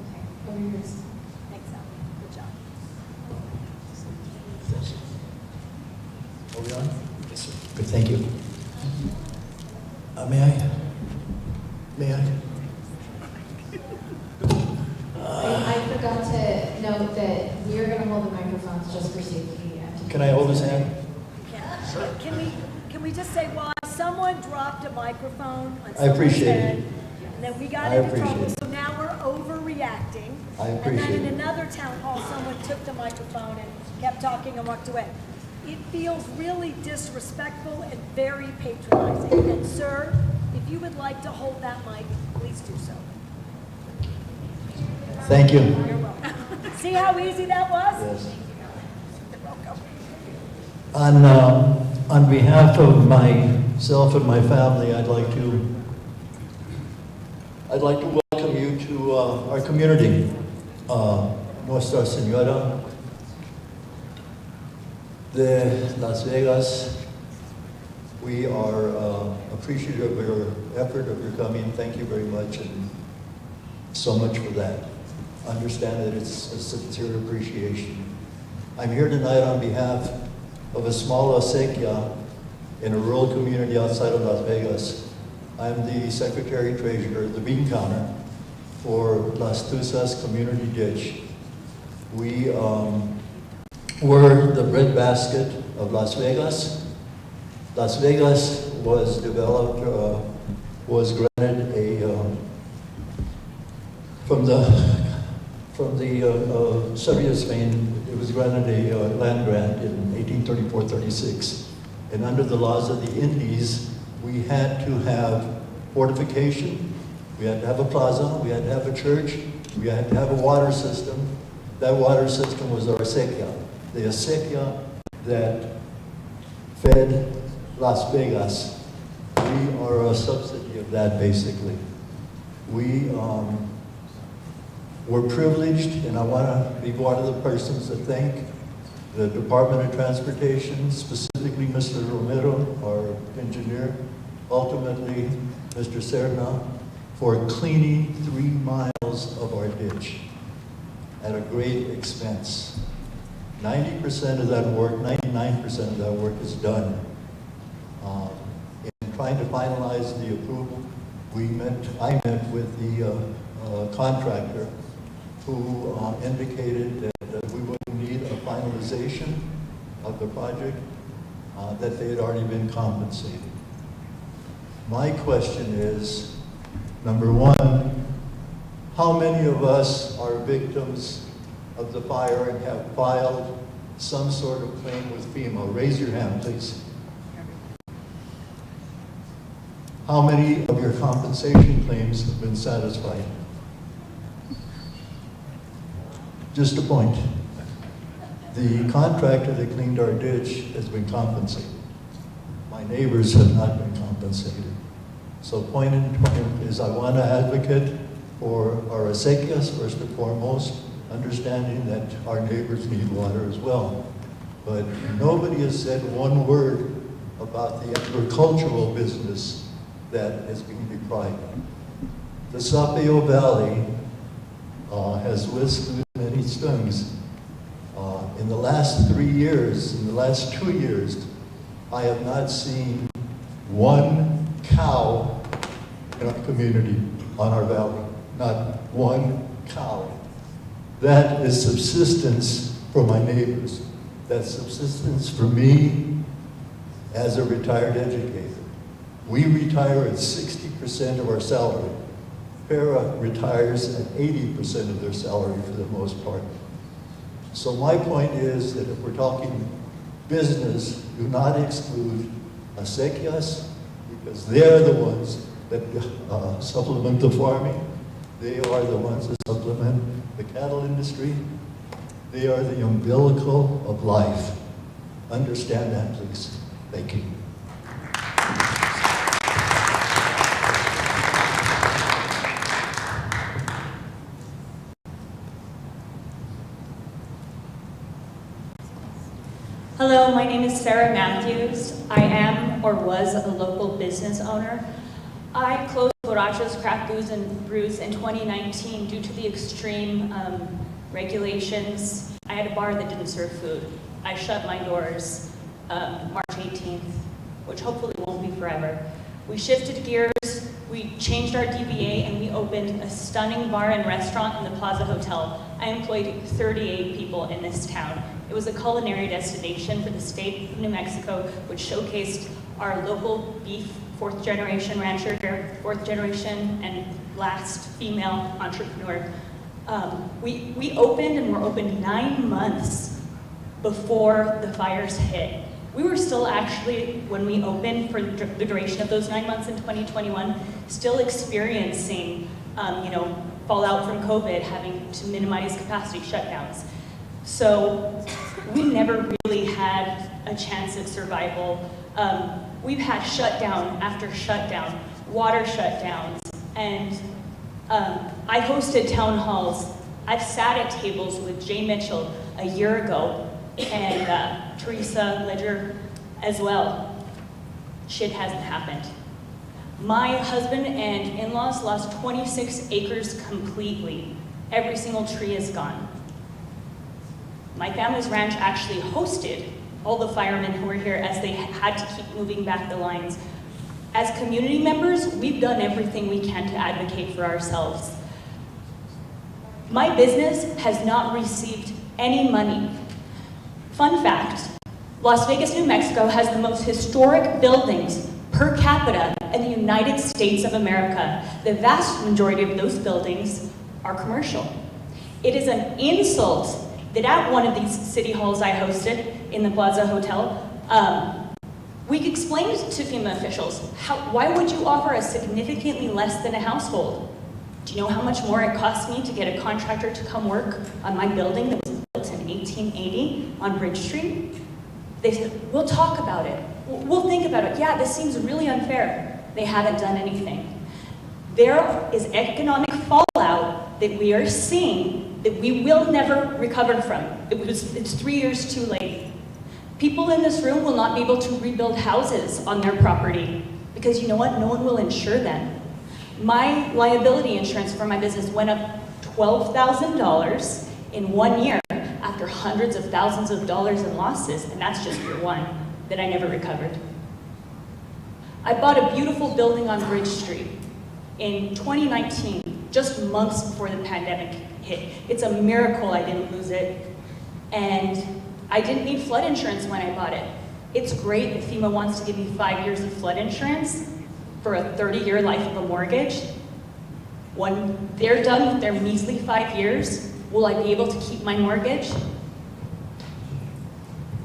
Okay, over yours. Thanks, Al. Good job. Are we on? Yes, sir. Good, thank you. May I? I forgot to note that we are going to hold the microphones just for safety. Can I hold his hand? Can we just say why someone dropped a microphone on I someone's appreciate head, it. and then we got I into appreciate trouble, it. so now we're overreacting. I And appreciate then in it. another town hall, someone took the microphone and kept talking and walked away. It feels really disrespectful and very patronizing. And sir, if you would like to hold that mic, please do so. Thank you. You're welcome. See how easy that was? Yes. You're welcome. On behalf of myself and my family, I'd like to welcome you to our community, Nuestra Señora de Las Vegas. We are appreciative of your effort, of your coming. Thank you very much, and so much for that. Understand that it's a sincere appreciation. I'm here tonight on behalf of a small acequia in a rural community outside of Las Vegas. I'm the Secretary Treasurer, the bean counter for Las Tuzas Community Ditch. We were the breadbasket of Las Vegas. Las Vegas was developed, was granted from the Soviet of Spain, it was granted a land grant in 1834-36. And under the laws of the Indies, we had to have fortification, we had to have a plaza, we had to have a church, we had to have a water system. That water system was our acequia. The acequia that fed Las Vegas. We are a subsidy of that, basically. We were privileged, and I want to be one of the persons to thank the Department of Transportation, specifically Mr. Romero, our engineer, ultimately Mr. Serna, for cleaning 3 miles of our ditch at a great expense. 90% of that work, 99% of that work is done. In trying to finalize the approval I met with the contractor who indicated that we wouldn't need a finalization of the project, that they had already been compensated. My question is, number one, how many of us are victims of the fire and have filed some sort of claim with FEMA? Raise your hand, please. How many of your compensation claims have been satisfied? Just a point. The contractor that cleaned our ditch has been compensated. My neighbors have not been compensated. So point is I want to advocate for our acequias first and foremost, understanding that our neighbors need water as well. But nobody has said one word about the agricultural business that is being deprived. The Sapeo Valley has withstood many storms. In the last 3 years, in the last 2 years, I have not seen one cow in our community, on our valley. Not one cow. That is subsistence for my neighbors. That's subsistence for me as a retired educator. We retire at 60% of our salary. Para retires at 80% of their salary for the most part. So my point is that if we're talking business, do not exclude acequias, because they're the ones that supplement the farming. They are the ones that supplement the cattle industry. They are the umbilical of life. Understand that, please. Thank you. Hello, my name is Sarah Matthews. I am or was a local business owner. I closed Borrachos Craft Booze and Brews in 2019 due to the extreme regulations. I had a bar that didn't serve food. I shut my doors March 18th, which hopefully won't be forever. We shifted gears, we changed our DBA, and we opened a stunning bar and restaurant in the Plaza Hotel. I employed 38 people in this town. It was a culinary destination for the state of New Mexico, which showcased our local beef, fourth generation rancher, fourth generation and last female entrepreneur. We opened and were open 9 months before the fires hit. We were still actually, when we opened for the duration of those 9 months in 2021, still experiencing fallout from COVID, having to minimize capacity shutdowns. So we never really had a chance at survival. We've had shutdown after shutdown, water shutdowns, and I hosted town halls. I've sat at tables with Jay Mitchell a year ago, and Teresa Ledger as well. Shit hasn't happened. My husband and in-laws lost 26 acres completely. Every single tree is gone. My family's ranch actually hosted all the firemen who were here as they had to keep moving back the lines. As community members, we've done everything we can to advocate for ourselves. My business has not received any money. Fun fact, Las Vegas, New Mexico has the most historic buildings per capita in the United States of America. The vast majority of those buildings are commercial. It is an insult that at one of these city halls I hosted in the Plaza Hotel, we explained to FEMA officials, why would you offer us significantly less than a household? Do you know how much more it cost me to get a contractor to come work on my building that was built in 1880 on Bridge Street? They said, we'll talk about it. We'll think about it. Yeah, this seems really unfair. They haven't done anything. There is economic fallout that we are seeing that we will never recover from. It's 3 years too late. People in this room will not be able to rebuild houses on their property because you know what? No one will insure them. My liability insurance for my business went up $12,000 in 1 year after hundreds of thousands of dollars in losses, and that's just year one that I never recovered. I bought a beautiful building on Bridge Street. in 2019, just months before the pandemic hit. It's a miracle I didn't lose it. And I didn't need flood insurance when I bought it. It's great if FEMA wants to give me 5 years of flood insurance for a 30-year life of a mortgage. When they're done with their measly 5 years, will I be able to keep my mortgage?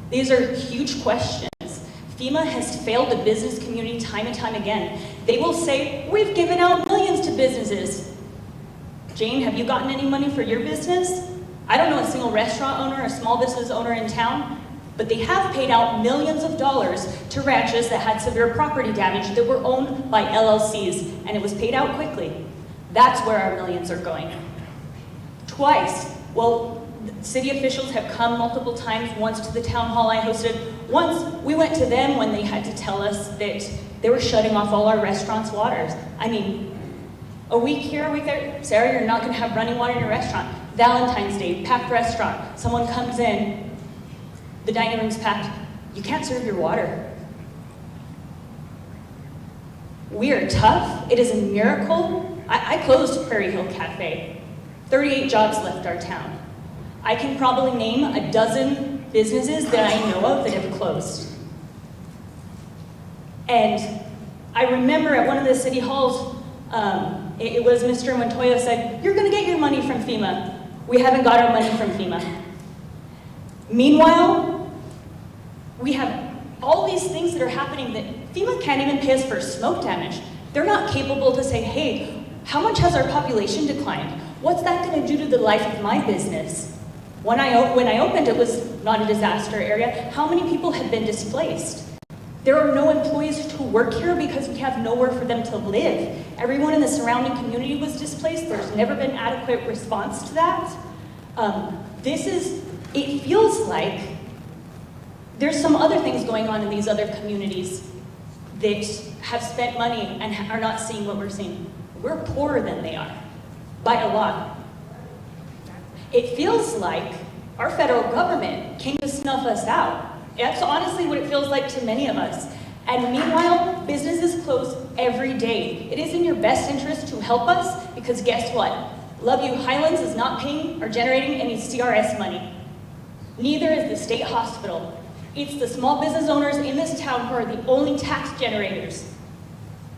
These are huge questions. FEMA has failed the business community time and time again. They will say, we've given out millions to businesses. Jane, have you gotten any money for your business? I don't know a single restaurant owner or small business owner in town, but they have paid out millions of dollars to ranches that had severe property damage that were owned by LLCs, and it was paid out quickly. That's where our millions are going. Twice. Well, city officials have come multiple times, once to the town hall I hosted. Once, we went to them when they had to tell us that they were shutting off all our restaurants' waters. I mean, a week here, a week there, Sarah, you're not gonna have running water in your restaurant. Valentine's Day, packed restaurant. Someone comes in, the dining room's packed. You can't serve your water. We are tough. It is a miracle. I closed Prairie Hill Cafe. 38 jobs left our town. I can probably name a dozen businesses that I know of that have closed. And I remember at one of the city halls, it was Mr. Montoya said, you're gonna get your money from FEMA. We haven't got our money from FEMA. Meanwhile, we have all these things that are happening that FEMA can't even pay us for smoke damage. They're not capable to say, hey, how much has our population declined? What's that gonna do to the life of my business? When I opened, it was not a disaster area. How many people have been displaced? There are no employees who work here because we have nowhere for them to live. Everyone in the surrounding community was displaced. There's never been adequate response to that. It feels like there's some other things going on in these other communities that have spent money and are not seeing what we're seeing. We're poorer than they are, by a lot. It feels like our federal government came to snuff us out. That's honestly what it feels like to many of us. And meanwhile, businesses close every day. It is in your best interest to help us because guess what? Love You Highlands is not paying or generating any CRS money. Neither is the state hospital. It's the small business owners in this town who are the only tax generators.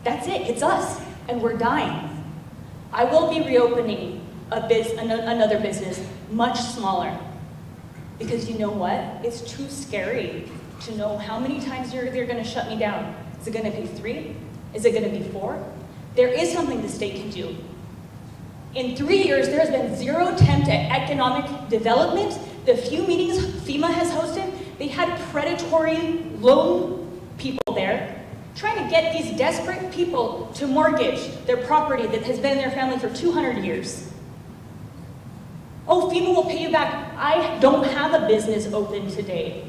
That's it, it's us, and we're dying. I will be reopening another business, much smaller. Because you know what? It's too scary to know how many times they're gonna shut me down. Is it gonna be 3? Is it gonna be 4? There is something the state can do. In 3 years, there has been 0 attempt at economic development. The few meetings FEMA has hosted, they had predatory loan people there trying to get these desperate people to mortgage their property that has been in their family for 200 years. Oh, FEMA will pay you back. I don't have a business open today.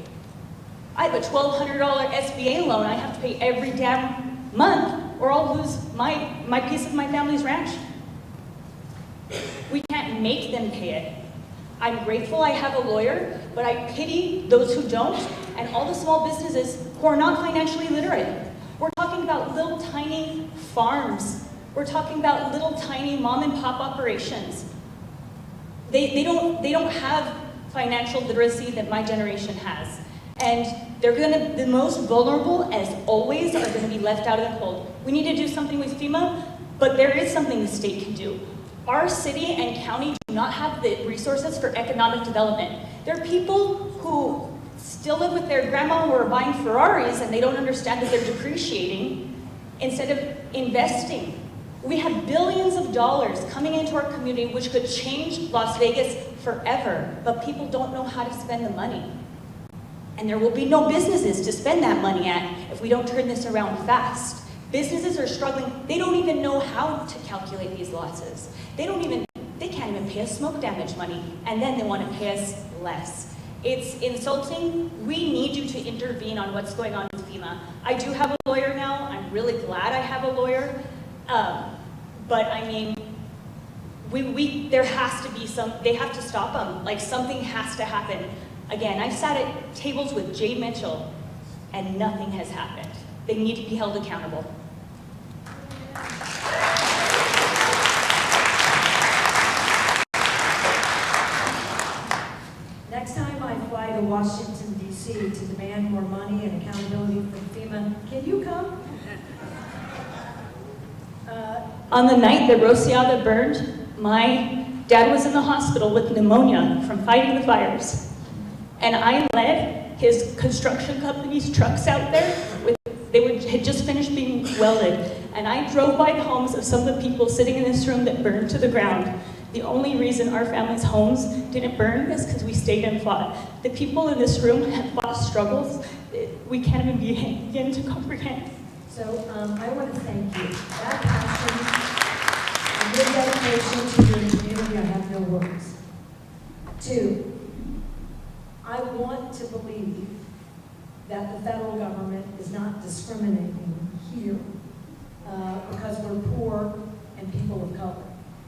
I have a $1,200 SBA loan I have to pay every damn month or I'll lose my piece of my family's ranch. We can't make them pay it. I'm grateful I have a lawyer, but I pity those who don't and all the small businesses who are not financially literate. We're talking about little tiny farms. We're talking about little tiny mom and pop operations. They don't have financial literacy that my generation has. And the most vulnerable, as always, are gonna be left out of the cold. We need to do something with FEMA, but there is something the state can do. Our city and county do not have the resources for economic development. There are people who still live with their grandma who are buying Ferraris and they don't understand that they're depreciating instead of investing. We have billions of dollars coming into our community which could change Las Vegas forever, but people don't know how to spend the money. And there will be no businesses to spend that money at if we don't turn this around fast. Businesses are struggling. They don't even know how to calculate these losses. They can't even pay us smoke damage money, and then they want to pay us less. It's insulting. We need you to intervene on what's going on with FEMA. I do have a lawyer now. I'm really glad I have a lawyer. But I mean, there has to be they have to stop them. Like something has to happen. Again, I've sat at tables with Jay Mitchell and nothing has happened. They need to be held accountable. Washington DC to demand more money and accountability from FEMA. Can you come? On the night that Rosiada burned, my dad was in the hospital with pneumonia from fighting the fires. And I led his construction company's trucks out there. Had just finished being welded. And I drove by the homes of some of the people sitting in this room that burned to the ground. The only reason our family's homes didn't burn is because we stayed and fought. The people in this room have fought struggles we can't even begin to comprehend. So I want to thank you. That passion and your dedication to your community, I have no words. 2, I want to believe that the federal government is not discriminating here because we're poor and people of color.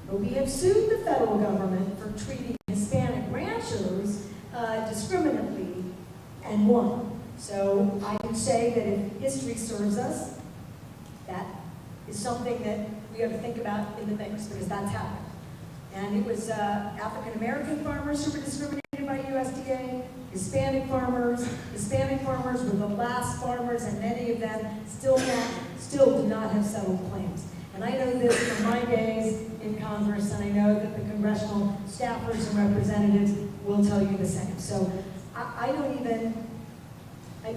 But we have sued the federal government for treating Hispanic ranchers discriminately and won. So I would say that if history serves us, that is something that we have to think about in the mix, because that's happened. And it was African American farmers who were discriminated by USDA, Hispanic farmers were the last farmers, and many of them still do not have settled claims. And I know this from my days in Congress, and I know that the congressional staffers and representatives will tell you the same. So I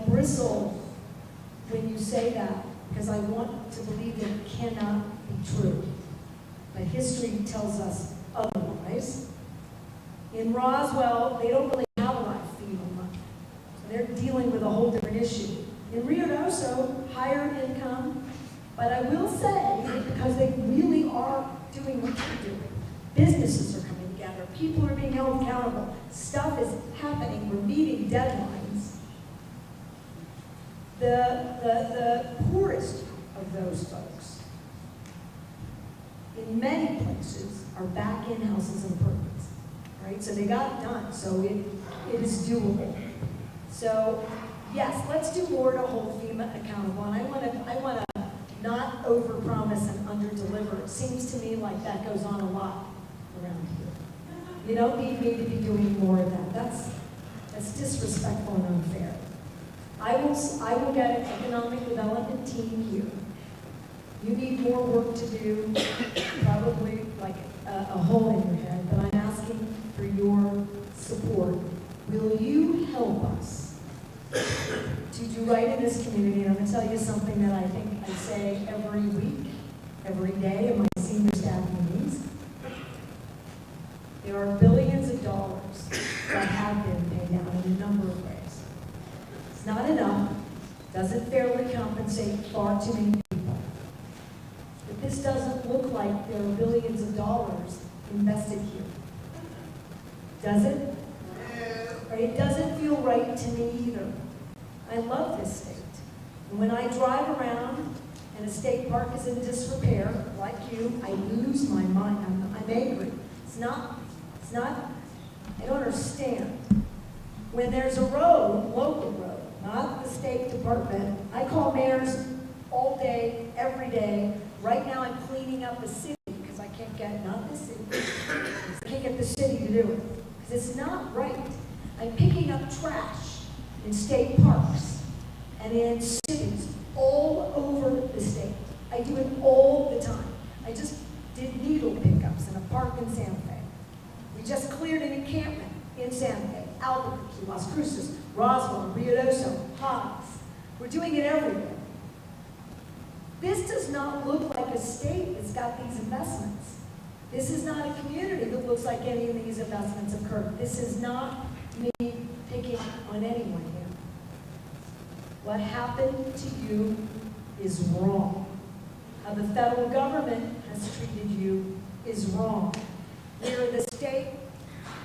bristle when you say that, because I want to believe that it cannot be true. But history tells us otherwise. In Roswell, they don't really have a lot of FEMA money. They're dealing with a whole different issue. In Rio Doso, higher income, but I will say, because they really are doing what they're doing, businesses are coming together, people are being held accountable, stuff is happening, we're meeting deadlines. The poorest of those folks, in many places, are back in houses and improvements, right? So they got it done, so it is doable. So yes, let's do more to hold FEMA accountable, and I want to not overpromise and underdeliver. It seems to me like that goes on a lot around here. You don't need me to be doing more of that. That's disrespectful and unfair. I will get an economic development team here. You need more work to do, probably like a hole in your head, but I'm asking for your support. Will you help us to do right in this community? And I'm going to tell you something that I think I say every week, every day in my senior staff meetings. There are billions of dollars that have been paid out in a number of ways. It's not enough, doesn't fairly compensate far too many people. But this doesn't look like there are billions of dollars invested here. Does it? Or it doesn't feel right to me either. I love this state. And when I drive around and a state park is in disrepair, like you, I lose my mind. I'm angry. It's not, I don't understand. When there's a road, local road, not the state department, I call mayors all day, every day. Right now I'm cleaning up the city because I can't get, not the city, I can't get the city to do it. Because it's not right. I'm picking up trash in state parks and in cities all over the state. I do it all the time. I just did needle pickups in a park in Santa Fe. We just cleared an encampment in Santa Fe, Albuquerque, Las Cruces, Roswell, Rio Doso, Haas. We're doing it everywhere. This does not look like a state that's got these investments. This is not a community that looks like any of these investments occurred. This is not me picking on anyone here. What happened to you is wrong. How the federal government has treated you is wrong. Here the state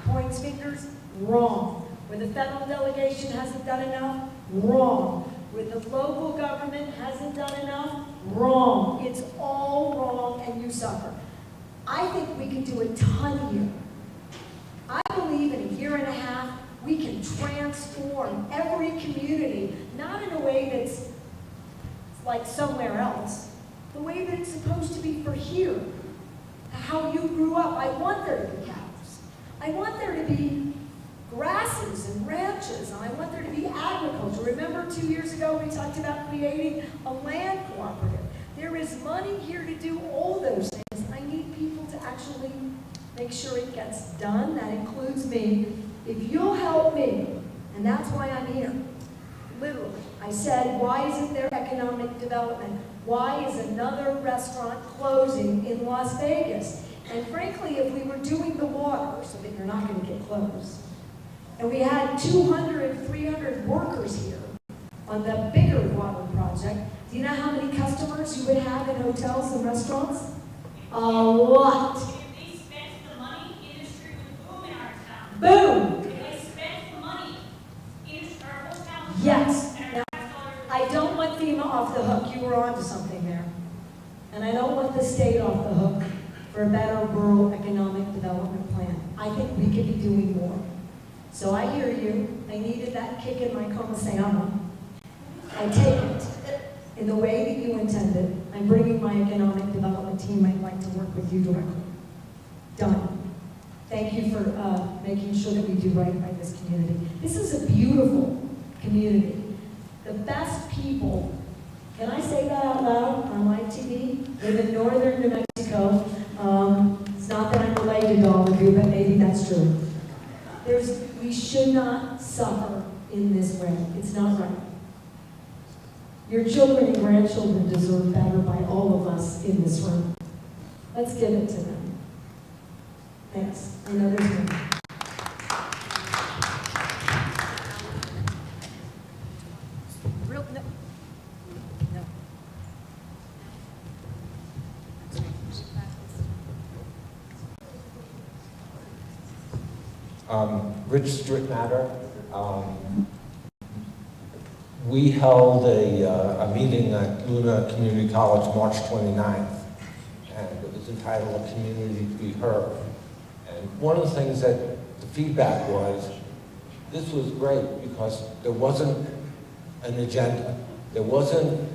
points fingers, wrong. Where the federal delegation hasn't done enough, wrong. Where the local government hasn't done enough, wrong. It's all wrong and you suffer. I think we can do a ton here. I believe in a year and a half, we can transform every community, not in a way that's like somewhere else, the way that it's supposed to be for here. How you grew up. I want there to be cows. I want there to be grasses and ranches, and I want there to be agriculture. Remember 2 years ago we talked about creating a land cooperative? There is money here to do all those things. I need people to actually make sure it gets done. That includes me. If you'll help me, and that's why I'm here, literally. I said, why isn't there economic development? Why is another restaurant closing in Las Vegas? And frankly, if we were doing the water, so that you're not going to get closed, and we had 200, 300 workers here on the bigger water project, do you know how many customers you would have in hotels and restaurants? A lot. If they spent the money, industry would boom in our town. Boom! If they spent the money, our whole town would Yes. boom, and Now, our tax dollars would I don't want FEMA off the hook. You were onto something there. And I don't want the state off the hook for a better rural economic development plan. I think we could be doing more. So I hear you. I needed that kick in my como se llama. I take it in the way that you intended. I'm bringing my economic development team. I'd like to work with you directly. Done. Thank you for making sure that we do right by this community. This is a beautiful community. The best people, can I say that out loud on live TV? Live in northern New Mexico. It's not that I'm related to all of you, but maybe that's true. We should not suffer in this way. It's not right. Your children and grandchildren deserve better by all of us in this room. Let's give it to them. Thanks. I know there's more. Rich Strickmatter. We held a meeting at Luna Community College March 29th, and it was entitled "A Community to Be Heard." And one of the things that the feedback was, this was great because there wasn't an agenda. There wasn't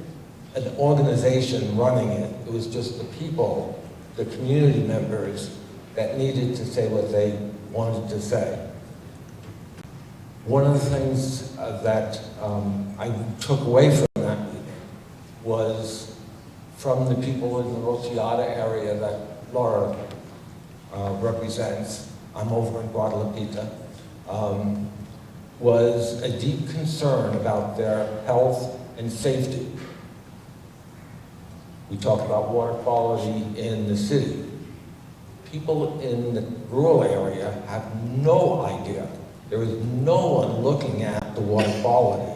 an organization running it. It was just the people, the community members, that needed to say what they wanted to say. One of the things that I took away from that meeting was from the people in the Rosciata area that Laura represents, I'm over in Guadalajara, was a deep concern about their health and safety. We talked about water quality in the city. People in the rural area have no idea. There is no one looking at the water quality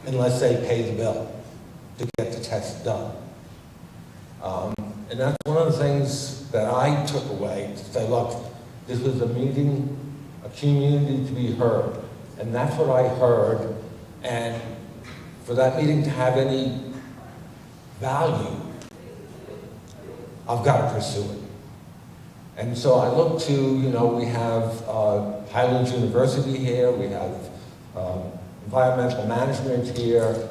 unless they pay the bill to get the test done. And that's one of the things that I took away, to say, look, this was a meeting, a community to be heard. And that's what I heard. And for that meeting to have any value, I've got to pursue it. And so I look to, we have Highlands University here, we have environmental management here.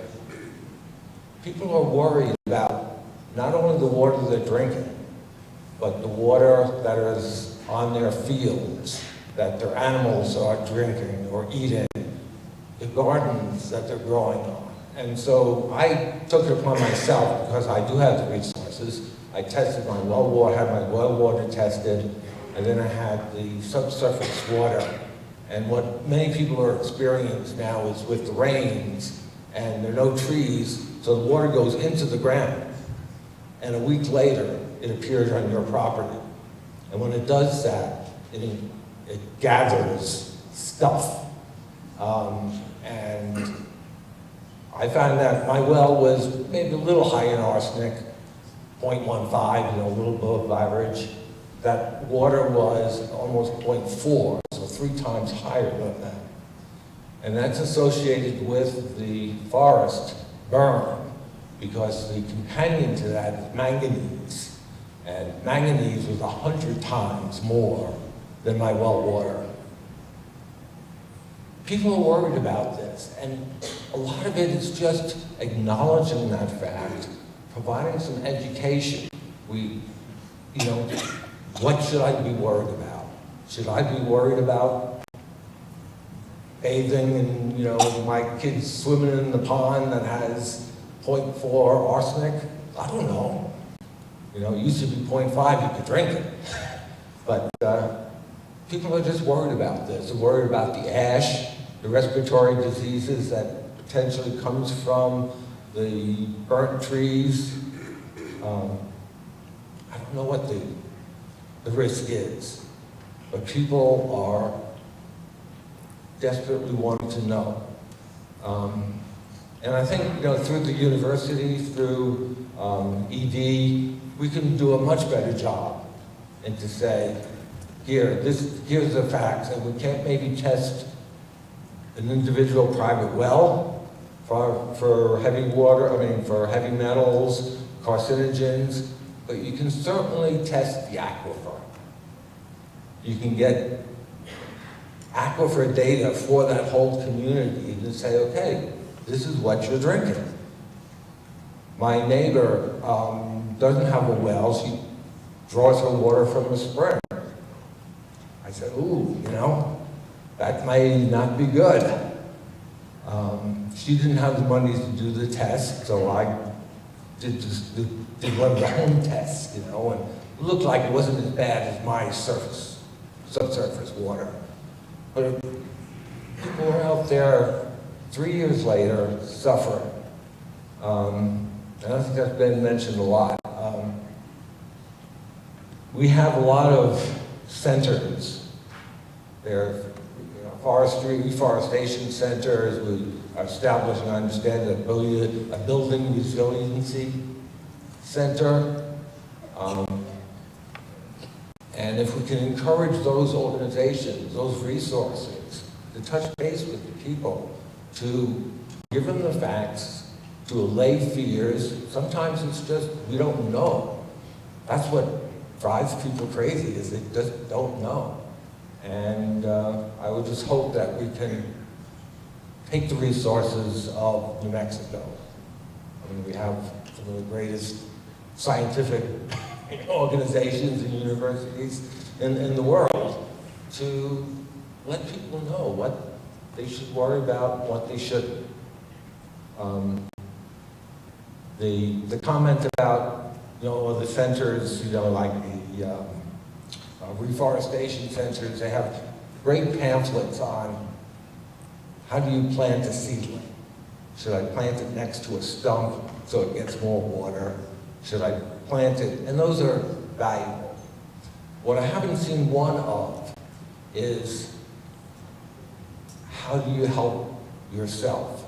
People are worried about not only the water they're drinking, but the water that is on their fields, that their animals are drinking or eating, the gardens that they're growing on. And so I took it upon myself, because I do have the resources. I tested my well water, had my well water tested, and then I had the subsurface water. And what many people are experiencing now is with the rains, and there are no trees, so the water goes into the ground. And a week later, it appears on your property. And when it does that, it gathers stuff. And I found that my well was maybe a little high in arsenic, 0.15, a little above average. That water was almost 0.4, so 3 times higher than that. And that's associated with the forest burn, because the companion to that is manganese. And manganese was 100 times more than my well water. People are worried about this, and a lot of it is just acknowledging that fact, providing some education. What should I be worried about? Should I be worried about bathing and, my kids swimming in the pond that has 0.4 arsenic. I don't know. It used to be 0.5, you could drink it. But people are just worried about this. They're worried about the ash, the respiratory diseases that potentially comes from the burnt trees. I don't know what the risk is, but people are desperately wanting to know. And I think, through the university, through ED, we can do a much better job and to say, here's the facts, and we can't maybe test an individual private well for heavy water, for heavy metals, carcinogens, but you can certainly test the aquifer. You can get aquifer data for that whole community and say, okay, this is what you're drinking. My neighbor doesn't have a well. She draws her water from a spring. I said, ooh, that may not be good. She didn't have the money to do the test, so I did one of the home tests, and it looked like it wasn't as bad as my subsurface water. But people are out there 3 years later suffering. And I think that's been mentioned a lot. We have a lot of centers. There are forestry, reforestation centers. We are establishing, I understand, a building resiliency center. And if we can encourage those organizations, those resources, to touch base with the people, to give them the facts, to allay fears. Sometimes it's just, we don't know. That's what drives people crazy, is they just don't know. And I would just hope that we can take the resources of New Mexico. We have some of the greatest scientific organizations and universities in the world to let people know what they should worry about and what they shouldn't. The comment about, the centers, like the reforestation centers, they have great pamphlets on how do you plant a seedling. Should I plant it next to a stump so it gets more water? Should I plant it? And those are valuable. What I haven't seen one of is how do you help yourself?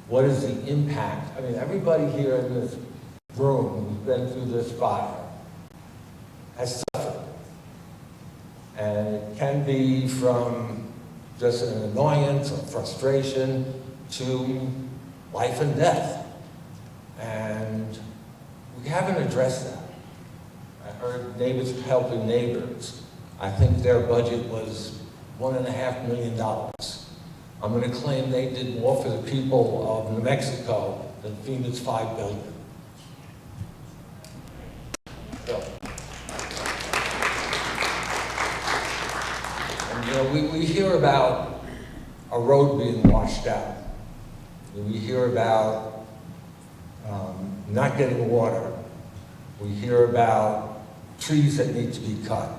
What is the impact? Everybody here in this room who's been through this fire has suffered. And it can be from just an annoyance or frustration to life and death. And we haven't addressed that. I heard Neighbors Helping Neighbors. I think their budget was $1.5 million. I'm going to claim they did more for the people of New Mexico than FEMA's $5 billion. So, and, we hear about a road being washed out. We hear about not getting water. We hear about trees that need to be cut.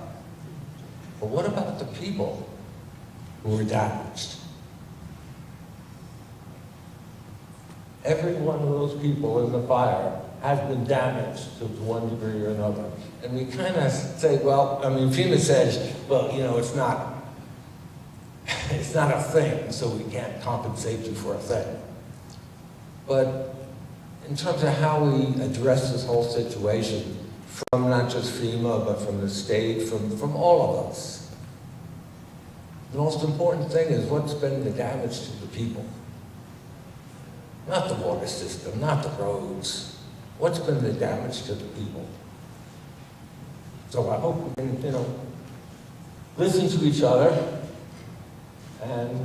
But what about the people who are damaged? Every one of those people in the fire has been damaged to one degree or another. And we kind of say, FEMA says, it's not a thing, so we can't compensate you for a thing. But in terms of how we address this whole situation, from not just FEMA, but from the state, from all of us, the most important thing is what's been the damage to the people. Not the water system, not the roads. What's been the damage to the people? So I hope we can, listen to each other and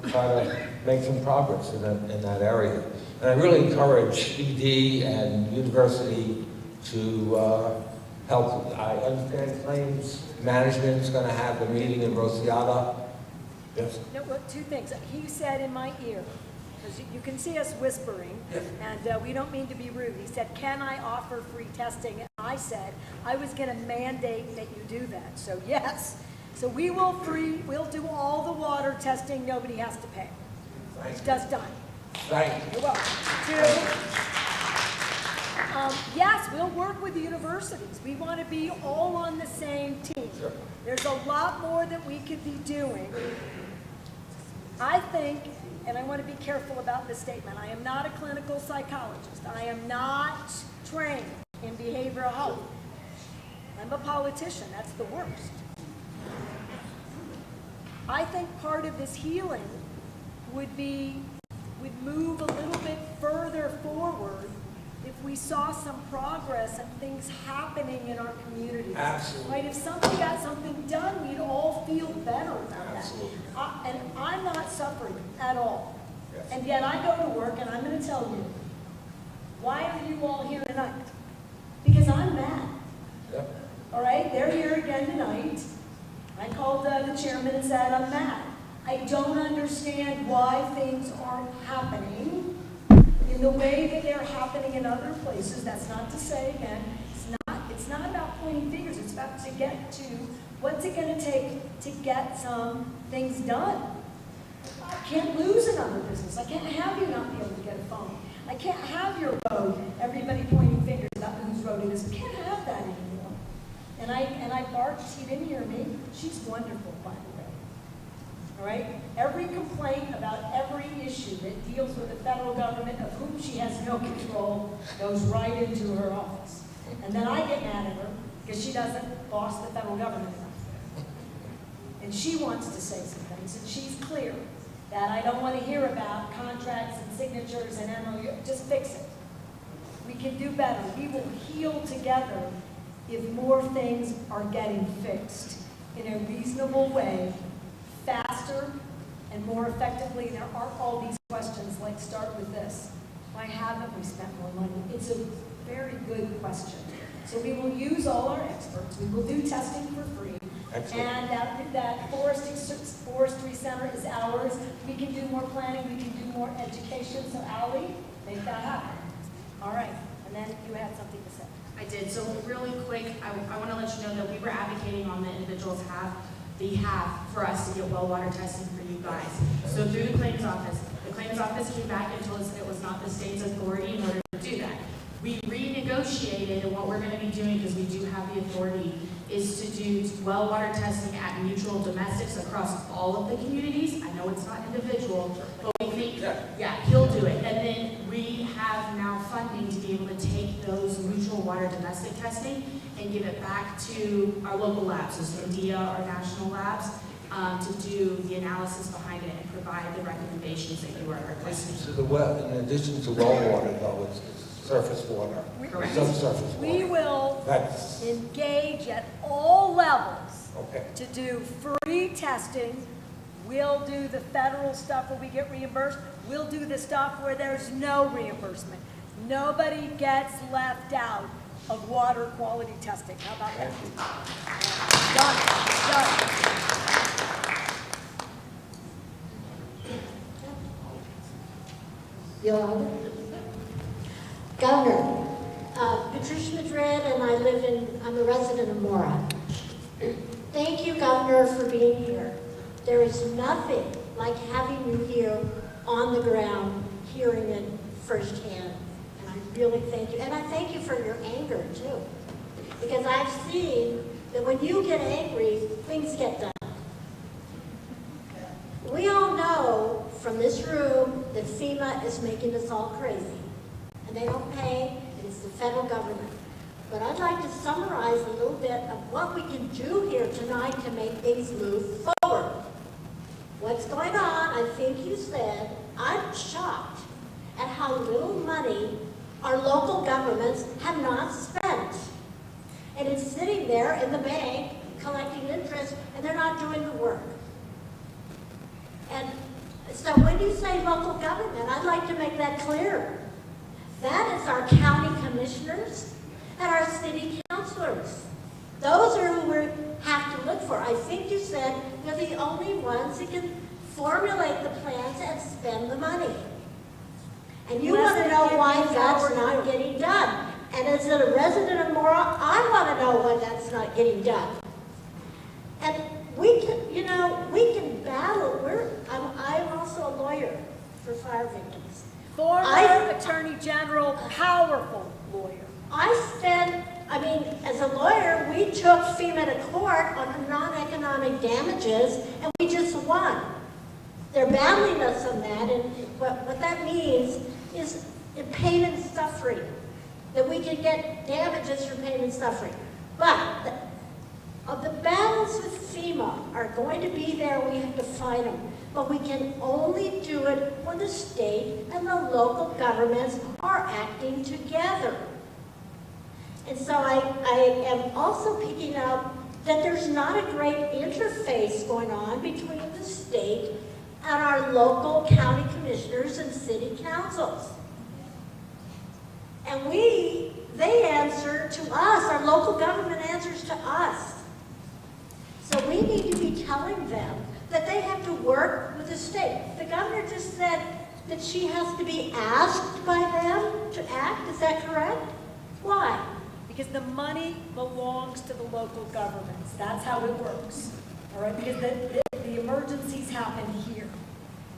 try to make some progress in that area. And I really encourage ED and university to help. I understand claims management is going to have a meeting in Rosiata Yes. No, well, two things. He said in my ear, because you can see us whispering, and we don't mean to be rude. He said, "Can I offer free testing?" And I said, I was going to mandate that you do that. So yes. So we'll do all the water testing. Nobody has to pay. It's just done. Thank you. You're welcome. Two, yes, we'll work with the universities. We want to be all on the same team. Sure. There's a lot more that we could be doing. I think, and I want to be careful about this statement, I am not a clinical psychologist. I am not trained in behavioral health. I'm a politician. That's the worst. I think part of this healing would move a little bit further forward if we saw some progress and things happening in our communities. Absolutely. Right? If somebody got something done, we'd all feel better about Absolutely. that. And I'm not suffering at all. Yes. And yet I go to work and I'm going to tell you, why are you all here tonight? Because I'm mad. Yep. All right, they're here again tonight. I called the chairman and said, I'm mad. I don't understand why things aren't happening in the way that they're happening in other places. That's not to say, again, it's not about pointing fingers. It's about to get to what's it going to take to get some things done. I can't lose another business. I can't have you not be able to get a phone. I can't have your road, everybody pointing fingers about whose road it is. We can't have that anymore. And I barked, he didn't hear me. She's wonderful, by the way. All right? Every complaint about every issue that deals with the federal government, of whom she has no control, goes right into her office. And then I get mad at her because she doesn't boss the federal government enough. And she wants to say some things, and she's clear that I don't want to hear about contracts and signatures and MOU. Just fix it. We can do better. We will heal together if more things are getting fixed in a reasonable way, faster and more effectively. There aren't all these questions like start with this. Why haven't we spent more money? It's a very good question. So we will use all our experts. We will do testing for free. Excellent. And that forestry center is ours. We can do more planning. We can do more education. So Ally, make that happen. All right. And then you had something to say. I did. So really quick, I want to let you know that we were advocating on the individual's behalf for us to get well water testing for you guys. So through the claims office came back and told us that it was not the state's authority in order to do that. We renegotiated, and what we're going to be doing, because we do have the authority, is to do well water testing at mutual domestics across all of the communities. I know it's not individual, but we think, yeah, he'll do it. And then we have now funding to be able to take those mutual water domestic testing and give it back to our local labs, so India, our national labs, to do the analysis behind it and provide the recommendations that you are requesting. In addition to well water, though, it's surface water, Correct. subsurface water. We will That's engage at all levels okay. to do free testing. We'll do the federal stuff where we get reimbursed. We'll do the stuff where there's no reimbursement. Nobody gets left out of water quality testing. How about that? Yolanda? Governor, Patricia Madrid, and I'm a resident of Mora. Thank you, Governor, for being here. There is nothing like having you here on the ground, hearing it firsthand. And I really thank you. And I thank you for your anger, too. Because I've seen that when you get angry, things get done. We all know from this room that FEMA is making us all crazy. And they don't pay, and it's the federal government. But I'd like to summarize a little bit of what we can do here tonight to make things move forward. What's going on, I think you said, I'm shocked at how little money our local governments have not spent. And it's sitting there in the bank collecting interest, and they're not doing the work. And so when you say local government, I'd like to make that clear. That is our county commissioners and our city councilors. Those are who we have to look for. I think you said they're the only ones that can formulate the plans and spend the money. And you want to know why that's not getting done. And as a resident of Mora, I want to know why that's not getting done. And we can, you know, we can battle. I'm also a lawyer for fire victims. Former Attorney General, powerful lawyer. As a lawyer, we took FEMA to court on non-economic damages, and we just won. They're battling us on that, and what that means is in pain and suffering, that we can get damages for pain and suffering. But the battles with FEMA are going to be there. We have to fight them. But we can only do it when the state and the local governments are acting together. And so I am also picking up that there's not a great interface going on between the state and our local county commissioners and city councils. And they answer to us, our local government answers to us. So we need to be telling them that they have to work with the state. The governor just said that she has to be asked by them to act, is that correct? Why? Because the money belongs to the local governments. That's how it works. All right, because the emergencies happen here.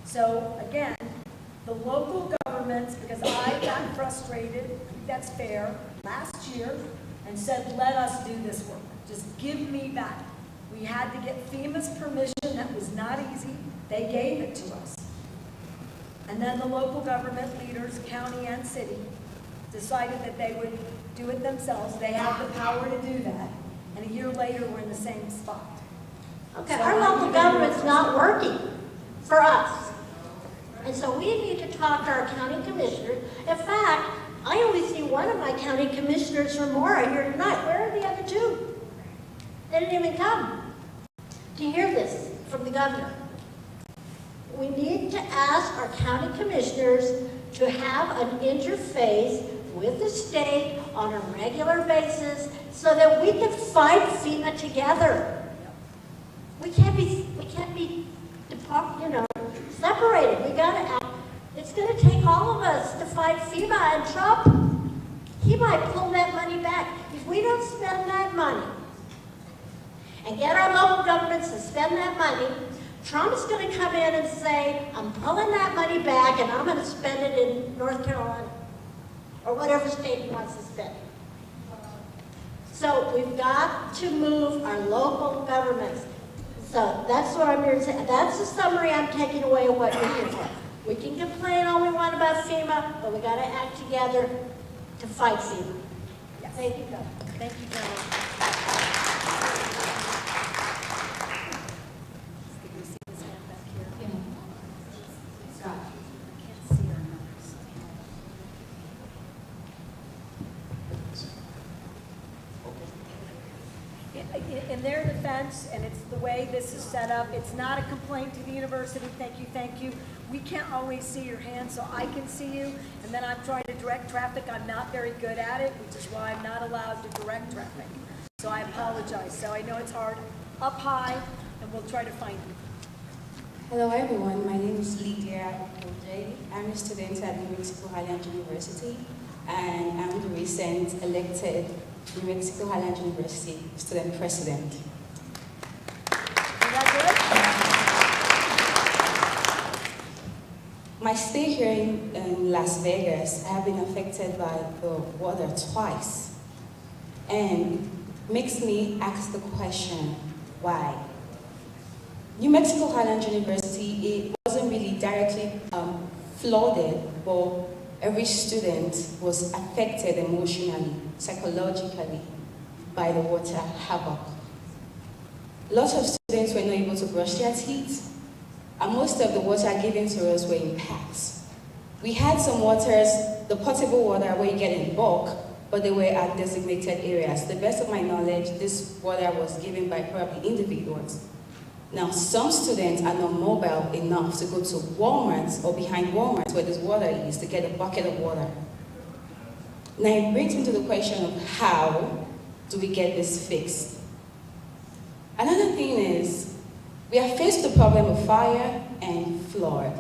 So again, the local governments, because I got frustrated, I think that's fair, last year, and said, let us do this work. Just give me back. We had to get FEMA's permission. That was not easy. They gave it to us. And then the local government leaders, county and city, decided that they would do it themselves. They have the power to do that. And a year later, we're in the same spot. Okay, So our local government's not working for us. And so we need to talk to our county commissioners. In fact, I only see one of my county commissioners from Mora here tonight. Where are the other two? They didn't even come to hear this from the governor. We need to ask our county commissioners to have an interface with the state on a regular basis so that we can fight FEMA together. We can't be separated. We gotta act. It's gonna take all of us to fight FEMA, and Trump, he might pull that money back. If we don't spend that money and get our local governments to spend that money, Trump's going to come in and say, I'm pulling that money back and I'm going to spend it in North Carolina or whatever state he wants to spend. So we've got to move our local governments. So that's what I'm here to say. That's the summary I'm taking away of what you're here for. We can complain all we want about FEMA, but we got to act together to fight FEMA. Yes. Thank you, Governor. Thank you, General. Did you see this man back here? Scott. I can't see our numbers. In their defense, and it's the way this is set up, it's not a complaint to the university, thank you. We can't always see your hand, so I can see you, and then I'm trying to direct traffic. I'm not very good at it, which is why I'm not allowed to direct traffic. So I apologize. So I know it's hard. Up high, and we'll try to find you. Hello everyone, my name is Lydia Oje. I'm a student at New Mexico Highland University, and I'm the recent elected New Mexico Highland University student president. My stay here in Las Vegas, I have been affected by the water twice, and makes me ask the question, why? New Mexico Highland University, it wasn't really directly flooded, but every student was affected emotionally, psychologically by the water havoc. Lots of students were not able to brush their teeth, and most of the water given to us were in packs. We had some waters, the potable water where you get in bulk, but they were at designated areas. To the best of my knowledge, this water was given by probably individuals. Now, some students are not mobile enough to go to Walmart or behind Walmart where this water is to get a bucket of water. Now, it brings me to the question of how do we get this fixed? Another thing is, we are faced with the problem of fire and flood.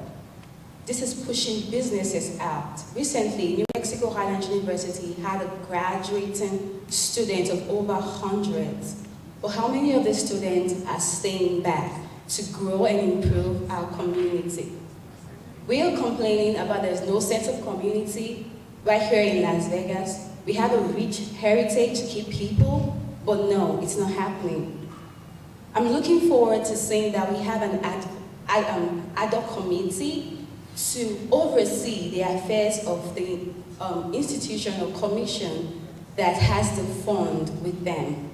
This is pushing businesses out. Recently, New Mexico Highlands University had a graduating student of over hundreds. But how many of the students are staying back to grow and improve our community? We are complaining about there's no sense of community right here in Las Vegas. We have a rich heritage to keep people, but no, it's not happening. I'm looking forward to seeing that we have an ad hoc committee to oversee the affairs of the institution or commission that has the fund with them.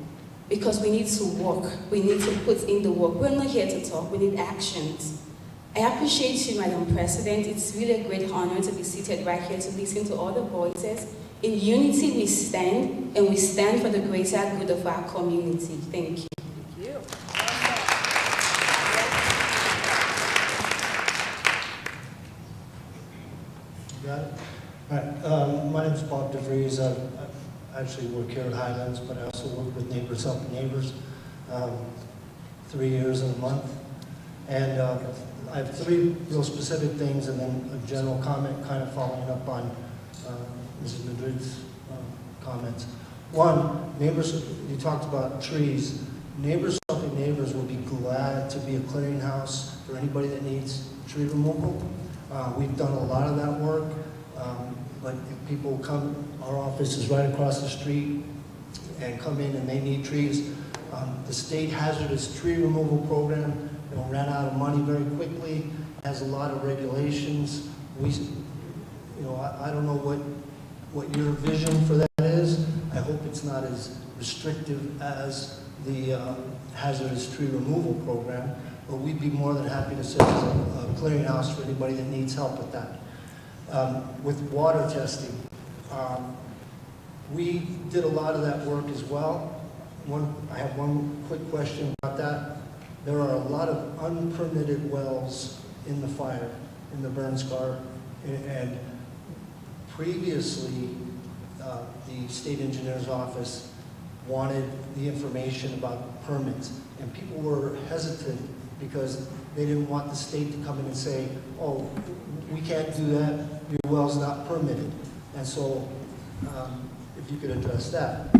Because we need to work, we need to put in the work. We're not here to talk, we need actions. I appreciate you, Madam President. It's really a great honor to be seated right here to listen to all the voices. In unity we stand, and we stand for the greater good of our community. Thank you. Thank you. Got it? All right, my name is Bob DeVries. I actually work here at Highlands, but I also work with Neighbors Helping Neighbors 3 years and a month. And I have three real specific things and then a general comment kind of following up on Mrs. Madrid's comments. One, neighbors, you talked about trees. Neighbors Helping Neighbors will be glad to be a clearinghouse for anybody that needs tree removal. We've done a lot of that work. Like if people come, our office is right across the street and come in and they need trees. The state hazardous tree removal program ran out of money very quickly, has a lot of regulations. I don't know what your vision for that is. I hope it's not as restrictive as the hazardous tree removal program, but we'd be more than happy to serve as a clearinghouse for anybody that needs help with that. With water testing, we did a lot of that work as well. I have one quick question about that. There are a lot of unpermitted wells in the fire, in the burn scar, and previously the state engineer's office wanted the information about permits, and people were hesitant because they didn't want the state to come in and say, oh, we can't do that, your well's not permitted. And so if you could address that.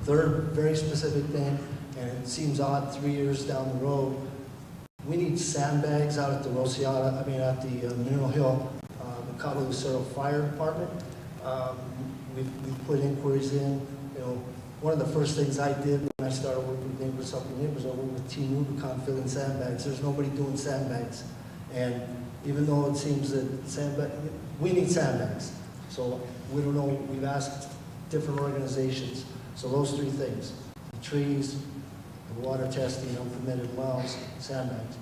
Third, very specific thing, and it seems odd 3 years down the road, we need sandbags out at the at the Mineral Hill, the Cabo Lucero Fire Department. We've put inquiries in. One of the first things I did when I started working with Neighbors Helping Neighbors, I worked with Team Rubicon filling sandbags. There's nobody doing sandbags. And even though it seems that we need sandbags. So we don't know, we've asked different organizations. So those three things, the trees, the water testing, unpermitted wells, sandbags.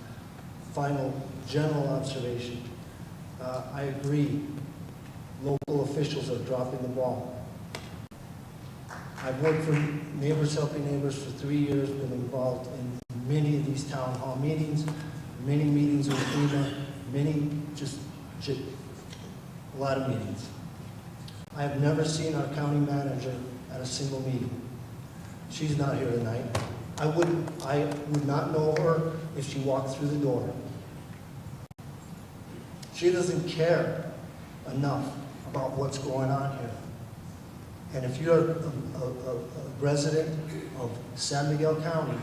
Final general observation, I agree, local officials are dropping the ball. I've worked for Neighbors Helping Neighbors for 3 years, been involved in many of these town hall meetings, many meetings with FEMA, just a lot of meetings. I have never seen our county manager at a single meeting. She's not here tonight. I would not know her if she walked through the door. She doesn't care enough about what's going on here. And if you're a resident of San Miguel County,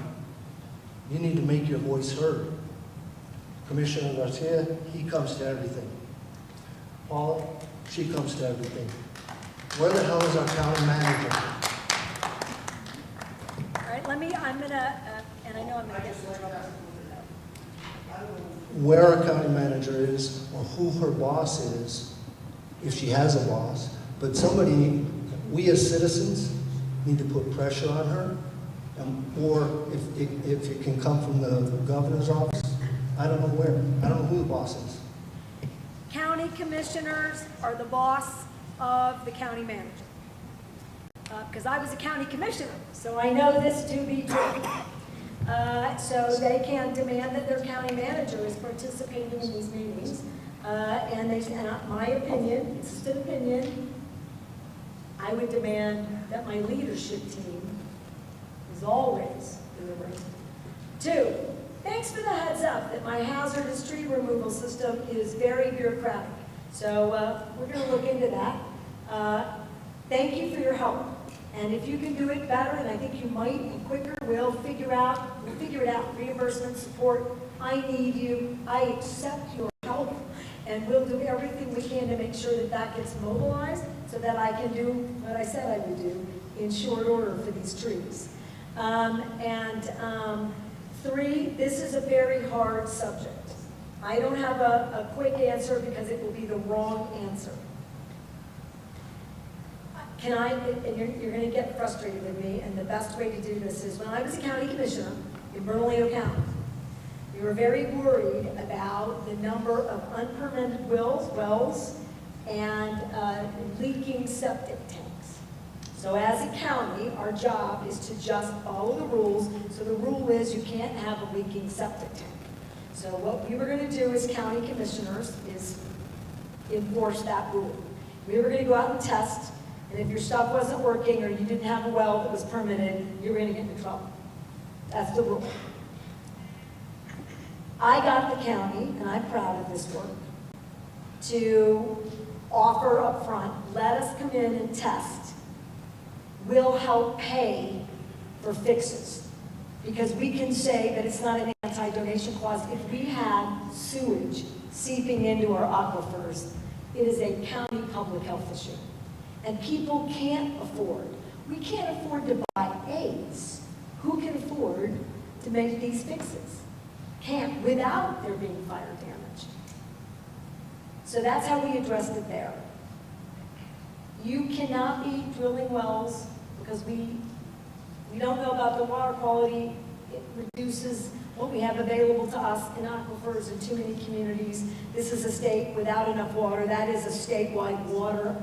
you need to make your voice heard. Commissioner Garcia, he comes to everything. Paula, she comes to everything. Where the hell is our county manager? All right, and I know I'm gonna get in trouble. Where our county manager is, or who her boss is, if she has a boss, but we as citizens need to put pressure on her, or if it can come from the governor's office, I don't know where. I don't know who the boss is. County commissioners are the boss of the county manager. Because I was a county commissioner, so I know this to be true. So they can demand that their county manager is participating in these meetings. And my opinion, it's just an opinion, I would demand that my leadership team is always in the room. 2, thanks for the heads up that my hazardous tree removal system is very bureaucratic. So we're going to look into that. Thank you for your help. And if you can do it better, and I think you might, and quicker, we'll figure it out. Reimbursement, support. I need you. I accept your help. And we'll do everything we can to make sure that that gets mobilized so that I can do what I said I would do in short order for these trees. 3, this is a very hard subject. I don't have a quick answer because it will be the wrong answer. Can I, and you're going to get frustrated with me, and the best way to do this is when I was a county commissioner in Bernalillo County, we were very worried about the number of unpermitted wells and leaking septic tanks. So as a county, our job is to just follow the rules. So the rule is you can't have a leaking septic tank. So what we were going to do as county commissioners is enforce that rule. We were going to go out and test, and if your stuff wasn't working or you didn't have a well that was permitted, you were going to get in trouble. That's the rule. I got the county, and I'm proud of this work, to offer up front, let us come in and test. We'll help pay for fixes. Because we can say that it's not an anti-donation clause. If we have sewage seeping into our aquifers, it is a county public health issue. And people can't afford. We can't afford to buy eggs. Who can afford to make these fixes? Can't, without there being fire damage. So that's how we addressed it there. You cannot be drilling wells because we don't know about the water quality. It reduces what we have available to us in aquifers in too many communities. This is a state without enough water. That is a statewide water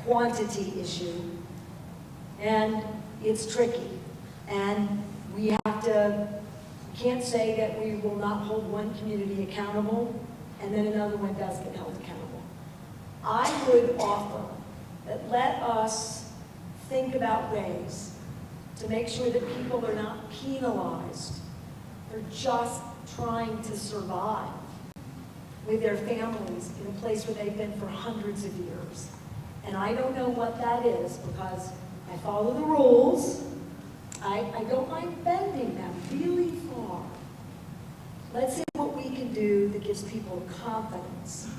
quantity issue. And it's tricky. And we have to, can't say that we will not hold one community accountable and then another one does get held accountable. I would offer that let us think about ways to make sure that people are not penalized for just trying to survive with their families in a place where they've been for hundreds of years. And I don't know what that is because I follow the rules. I don't mind bending them really far. Let's see what we can do that gives people confidence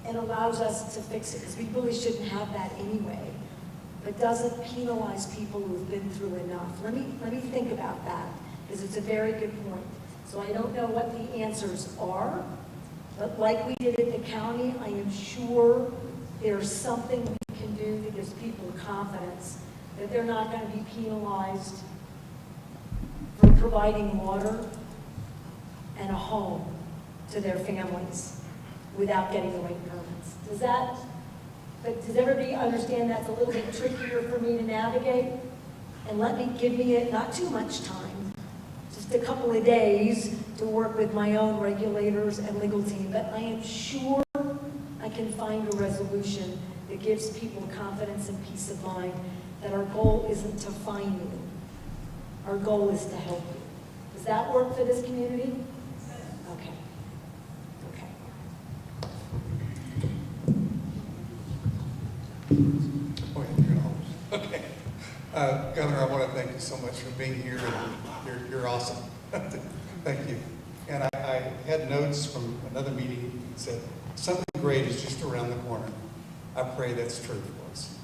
and allows us to fix it, because we really shouldn't have that anyway, but doesn't penalize people who've been through enough. Let me think about that, because it's a very good point. So I don't know what the answers are, but like we did at the county, I am sure there's something we can do that gives people confidence that they're not going to be penalized for providing water and a home to their families without getting the right permits. Does everybody understand that's a little bit trickier for me to navigate? And give me not too much time, just a couple of days to work with my own regulators and legal team. But I am sure I can find a resolution that gives people confidence and peace of mind that our goal isn't to fine you. Our goal is to help you. Does that work for this community? Okay. Okay. Governor, I want to thank you so much for being here. You're awesome. Thank you. And I had notes from another meeting that said, something great is just around the corner. I pray that's true for us.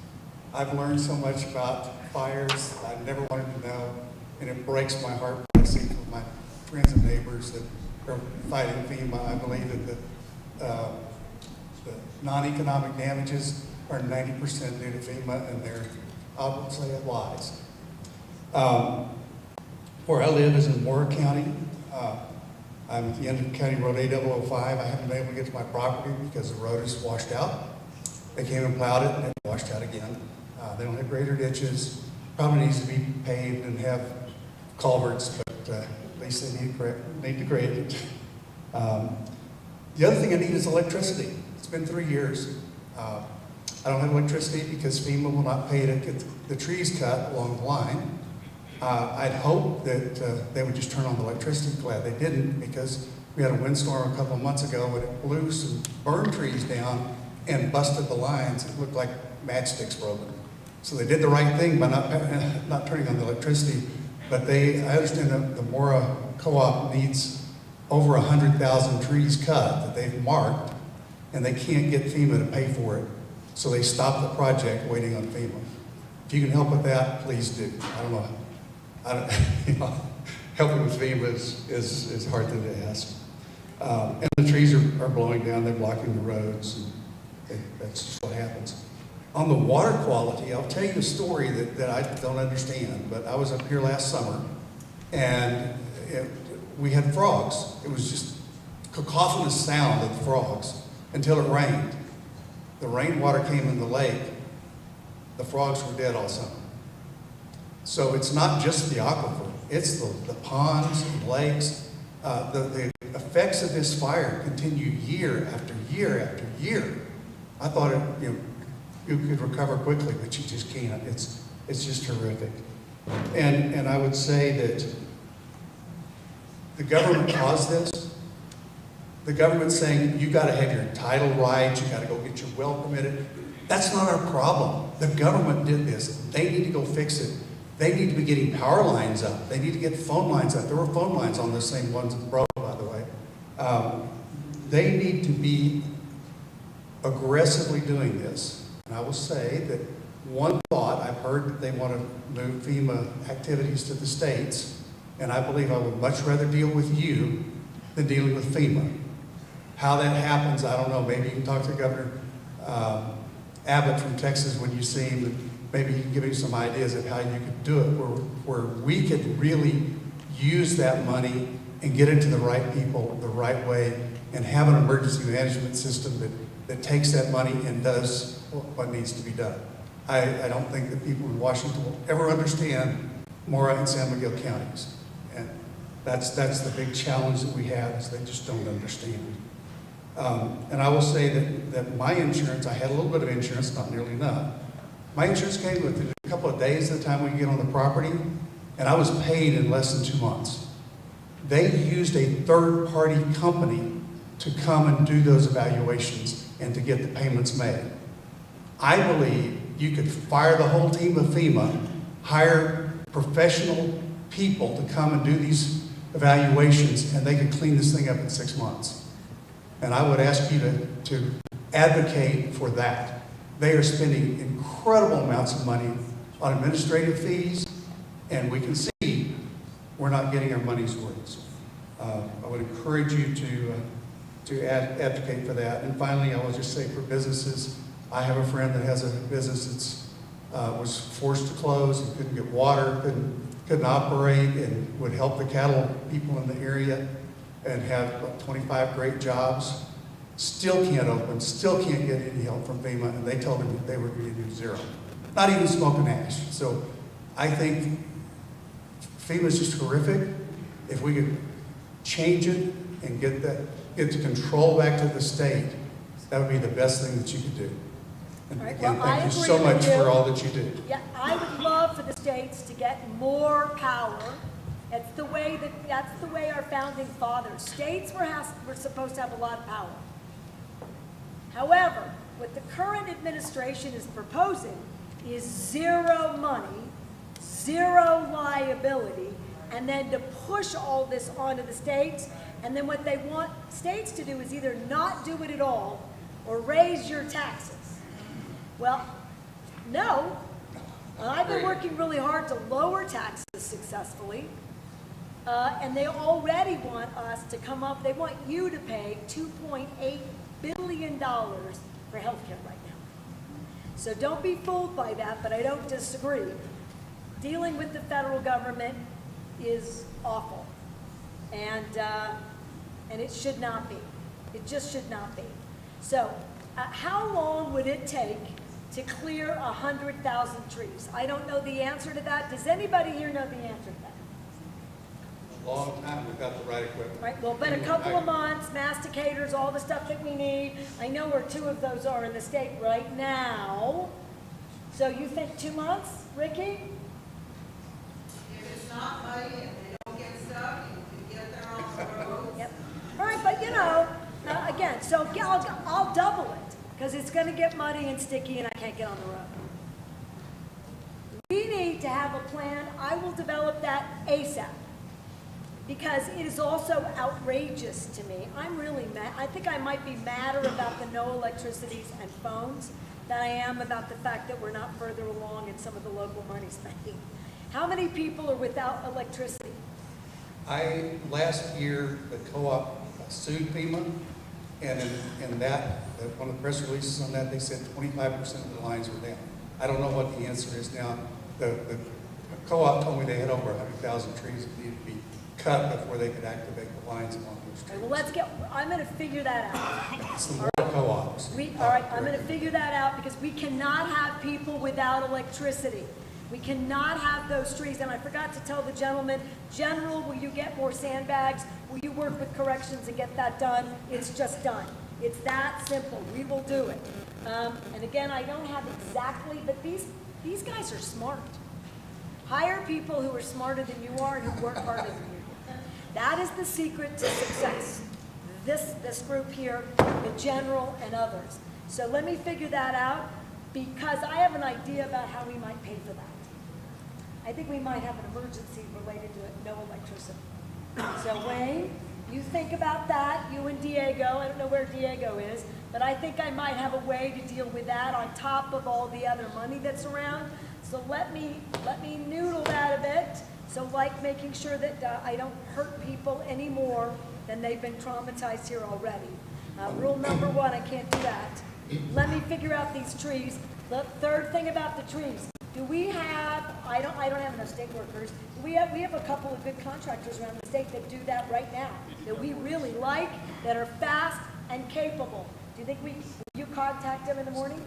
I've learned so much about fires I never wanted to know, and it breaks my heart when I see from my friends and neighbors that are fighting FEMA. I believe that the non-economic damages are 90% due to FEMA, and they're obviously lies. Where I live is in Moore County. I'm at the end of County Road 8005. I haven't been able to get to my property because the road is washed out. They came and plowed it, and it washed out again. They don't have grader ditches. Probably needs to be paved and have culverts, but at least they need to grade it. The other thing I need is electricity. It's been 3 years. I don't have electricity because FEMA will not pay to get the trees cut along the line. I'd hope that they would just turn on the electricity. Glad they didn't, because we had a windstorm a couple of months ago when it blew some burned trees down and busted the lines. It looked like matchsticks broken. So they did the right thing by not turning on the electricity. But I understand that the Mora Co-op needs over 100,000 trees cut that they've marked, and they can't get FEMA to pay for it. So they stopped the project waiting on FEMA. If you can help with that, please do. I don't know. Helping with FEMA is a hard thing to ask. And the trees are blowing down, they're blocking the roads, and that's just what happens. On the water quality, I'll tell you a story that I don't understand, but I was up here last summer, and we had frogs. It was just cacophonous sound of the frogs until it rained. The rainwater came in the lake. The frogs were dead all summer. So it's not just the aquifer, it's the ponds and lakes. The effects of this fire continue year after year after year. I thought you could recover quickly, but you just can't. It's just horrific. And I would say that the government caused this. The government's saying you got to have your title right, you got to go get your well permitted. That's not our problem. The government did this. They need to go fix it. They need to be getting power lines up. They need to get phone lines up. There were phone lines on the same ones that broke, by the way. They need to be aggressively doing this. And I will say that one thought, I've heard that they want to move FEMA activities to the states, and I believe I would much rather deal with you than dealing with FEMA. How that happens, I don't know. Maybe you can talk to Governor Abbott from Texas when you see him, and maybe he can give you some ideas of how you could do it, where we could really use that money and get it to the right people the right way, and have an emergency management system that takes that money and does what needs to be done. I don't think that people in Washington will ever understand Mora and San Miguel counties. And that's the big challenge that we have, is they just don't understand. And I will say that my insurance, I had a little bit of insurance, not nearly enough. My insurance came within a couple of days of the time we get on the property, and I was paid in less than 2 months. They used a third-party company to come and do those evaluations and to get the payments made. I believe you could fire the whole team of FEMA, hire professional people to come and do these evaluations, and they could clean this thing up in 6 months. And I would ask you to advocate for that. They are spending incredible amounts of money on administrative fees, and we can see we're not getting our money's worth. I would encourage you to advocate for that. And finally, I will just say for businesses, I have a friend that has a business that was forced to close. He couldn't get water, couldn't operate, and would help the cattle people in the area and have 25 great jobs. Still can't open, still can't get any help from FEMA, and they told him that they were going to do zero. Not even smoke and ash. So I think FEMA's just horrific. If we could change it and get the control back to the state, that would be the best thing that you could do. And All right, again, well, thank I you agree so with much you. for all that you do. Yeah, I would love for the states to get more power. That's the way our founding fathers. States were supposed to have a lot of power. However, what the current administration is proposing is zero money, zero liability, and then to push all this onto the states. And then what they want states to do is either not do it at all or raise your taxes. Well, no. I've been working really hard to lower taxes successfully. And they already want us to come up, they want you to pay $2.8 billion for healthcare right now. So don't be fooled by that, but I don't disagree. Dealing with the federal government is awful. And it should not be. It just should not be. So how long would it take to clear 100,000 trees? I don't know the answer to that. Does anybody here know the answer to that? A long time. we've got the right equipment. Right, well, but a couple of months, masticators, all the stuff that we need. I know where 2 of those are in the state right now. So you think 2 months, Ricky? If it's not muddy and they don't get stuck, you can get there on the road. Yep. Right, but you know, again, so I'll double it, because it's gonna get muddy and sticky and I can't get on the road. We need to have a plan. I will develop that ASAP, because it is also outrageous to me. I'm really mad. I think I might be madder about the no electricities and phones than I am about the fact that we're not further along in some of the local money spending. How many people are without electricity? Last year, the co-op sued FEMA, and in that, one of the press releases on that, they said 25% of the lines were down. I don't know what the answer is now. The co-op told me they had over 100,000 trees that needed to be cut before they could activate the lines along those Okay, trees. well, I'm gonna figure that out. It's the more co-ops. All right, I'm gonna figure that out, because we cannot have people without electricity. We cannot have those trees, and I forgot to tell the gentleman, General, will you get more sandbags? Will you work with corrections and get that done? It's just done. It's that simple. We will do it. And again, I don't have exactly, but these guys are smart. Hire people who are smarter than you are and who work harder than you. That is the secret to success. This group here, the General and others. So let me figure that out, because I have an idea about how we might pay for that. I think we might have an emergency related to no electricity. So Wayne, you think about that, you and Diego. I don't know where Diego is, but I think I might have a way to deal with that on top of all the other money that's around. So let me noodle that a bit. So like making sure that I don't hurt people any more than they've been traumatized here already. Rule number 1, I can't do that. Let me figure out these trees. The third thing about the trees, do we have, I don't have enough state workers. We have a couple of good contractors around the state that do that right now, that we really like, that are fast and capable. Do you think will you contact them in the morning?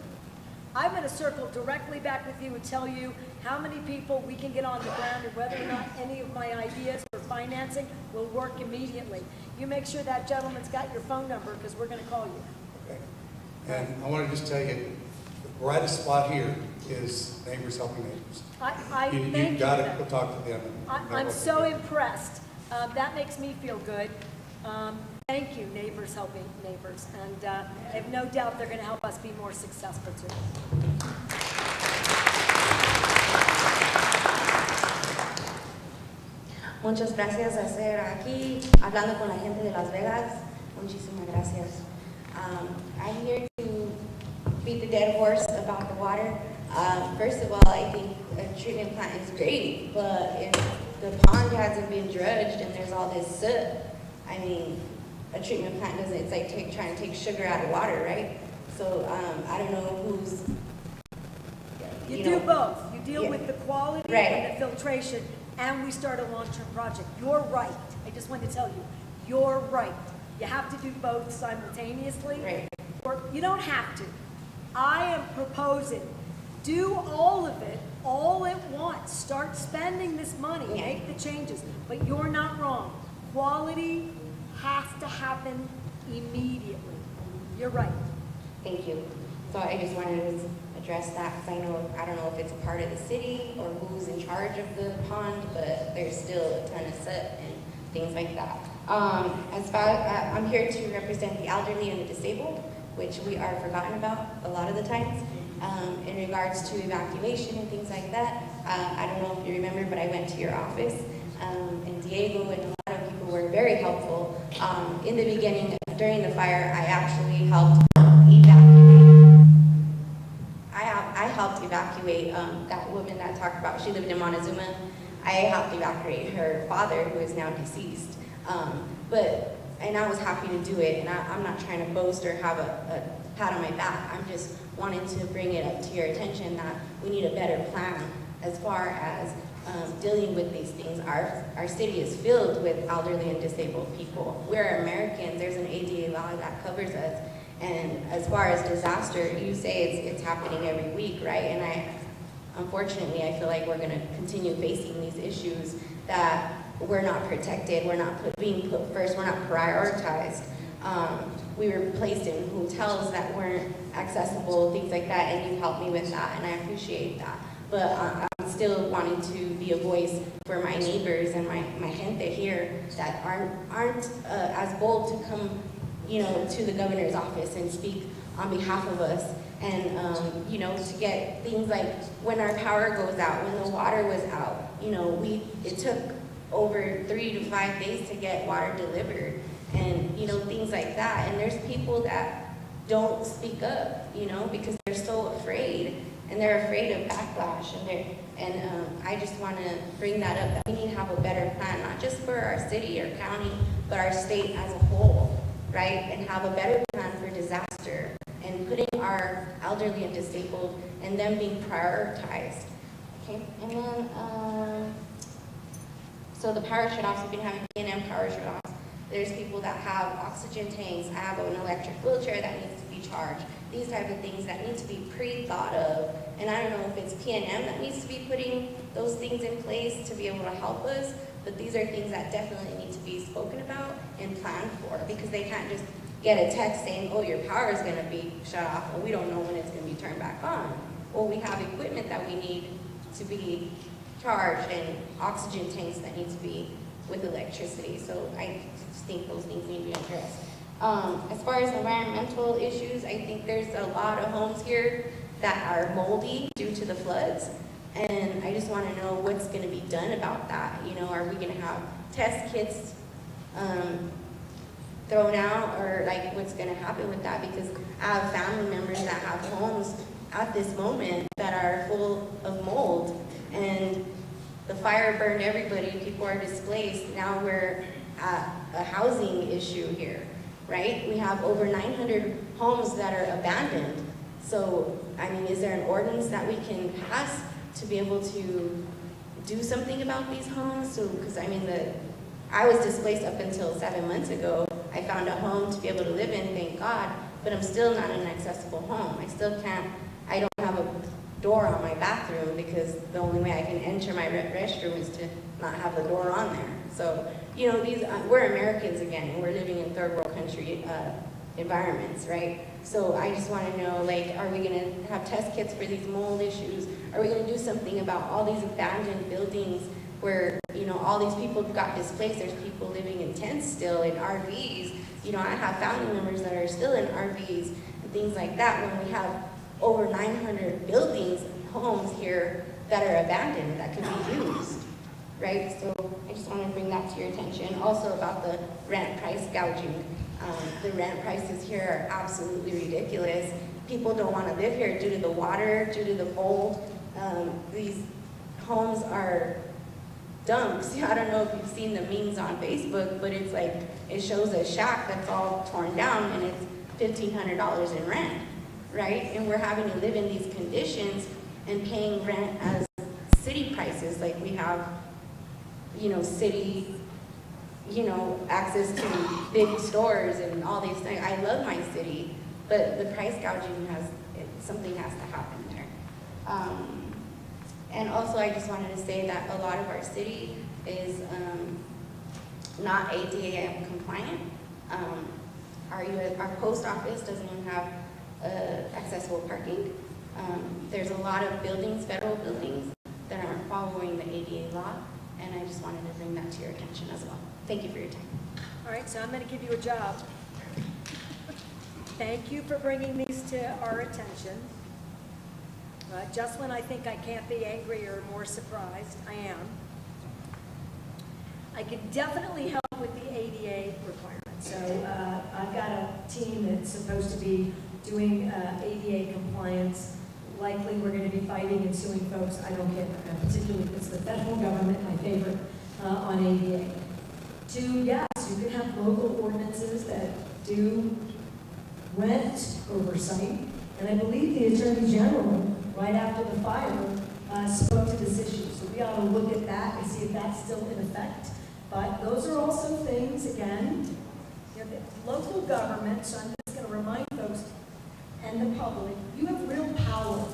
I'm going to circle directly back with you and tell you how many people we can get on the ground and whether or not any of my ideas for financing will work immediately. You make sure that gentleman's got your phone number, because we're going to call you. Okay. And I want to just tell you, the brightest spot here is Neighbors Helping Neighbors. You've got to go talk to them. I'm so impressed. That makes me feel good. Thank you, Neighbors Helping Neighbors. And I have no doubt they're going to help us be more successful too. Muchas gracias a ser aquí, hablando con la gente de Las Vegas. Muchísimas gracias. I'm here to beat the dead horse about the water. First of all, I think a treatment plant is great, but if the pond hasn't been dredged and there's all this soot, I mean, a treatment plant doesn't, it's like trying to take sugar out of water, right? So I don't know who's... You do both. You deal with the quality Right. and the filtration, and we start a long-term project. You're right. I just want to tell you, you're right. You have to do both simultaneously. Right. Or you don't have to. I am proposing, do all of it all at once. Start spending this money, make the changes. But you're not wrong. Quality has to happen immediately. You're right. Thank you. So I just wanted to address that, because I don't know if it's a part of the city or who's in charge of the pond, but there's still a ton of soot and things like that. I'm here to represent the elderly and the disabled, which we are forgotten about a lot of the times. In regards to evacuation and things like that, I don't know if you remember, but I went to your office, and Diego and a lot of people were very helpful. In the beginning, during the fire, I actually helped evacuate. I helped evacuate that woman that I talked about. She lived in Montezuma. I helped evacuate her father, who is now deceased. And I was happy to do it, and I'm not trying to boast or have a pat on my back. I'm just wanting to bring it up to your attention that we need a better plan as far as dealing with these things. Our city is filled with elderly and disabled people. We're Americans. There's an ADA law that covers us. And as far as disaster, you say it's happening every week, right? And unfortunately, I feel like we're going to continue facing these issues that we're not protected, we're not being put first, we're not prioritized. We were placed in hotels that weren't accessible, things like that, and you helped me with that, and I appreciate that. But I'm still wanting to be a voice for my neighbors and my gente here that aren't as bold to come, to the governor's office and speak on behalf of us. And, to get things like when our power goes out, when the water was out, it took over 3 to 5 days to get water delivered, and, things like that. And there's people that don't speak up, because they're so afraid, and they're afraid of backlash, and I just want to bring that up, that we need to have a better plan, not just for our city or county, but our state as a whole, right? And have a better plan for disaster, and putting our elderly and disabled and them being prioritized. Okay, and then, so the power shutoffs, we've been having P&M power shutoffs. There's people that have oxygen tanks. I have an electric wheelchair that needs to be charged. These type of things that need to be pre-thought of. And I don't know if it's P&M that needs to be putting those things in place to be able to help us, but these are things that definitely need to be spoken about and planned for, because they can't just get a text saying, oh, your power is going to be shut off, and we don't know when it's going to be turned back on. Or we have equipment that we need to be charged and oxygen tanks that need to be with electricity. So I just think those things need to be addressed. As far as environmental issues, I think there's a lot of homes here that are moldy due to the floods. And I just want to know what's going to be done about that. Are we going to have test kits thrown out, or like what's going to happen with that? Because I have family members that have homes at this moment that are full of mold, and the fire burned everybody, people are displaced. Now we're at a housing issue here, right? We have over 900 homes that are abandoned. So, is there an ordinance that we can pass to be able to do something about these homes? So, because I was displaced up until 7 months ago. I found a home to be able to live in, thank God, but I'm still not in an accessible home. I don't have a door on my bathroom, because the only way I can enter my restroom is to not have the door on there. So, we're Americans again, and we're living in third world country environments, right? So I just want to know, are we going to have test kits for these mold issues? Are we going to do something about all these abandoned buildings where, all these people got displaced? There's people living in tents still, in RVs. I have family members that are still in RVs and things like that, when we have over 900 buildings, homes here that are abandoned that could be used, right? So I just want to bring that to your attention. Also about the rent price gouging. The rent prices here are absolutely ridiculous. People don't want to live here due to the water, due to the mold. These homes are dumps. I don't know if you've seen the memes on Facebook, but it's like, it shows a shack that's all torn down and it's $1,500 in rent, right? And we're having to live in these conditions and paying rent as city prices. Like we have, city, access to big stores and all these things. I love my city, but the price gouging something has to happen there. And also I just wanted to say that a lot of our city is not ADA compliant. Our post office doesn't even have accessible parking. There's a lot of buildings, federal buildings, that aren't following the ADA law, and I just wanted to bring that to your attention as well. Thank you for your time. All right, so I'm going to give you a job. Thank you for bringing these to our attention. Just when I think I can't be angry or more surprised, I am. I can definitely help with the ADA requirements. So I've got a team that's supposed to be doing ADA compliance. Likely we're going to be fighting and suing folks. I don't care, particularly if it's the federal government, my favorite, on ADA. Yes, you can have local ordinances that do rent oversight. And I believe the Attorney General, right after the fire, spoke to this issue. So we ought to look at that and see if that's still in effect. But those are also things, again, local government, so I'm just going to remind folks and the public, you have real power.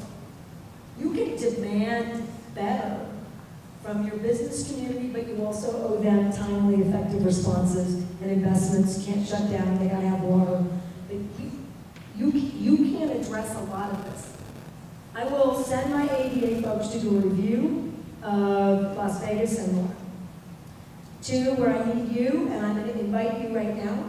You can demand better from your business community, but you also owe them timely, effective responses and investments. You can't shut down, they gotta have water. But you can't address a lot of this. I will send my ADA folks to do a review of Las Vegas and more. 2, where I need you, and I'm going to invite you right now.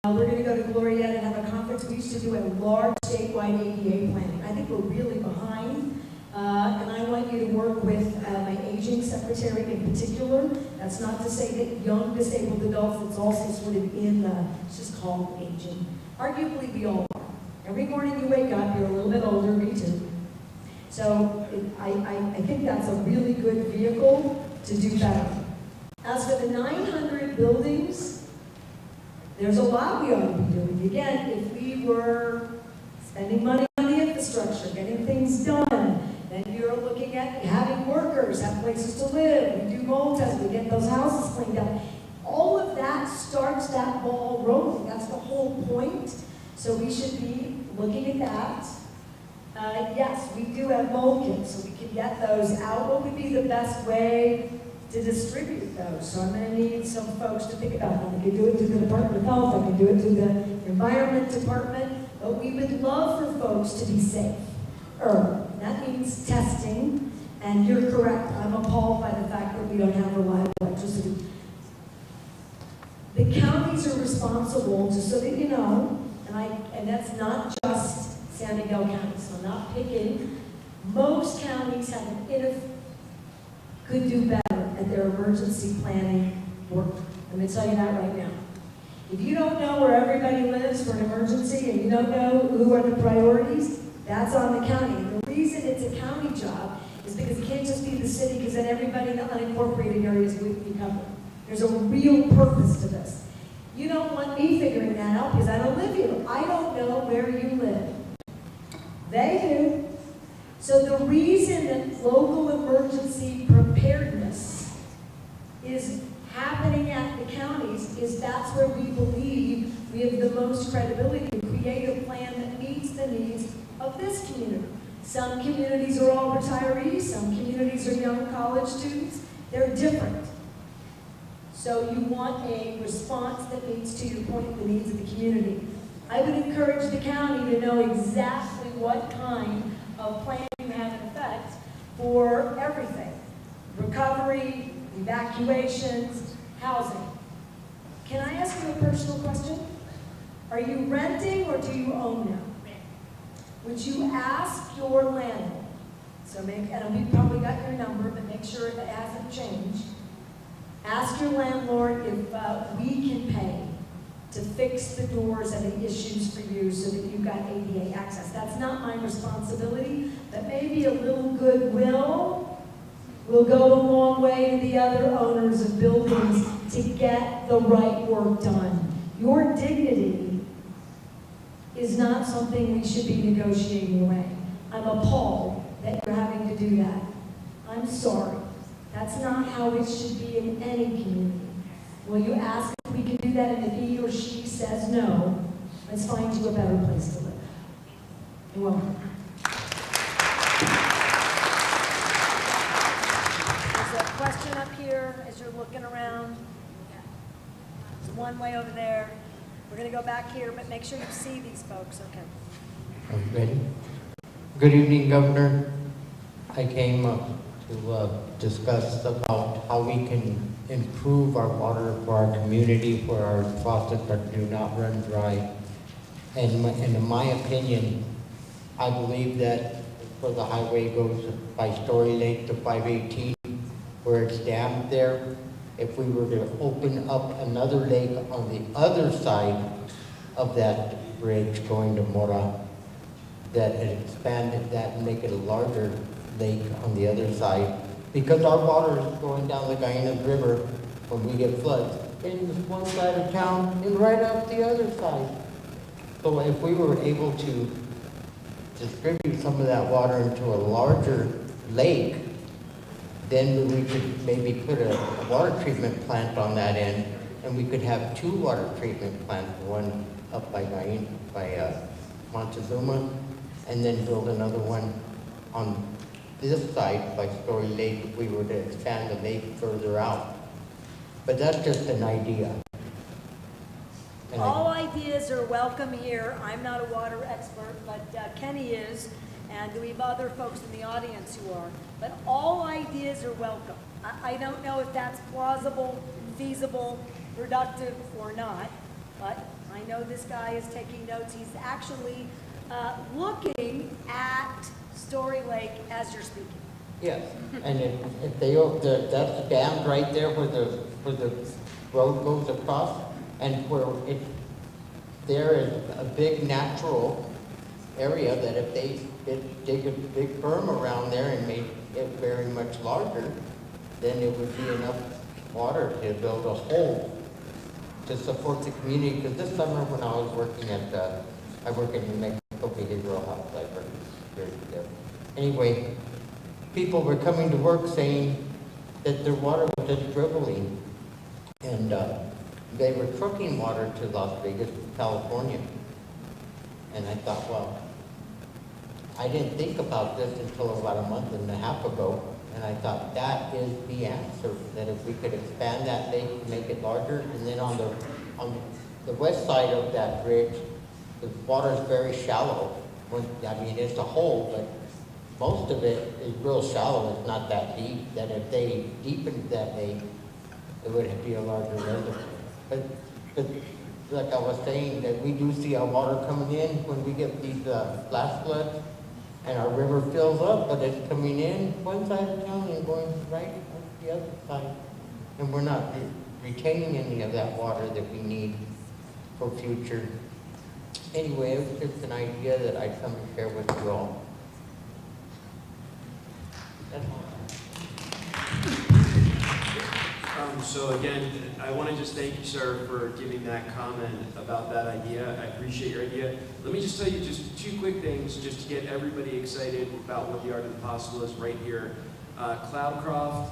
We're going to go to Glorieta and have a conference. We used to do a large statewide ADA planning. I think we're really behind, and I want you to work with my aging secretary in particular. That's not to say that young disabled adults, it's also sort of in the, it's just called aging. Arguably, we all are. Every morning you wake up, you're a little bit older, me too. So I think that's a really good vehicle to do better. As for the 900 buildings, there's a lot we ought to be doing. Again, if we were spending money on the infrastructure, getting things done, then you're looking at having workers, have places to live, we do mold tests, we get those houses cleaned up. All of that starts that ball rolling. That's the whole point. So we should be looking at that. Yes, we do have mold kits, so we can get those out. What would be the best way to distribute those? So I'm going to need some folks to think about that. I can do it through the Department of Health, I can do it through the Environment Department, but we would love for folks to be safe. That means testing, and you're correct, I'm appalled by the fact that we don't have reliable electricity. The counties are responsible, just so that you know, and that's not just San Miguel County, so I'm not picking. Most counties have could do better at their emergency planning work. I'm going to tell you that right now. If you don't know where everybody lives for an emergency and you don't know who are the priorities, that's on the county. And the reason it's a county job is because it can't just be the city, because then everybody in the unincorporated areas would be covered. There's a real purpose to this. You don't want me figuring that out because I don't live here. I don't know where you live. They do. So the reason that local emergency preparedness is happening at the counties is that's where we believe we have the most credibility to create a plan that meets the needs of this community. Some communities are all retirees, some communities are young college students. They're different. So you want a response that meets, to your point, the needs of the community. I would encourage the county to know exactly what kind of plan you have in effect for everything. Recovery, evacuations, housing. Can I ask you a personal question? Are you renting or do you own now? Would you ask your landlord, so and we probably got your number, but make sure it hasn't changed. Ask your landlord if we can pay to fix the doors and the issues for you so that you've got ADA access. That's not my responsibility, but maybe a little goodwill will go a long way to the other owners of buildings to get the right work done. Your dignity is not something we should be negotiating away. I'm appalled that you're having to do that. I'm sorry. That's not how it should be in any community. Will you ask if we can do that, and if he or she says no, let's find you a better place to live. You're welcome. There's a question up here as you're looking around. There's one way over there. We're going to go back here, but make sure you see these folks, okay? Ready? Good evening, Governor. I came up to discuss about how we can improve our water for our community, for our faucets that do not run dry. And in my opinion, I believe that where the highway goes by Story Lake to 518, where it's dammed there, if we were to open up another lake on the other side of that bridge going to Mora, that it expanded that and make it a larger lake on the other side, because our water is going down the Guyana River when we get floods in one side of town and right up the other side. So if we were able to distribute some of that water into a larger lake, then we could maybe put a water treatment plant on that end, and we could have 2 water treatment plants, one up by Guyana, by Montezuma, and then build another one on this side by Story Lake if we were to expand the lake further out. But that's just an idea. And All ideas are welcome here. I'm not a water expert, but Kenny is, and we have other folks in the audience who are. But all ideas are welcome. I don't know if that's plausible, feasible, productive, or not, but I know this guy is taking notes. He's actually looking at Story Lake as you're speaking. yes, and if they, that's dammed right there where the road goes across, and where there is a big natural area that if they dig a big berm around there and made it very much larger, then it would be enough water to build a hole to support the community. Because this summer when I was working I work in New Mexico Behavioral Health, I work there. Anyway, people were coming to work saying that their water was just dribbling, and they were trucking water to Las Vegas, California. And I thought, well, I didn't think about this until about a month and a half ago, and I thought that is the answer, that if we could expand that lake and make it larger, and then on the west side of that bridge, the water is very shallow. I mean, it's a hole, but most of it is real shallow. It's not that deep, that if they deepened that lake, it would be a larger reservoir. But like I was saying, that we do see our water coming in when we get these flash floods, and our river fills up, but it's coming in one side of town and going right on the other side. And we're not retaining any of that water that we need for future. Anyway, it was just an idea that I'd come and share with you all. That's all. So again, I want to just thank you, sir, for giving that comment about that idea. I appreciate your idea. Let me just tell you just two quick things just to get everybody excited about what the art of the possible is right here. Cloudcroft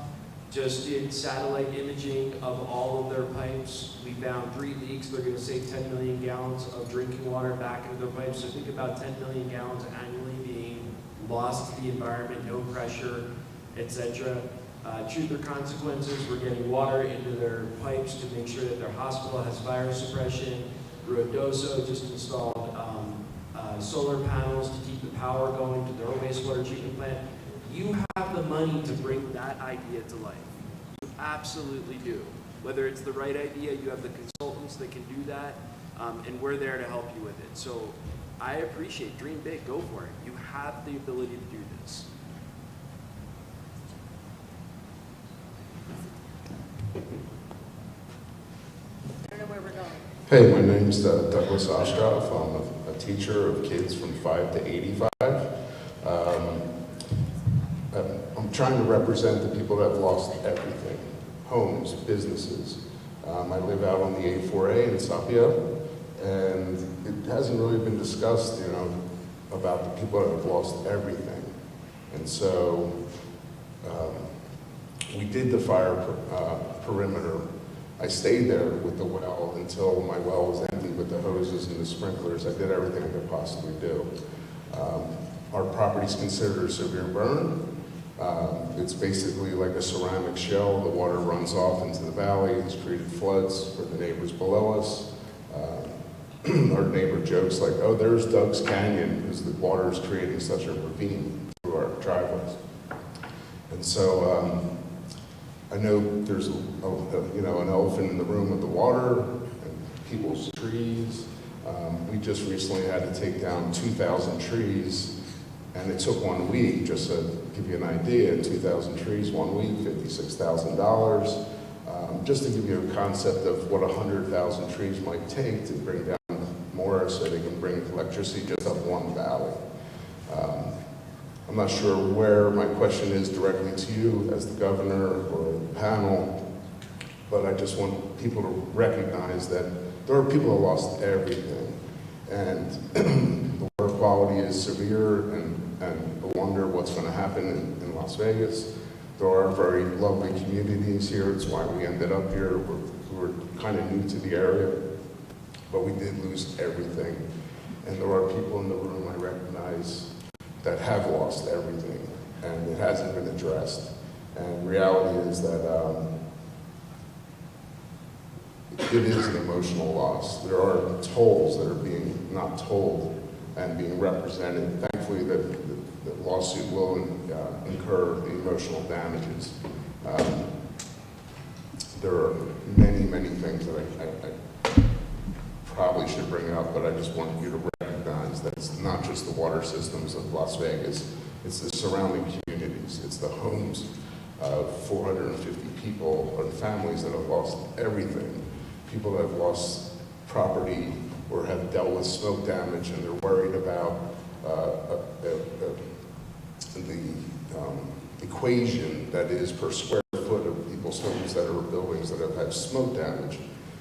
just did satellite imaging of all of their pipes. We found 3 leaks. They're going to save 10 million gallons of drinking water back into their pipes. So think about 10 million gallons annually being lost to the environment, no pressure, etc. Truth or consequences, we're getting water into their pipes to make sure that their hospital has fire suppression. Ruidoso just installed solar panels to keep the power going to their wastewater treatment plant. You have the money to bring that idea to life. You absolutely do. Whether it's the right idea, you have the consultants that can do that, and we're there to help you with it. So I appreciate, dream big, go for it. You have the ability to do this. I don't know where we're going. Hey, my name's Douglas Ostroff. I'm a teacher of kids from 5 to 85. I'm trying to represent the people that have lost everything, homes, businesses. I live out on the A4A in Sapio, and it hasn't really been discussed, you know, about the people that have lost everything. And so we did the fire perimeter. I stayed there with the well until my well was empty with the hoses and the sprinklers. I did everything I could possibly do. Our property's considered a severe burn. It's basically like a ceramic shell. The water runs off into the valley. It's created floods for the neighbors below us. Our neighbor jokes like, oh, there's Doug's Canyon, because the water is creating such a ravine through our driveways. And so I know there's an elephant in the room with the water and people's trees. We just recently had to take down 2,000 trees, and it took 1 week, just to give you an idea. 2,000 trees, 1 week, $56,000. Just to give you a concept of what 100,000 trees might take to bring down more so they can bring electricity just up one valley. I'm not sure where my question is directly to you as the governor or the panel, but I just want people to recognize that there are people who lost everything, and the water quality is severe, and I wonder what's going to happen in Las Vegas. There are very lovely communities here. It's why we ended up here. We're kind of new to the area, but we did lose everything. And there are people in the room I recognize that have lost everything. and it hasn't been addressed. And reality is that it is an emotional loss. There are tolls that are being not told and being represented. Thankfully, the lawsuit will incur the emotional damages. There are many, many things that I probably should bring up, but I just want you to recognize that it's not just the water systems of Las Vegas, it's the surrounding communities, it's the homes of 450 people and families that have lost everything. People that have lost property or have dealt with smoke damage, and they're worried about the equation that is per square foot of people's homes that are buildings that have had smoke damage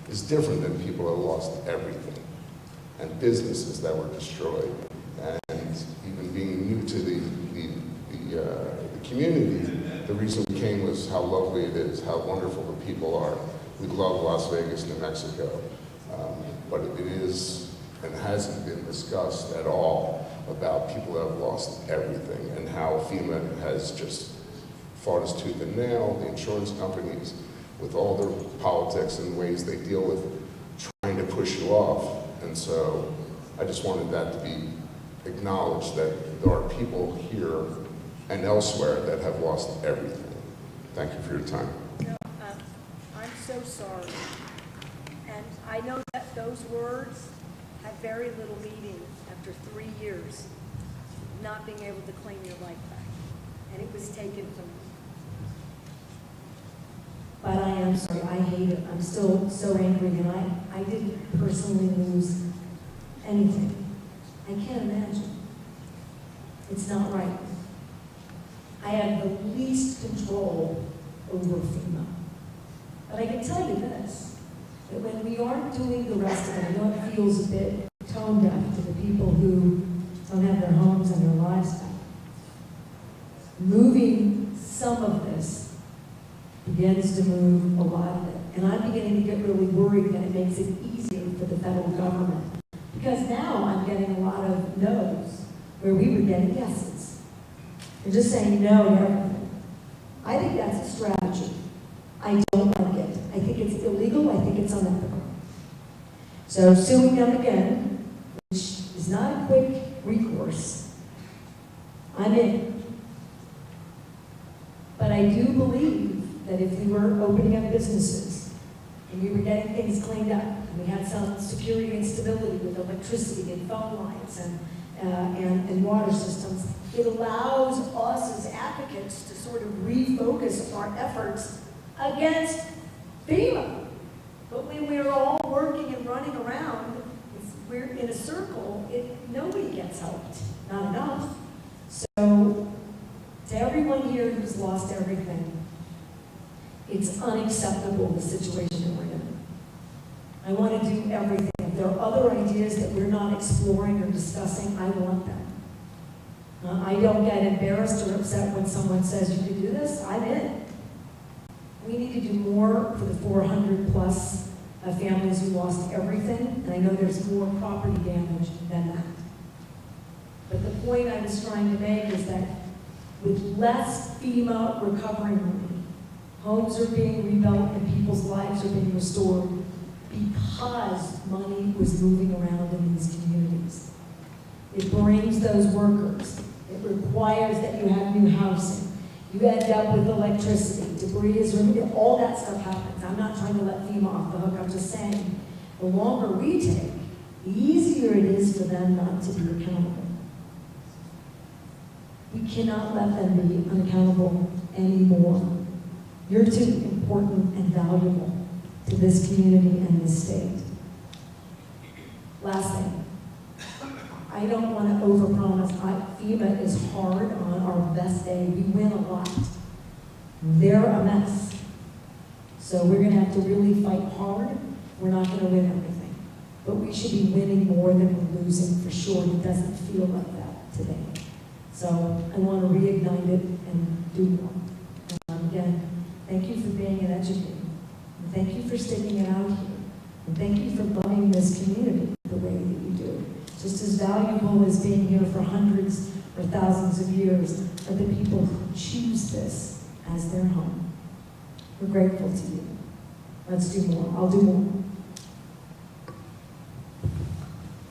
is different than people that lost everything, and businesses that were destroyed. And even being new to the community, the reason we came was how lovely it is, how wonderful the people are. We love Las Vegas, New Mexico, but it is and hasn't been discussed at all about people that have lost everything and how FEMA has just fought us tooth and nail, the insurance companies, with all their politics and ways they deal with trying to push you off. And so I just wanted that to be acknowledged, that there are people here and elsewhere that have lost everything. Thank you for your time. No, I'm so sorry. And I know that those words have very little meaning after 3 years of not being able to claim your life back. And it was taken from you. But I am sorry, I hate it. I'm still so angry, and I didn't personally lose anything. I can't imagine. It's not right. I have the least control over FEMA. But I can tell you this, that when we aren't doing the rest of it, I know it feels a bit tone deaf to the people who don't have their homes and their lives back. Moving some of this begins to move a lot of it. And I'm beginning to get really worried that it makes it easier for the federal government. Because now I'm getting a lot of no's where we were getting yeses. They're just saying no to everything. I think that's a strategy. I don't like it. I think it's illegal. I think it's unethical. So suing them again, which is not a quick recourse, I'm in. But I do believe that if we were opening up businesses and we were getting things cleaned up, and we had some security and stability with electricity and phone lines and water systems, it allows us as advocates to sort of refocus our efforts against FEMA. But when we're all working and running around, we're in a circle, nobody gets helped, not enough. So to everyone here who's lost everything, it's unacceptable, the situation that we're in. I want to do everything. If there are other ideas that we're not exploring or discussing, I want them. I don't get embarrassed or upset when someone says you can do this. I'm in. We need to do more for the 400 plus families who lost everything, and I know there's more property damage than that. But the point I was trying to make is that with less FEMA recovery money, homes are being rebuilt and people's lives are being restored because money was moving around in these communities. It brings those workers. It requires that you have new housing. You end up with electricity, debris is removed, all that stuff happens. I'm not trying to let FEMA off the hook, I'm just saying, the longer we take, the easier it is for them not to be accountable. We cannot let them be unaccountable anymore. You're too important and valuable to this community and this state. Last thing, I don't want to overpromise. FEMA is hard on our best day. We win a lot. They're a mess. So we're going to have to really fight hard. We're not going to win everything. But we should be winning more than we're losing for sure. It doesn't feel like that today. So I want to reignite it and do more. Again, thank you for being an educator. And thank you for sticking it out here. And thank you for loving this community the way that you do. Just as valuable as being here for hundreds or thousands of years are the people who choose this as their home. We're grateful to you. Let's do more. I'll do more.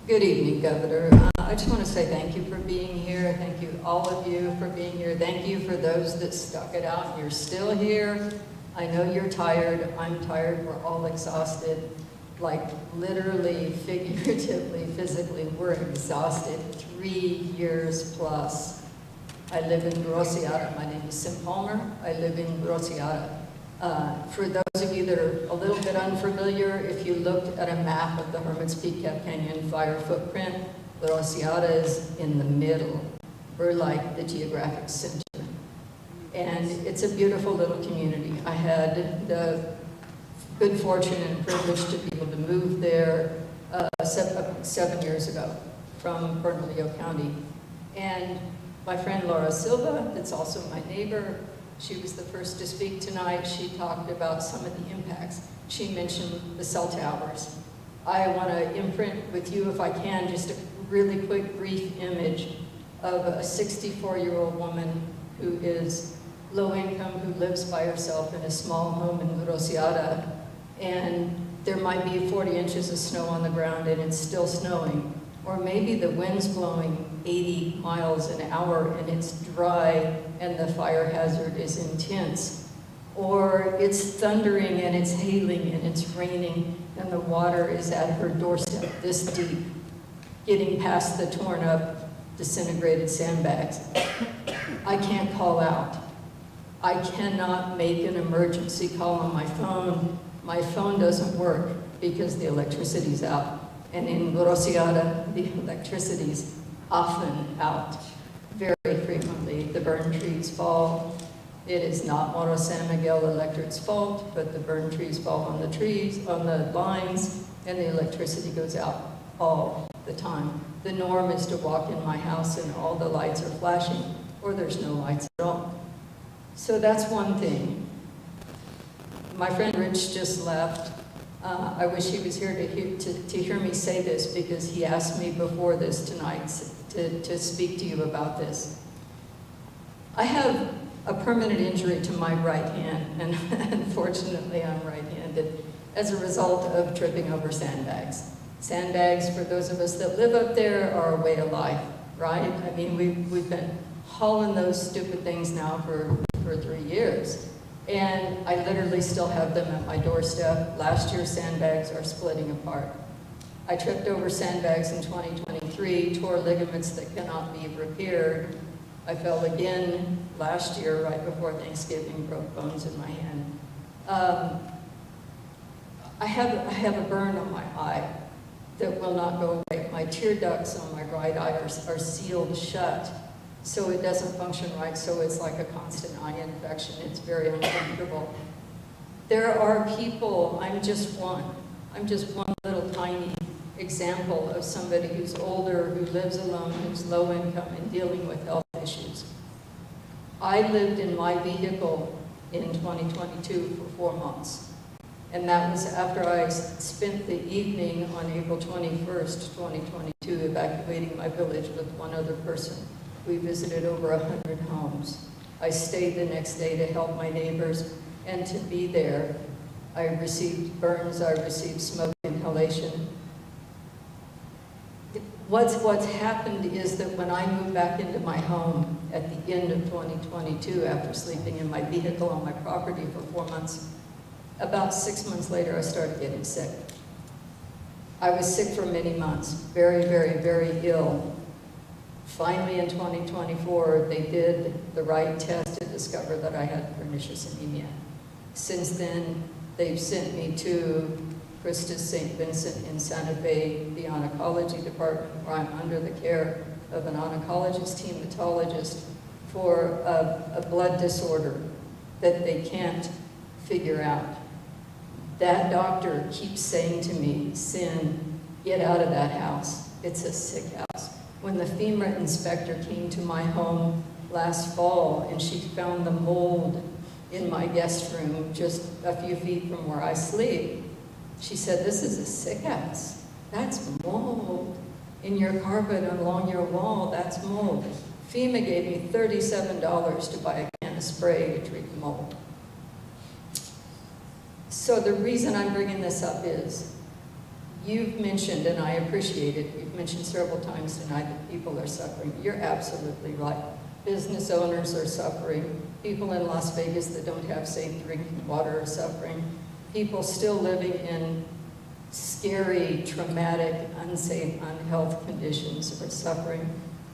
Good evening, Governor. I just want to say thank you for being here. Thank you, all of you, for being here. Thank you for those that stuck it out and you're still here. I know you're tired. I'm tired. We're all exhausted. Like literally, figuratively, physically, we're exhausted. 3 years plus. I live in Grosiata. My name is Sim Palmer. I live in Grosiata. For those of you that are a little bit unfamiliar, if you looked at a map of the Hermit's Peak Cap Canyon fire footprint, Grosiata is in the middle. We're like the geographic center. And it's a beautiful little community. I had the good fortune and privilege to be able to move there 7 years ago from Bernalillo County. And my friend Laura Silva, that's also my neighbor, she was the first to speak tonight. She talked about some of the impacts. She mentioned the cell towers. I want to imprint with you, if I can, just a really quick, brief image of a 64-year-old woman who is low income, who lives by herself in a small home in Grosiata, and there might be 40 inches of snow on the ground and it's still snowing. Or maybe the wind's blowing 80 miles an hour and it's dry and the fire hazard is intense. Or it's thundering and it's hailing and it's raining and the water is at her doorstep this deep, getting past the torn up, disintegrated sandbags. I can't call out. I cannot make an emergency call on my phone. My phone doesn't work because the electricity's out. And in Grosiata, the electricity's often out. Very frequently, the burn trees fall. It is not Morro San Miguel Electric's fault, but the burn trees fall on the trees, on the lines, and the electricity goes out all the time. The norm is to walk in my house and all the lights are flashing, or there's no lights at all. So that's one thing. My friend Rich just left. I wish he was here to hear me say this, because he asked me before this tonight to speak to you about this. I have a permanent injury to my right hand, and unfortunately I'm right-handed, as a result of tripping over sandbags. Sandbags, for those of us that live up there, are a way of life, right? I mean, we've been hauling those stupid things now for 3 years. And I literally still have them at my doorstep. Last year, sandbags are splitting apart. I tripped over sandbags in 2023, tore ligaments that cannot be repaired. I fell again last year, right before Thanksgiving, broke bones in my hand. I have a burn on my eye that will not go away. My tear ducts on my right eye are sealed shut, so it doesn't function right, so it's like a constant eye infection. It's very uncomfortable. There are people, I'm just one little tiny example of somebody who's older, who lives alone, who's low income, and dealing with health issues. I lived in my vehicle in 2022 for 4 months. And that was after I spent the evening on April 21st, 2022, evacuating my village with one other person. We visited over 100 homes. I stayed the next day to help my neighbors and to be there. I received burns, I received smoke inhalation. What's happened is that when I moved back into my home at the end of 2022, after sleeping in my vehicle on my property for 4 months, about 6 months later, I started getting sick. I was sick for many months, very, very, very ill. Finally, in 2024, they did the right test to discover that I had pernicious anemia. Since then, they've sent me to Christus St. Vincent in Santa Fe, the oncology department, where I'm under the care of an oncologist, hematologist, for a blood disorder that they can't figure out. That doctor keeps saying to me, Sin, get out of that house. It's a sick house. When the FEMA inspector came to my home last fall and she found the mold in my guest room just a few feet from where I sleep, she said, this is a sick house. That's mold. in your carpet and along your wall, that's mold. FEMA gave me $37 to buy a can of spray to treat the mold. So the reason I'm bringing this up is, you've mentioned, and I appreciate it, you've mentioned several times tonight that people are suffering. You're absolutely right. Business owners are suffering. People in Las Vegas that don't have safe drinking water are suffering. People still living in scary, traumatic, unsafe, unhealth conditions are suffering.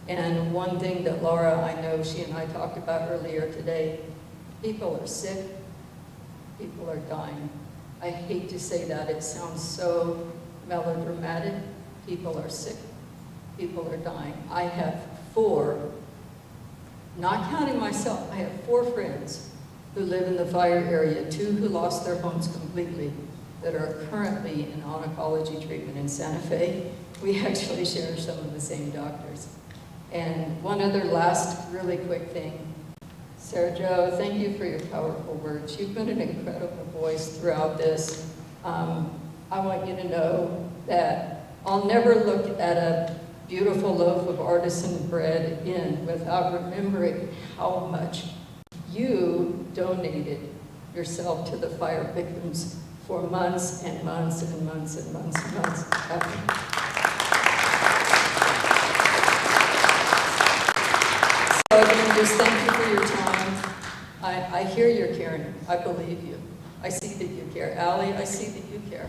And one thing that Laura, I know she and I talked about earlier today, people are sick, people are dying. I hate to say that, it sounds so melodramatic. People are sick, people are dying. I have 4, not counting myself, I have 4 friends who live in the fire area, 2 who lost their homes completely, that are currently in oncology treatment in Santa Fe. We actually share some of the same doctors. And one other last really quick thing. Sarah Jo, thank you for your powerful words. You've been an incredible voice throughout this. I want you to know that I'll never look at a beautiful loaf of artisan bread in without remembering how much you donated yourself to the fire victims for months and months and months and months and months after. So again, just thank you for your time. I hear you're caring. I believe you. I see that you care. Allie, I see that you care.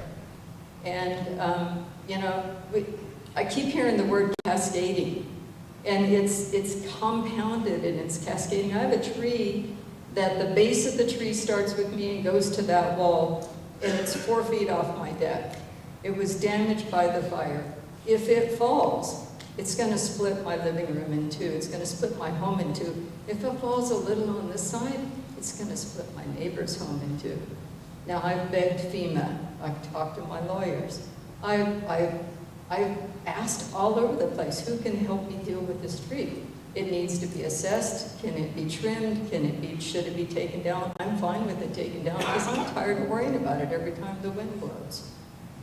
And, you know, I keep hearing the word cascading. And it's compounded and it's cascading. I have a tree that the base of the tree starts with me and goes to that wall, and it's 4 feet off my deck. It was damaged by the fire. If it falls, it's going to split my living room in 2. It's going to split my home in 2. If it falls a little on this side, it's going to split my neighbor's home in 2. Now, I've begged FEMA. I've talked to my lawyers. I've asked all over the place, who can help me deal with this tree? It needs to be assessed. Can it be trimmed? Should it be taken down? I'm fine with it taken down because I'm tired of worrying about it every time the wind blows.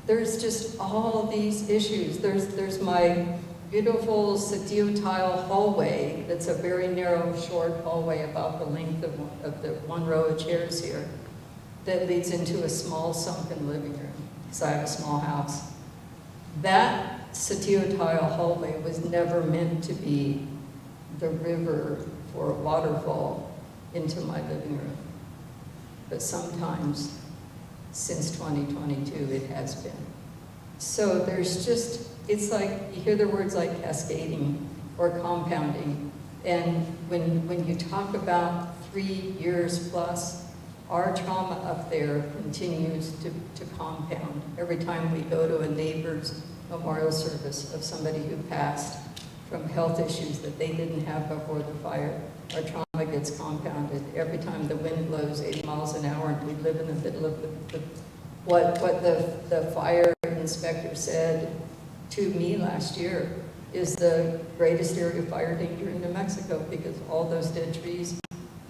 There's just all these issues. There's my beautiful Sadio tile hallway that's a very narrow, short hallway about the length of the 1 row of chairs here that leads into a small sunken living room because I have a small house. That Sadio tile hallway was never meant to be the river for a waterfall into my living room. But sometimes, since 2022, it has been. So there's just, it's like, you hear the words like cascading or compounding. And when you talk about 3 years plus, our trauma up there continues to compound. Every time we go to a neighbor's memorial service of somebody who passed from health issues that they didn't have before the fire, our trauma gets compounded. Every time the wind blows 80 miles an hour and we live in the middle of what the fire inspector said to me last year is the greatest area of fire danger in New Mexico because all those dead trees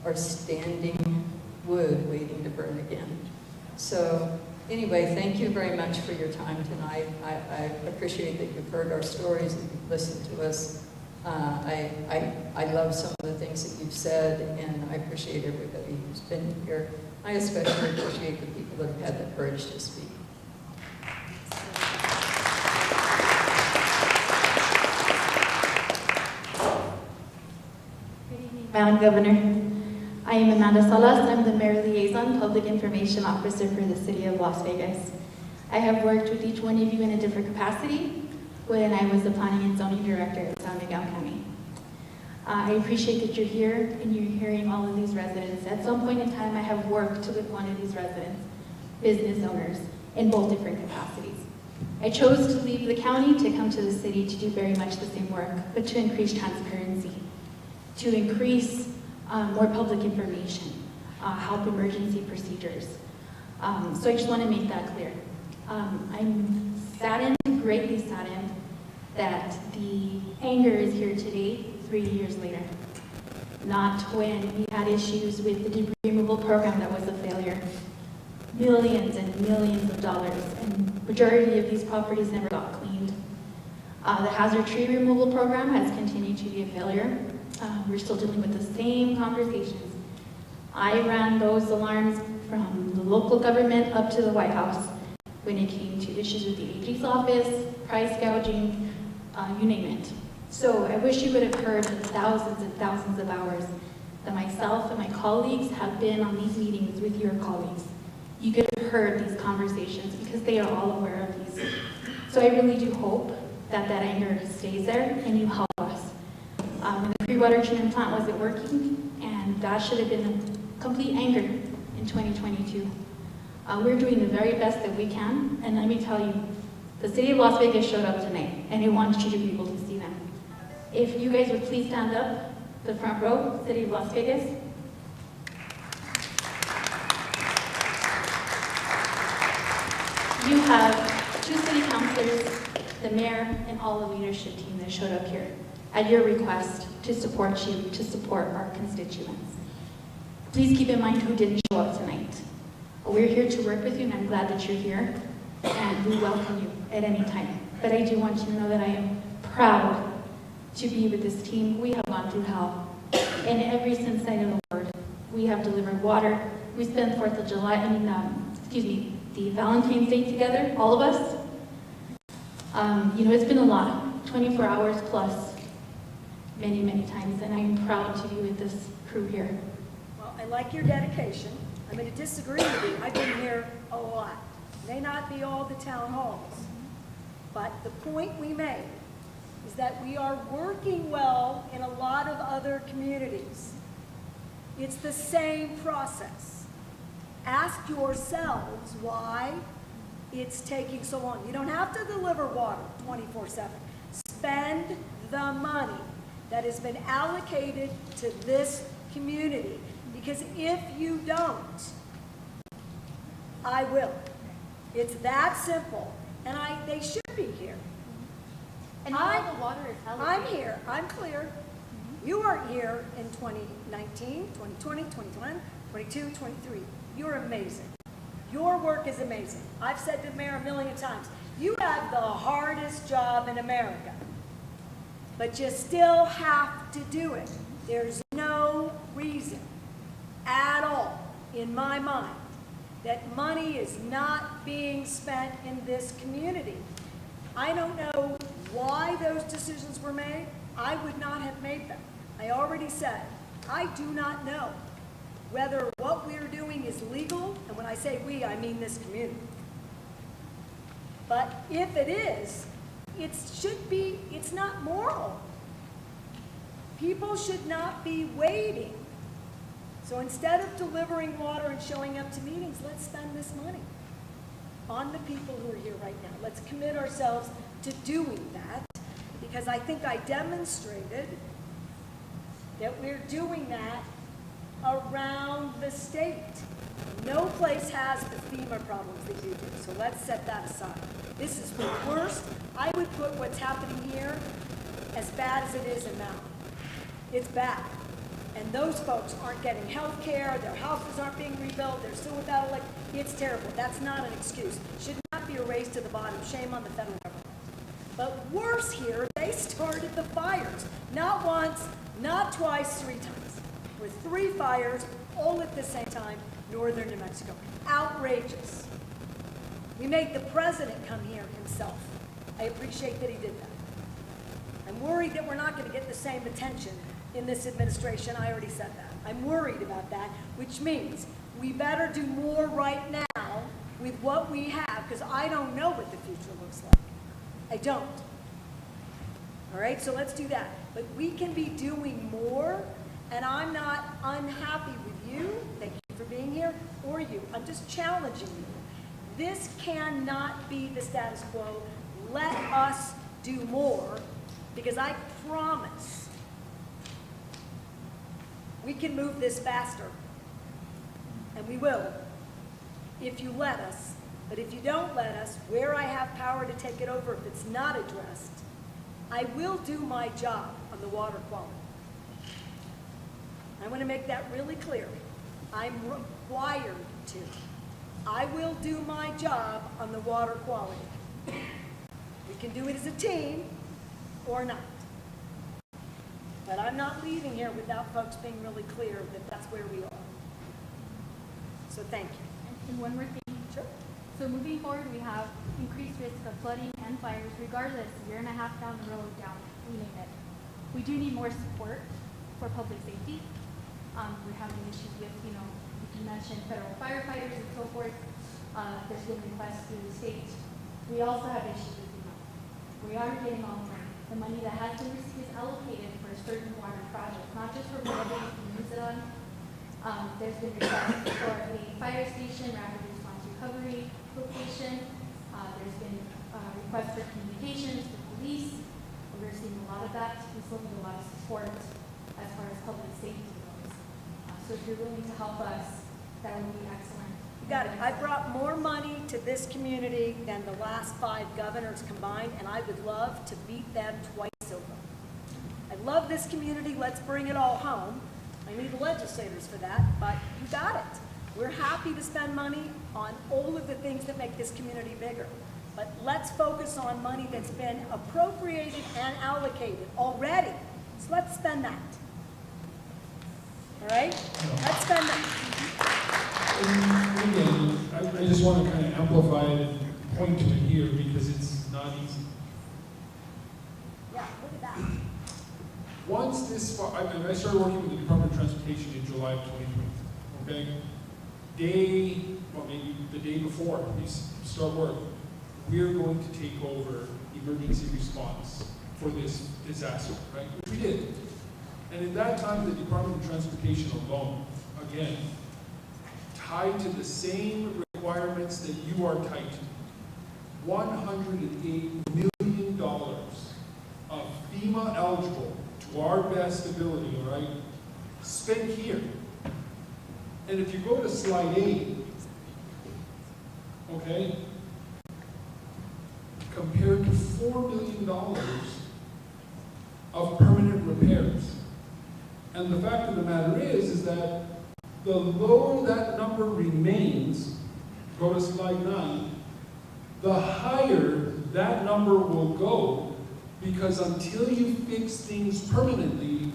are standing wood waiting to burn again. So anyway, thank you very much for your time tonight. I appreciate that you've heard our stories and you've listened to us. I love some of the things that you've said, and I appreciate everybody who's been here. I especially appreciate the people that have had the courage to speak. Good evening, Madam Governor. I am Amanda Salas. I'm the Mayor Liaison Public Information Officer for the City of Las Vegas. I have worked with each one of you in a different capacity when I was the Planning and Zoning Director in San Miguel County. I appreciate that you're here and you're hearing all of these residents. At some point in time, I have worked with one of these residents, business owners, in both different capacities. I chose to leave the county to come to the city to do very much the same work, but to increase transparency, to increase more public information, help emergency procedures. So I just want to make that clear. I'm saddened, greatly saddened, that the anger is here today, 3 years later. Not when we had issues with the debris removal program that was a failure. Millions and millions of dollars, and majority of these properties never got cleaned. The hazard tree removal program has continued to be a failure. We're still dealing with the same conversations. I ran those alarms from the local government up to the White House when it came to issues with the AG's office, price gouging, you name it. So I wish you would have heard the thousands and thousands of hours that myself and my colleagues have been on these meetings with your colleagues. You could have heard these conversations because they are all aware of these. So I really do hope that that anger stays there and you help us. The pre-water treatment plant wasn't working, and that should have been a complete anger in 2022. We're doing the very best that we can, and let me tell you, the city of Las Vegas showed up tonight, and it wants you to be able to see them. If you guys would please stand up, the front row, city of Las Vegas. You have 2 city councilors, the mayor, and all the leadership team that showed up here at your request to support you, to support our constituents. Please keep in mind who didn't show up tonight. We're here to work with you, and I'm glad that you're here, and we welcome you at any time. But I do want you to know that I am proud to be with this team. We have gone through hell in every sense of the word. We have delivered water. We spent 4th of July, the Valentine's Day together, all of us. It's been a lot, 24 hours plus, many, many times, and I'm proud to be with this crew here. Well, I like your dedication. I'm going to disagree with you. I've been here a lot. May not be all the town halls, but the point we made is that we are working well in a lot of other communities. It's the same process. Ask yourselves why it's taking so long. You don't have to deliver water 24/7. Spend the money that has been allocated to this community, because if you don't, I will. It's that simple, and they should be here. And all the water is allocated. I'm here, I'm clear. You weren't here in 2019, 2020, 2021, 22, 23. You're amazing. Your work is amazing. I've said to the mayor a million times, you have the hardest job in America, but you still have to do it. There's no reason at all, in my mind, that money is not being spent in this community. I don't know why those decisions were made. I would not have made them. I already said, I do not know whether what we're doing is legal, and when I say we, I mean this community. But if it is, it's not moral. People should not be waiting. So instead of delivering water and showing up to meetings, let's spend this money on the people who are here right now. Let's commit ourselves to doing that, because I think I demonstrated that we're doing that around the state. No place has the FEMA problems that you do, so let's set that aside. This is the worst. I would put what's happening here as bad as it is in Maui. It's bad. And those folks aren't getting health care, their houses aren't being rebuilt, they're still without electricity. It's terrible. That's not an excuse. Should not be a race to the bottom. Shame on the federal government. But worse here, they started the fires. Not once, not twice, 3 times. With 3 fires, all at the same time, northern New Mexico. Outrageous. We made the president come here himself. I appreciate that he did that. I'm worried that we're not going to get the same attention in this administration. I already said that. I'm worried about that, which means we better do more right now with what we have, because I don't know what the future looks like. I don't. All right, so let's do that. But we can be doing more, and I'm not unhappy with you. Thank you for being here, or you. I'm just challenging you. This cannot be the status quo. Let us do more, because I promise we can move this faster, and we will, if you let us. But if you don't let us, where I have power to take it over, if it's not addressed, I will do my job on the water quality. I want to make that really clear. I'm required to. I will do my job on the water quality. We can do it as a team, or not. But I'm not leaving here without folks being really clear that that's where we are. So thank you. And one more thing. Sure. So moving forward, we have increased risk of flooding and fires regardless, a year and a half down the road, we name it. We do need more support for public safety. We're having issues with, you mentioned federal firefighters and so forth. There's been requests through the state. We also have issues with FEMA. We aren't getting all the money. The money that has been received is allocated for a certain water project, not just for whatever you can use it on. There's been requests for a fire station, rapid response recovery location. There's been requests for communications, for police. We're seeing a lot of that. We still need a lot of support as far as public safety goes. So if you're willing to help us, that would be excellent. You got it. I brought more money to this community than the last 5 governors combined, and I would love to beat them twice over. I love this community. Let's bring it all home. I need the legislators for that, but you got it. We're happy to spend money on all of the things that make this community bigger. But let's focus on money that's been appropriated and allocated already. So let's spend that. All right? Let's spend that. And again, I just want to kind of amplify it and point to it here because it's not easy. Yeah, look at that. Once this, I started working with the Department of Transportation in July of 2020, okay? Maybe the day before we start work, we're going to take over emergency response for this disaster, right? Which we did. And in that time, the Department of Transportation alone, again, tied to the same requirements that you are tied to, $108 million of FEMA eligible to our best ability, all right, spent here. And if you go to slide 8, okay, compared to $4 million of permanent repairs. And the fact of the matter is that the lower that number remains, go to slide 9, the higher that number will go, because until you fix things permanently,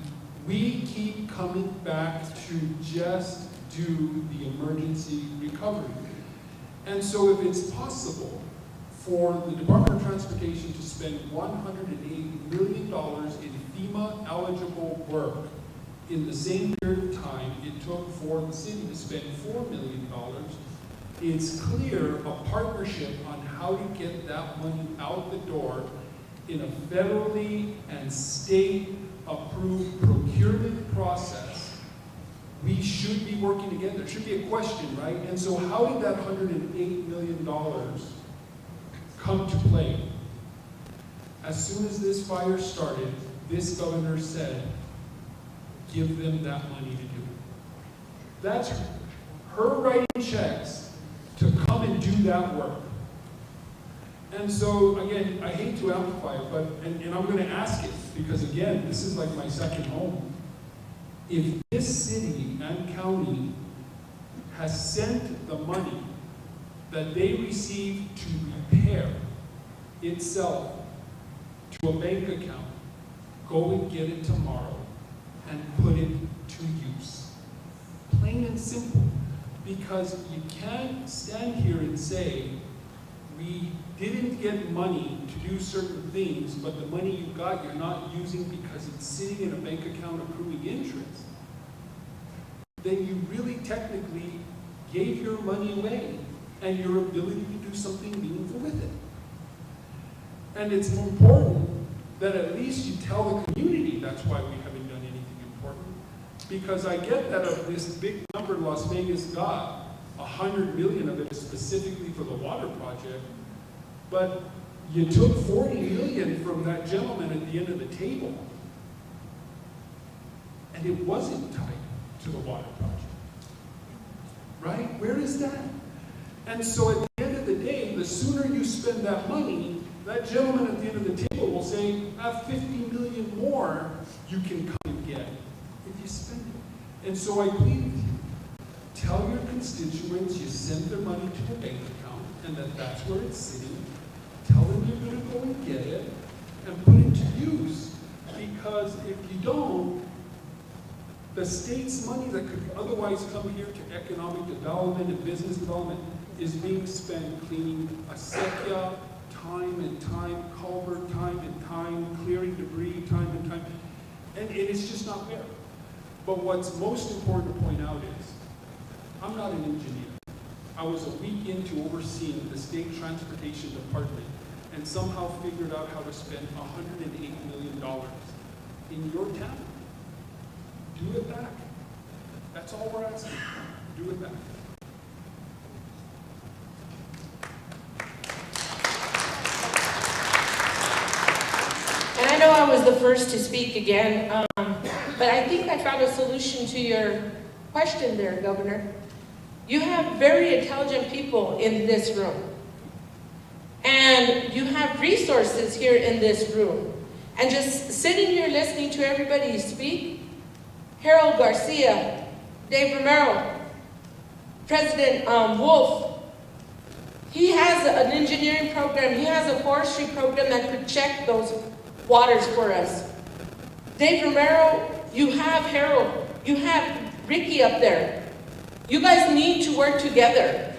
we keep coming back to just do the emergency recovery. And so if it's possible for the Department of Transportation to spend $108 million in FEMA eligible work in the same period of time it took for the city to spend $4 million, it's clear a partnership on how to get that money out the door in a federally and state approved procurement process. We should be working together. There should be a question, right? And so how did that $108 million come to play? As soon as this fire started, this governor said, give them that money to do it. That's her writing checks to come and do that work. And so, again, I hate to amplify it, but, and I'm going to ask it, because again, this is like my second home. If this city and county has sent the money that they received to repair itself to a bank account, go and get it tomorrow and put it to use. Plain and simple. Because you can't stand here and say, we didn't get money to do certain things, but the money you got you're not using because it's sitting in a bank account accruing interest. Then you really technically gave your money away and your ability to do something meaningful with it. And it's important that at least you tell the community that's why we haven't done anything important. Because I get that of this big number Las Vegas got, 100 million of it specifically for the water project, but you took 40 million from that gentleman at the end of the table, and it wasn't tied to the water project. Right? Where is that? And so at the end of the day, the sooner you spend that money, that gentleman at the end of the table will say, have 50 million more you can come and get if you spend it. And so I plead with you, tell your constituents you send their money to a bank account and that that's where it's sitting. Tell them you're going to go and get it. and put it to use, because if you don't, the state's money that could otherwise come here to economic development and business development is being spent cleaning acequia, time and time, culvert time and time, clearing debris time and time, and it is just not fair. But what's most important to point out is, I'm not an engineer. I was a week into overseeing the state transportation department and somehow figured out how to spend $108 million in your town. Do it back. That's all we're asking. Do it back. And I know I was the first to speak again, but I think I found a solution to your question there, Governor. You have very intelligent people in this room. And you have resources here in this room. And just sitting here listening to everybody speak, Harold Garcia, Dave Romero, President Wolf, he has an engineering program, he has a forestry program that could check those waters for us. Dave Romero, you have Harold, you have Ricky up there. You guys need to work together.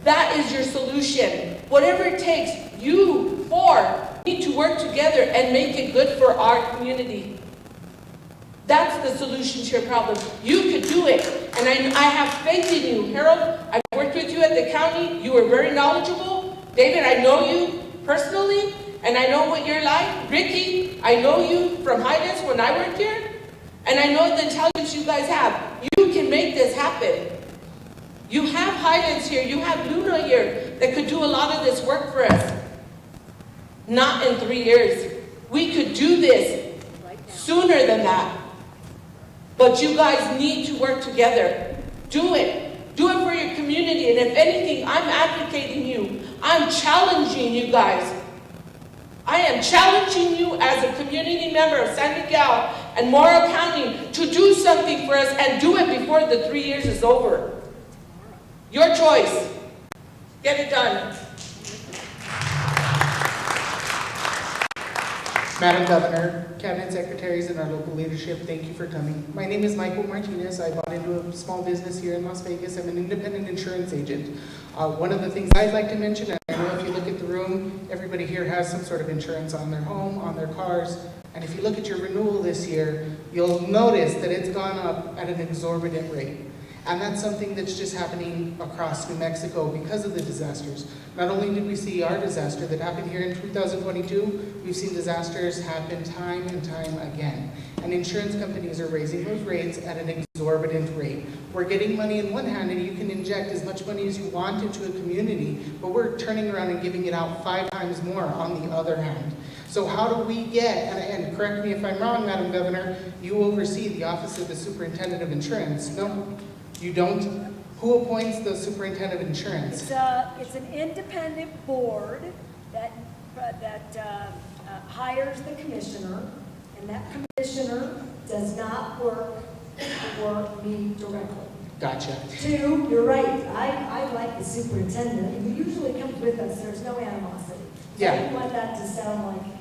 That is your solution. Whatever it takes, you four need to work together and make it good for our community. That's the solution to your problem. You could do it. And I have faith in you. Harold, I've worked with you at the county. You were very knowledgeable. David, I know you personally, and I know what you're like. Ricky, I know you from Highlands when I worked here, and I know the intelligence you guys have. You can make this happen. You have Highlands here. You have Luna here that could do a lot of this work for us. Not in 3 years. We could do this sooner than that. But you guys need to work together. Do it. Do it for your community. And if anything, I'm advocating you. I'm challenging you guys. I am challenging you as a community member of San Miguel and Morrow County to do something for us and do it before the 3 years is over. Your choice. Get it done. Madam Governor, Cabinet Secretaries, and our local leadership, thank you for coming. My name is Michael Martinez. I bought into a small business here in Las Vegas. I'm an independent insurance agent. One of the things I'd like to mention, and I know if you look at the room, everybody here has some sort of insurance on their home, on their cars, and if you look at your renewal this year, you'll notice that it's gone up at an exorbitant rate. And that's something that's just happening across New Mexico because of the disasters. Not only did we see our disaster that happened here in 2022, we've seen disasters happen time and time again. And insurance companies are raising those rates at an exorbitant rate. We're getting money in one hand and you can inject as much money as you want into a community, but we're turning around and giving it out 5 times more on the other hand. So how do we get, and correct me if I'm wrong, Madam Governor, you oversee the Office of the Superintendent of Insurance, no? You don't? Who appoints the superintendent of insurance? It's an independent board that hires the commissioner, and that commissioner does not work for me directly. Gotcha. 2, you're right, I like the superintendent, who usually comes with us, there's no animosity. Yeah. I didn't want that to sound like,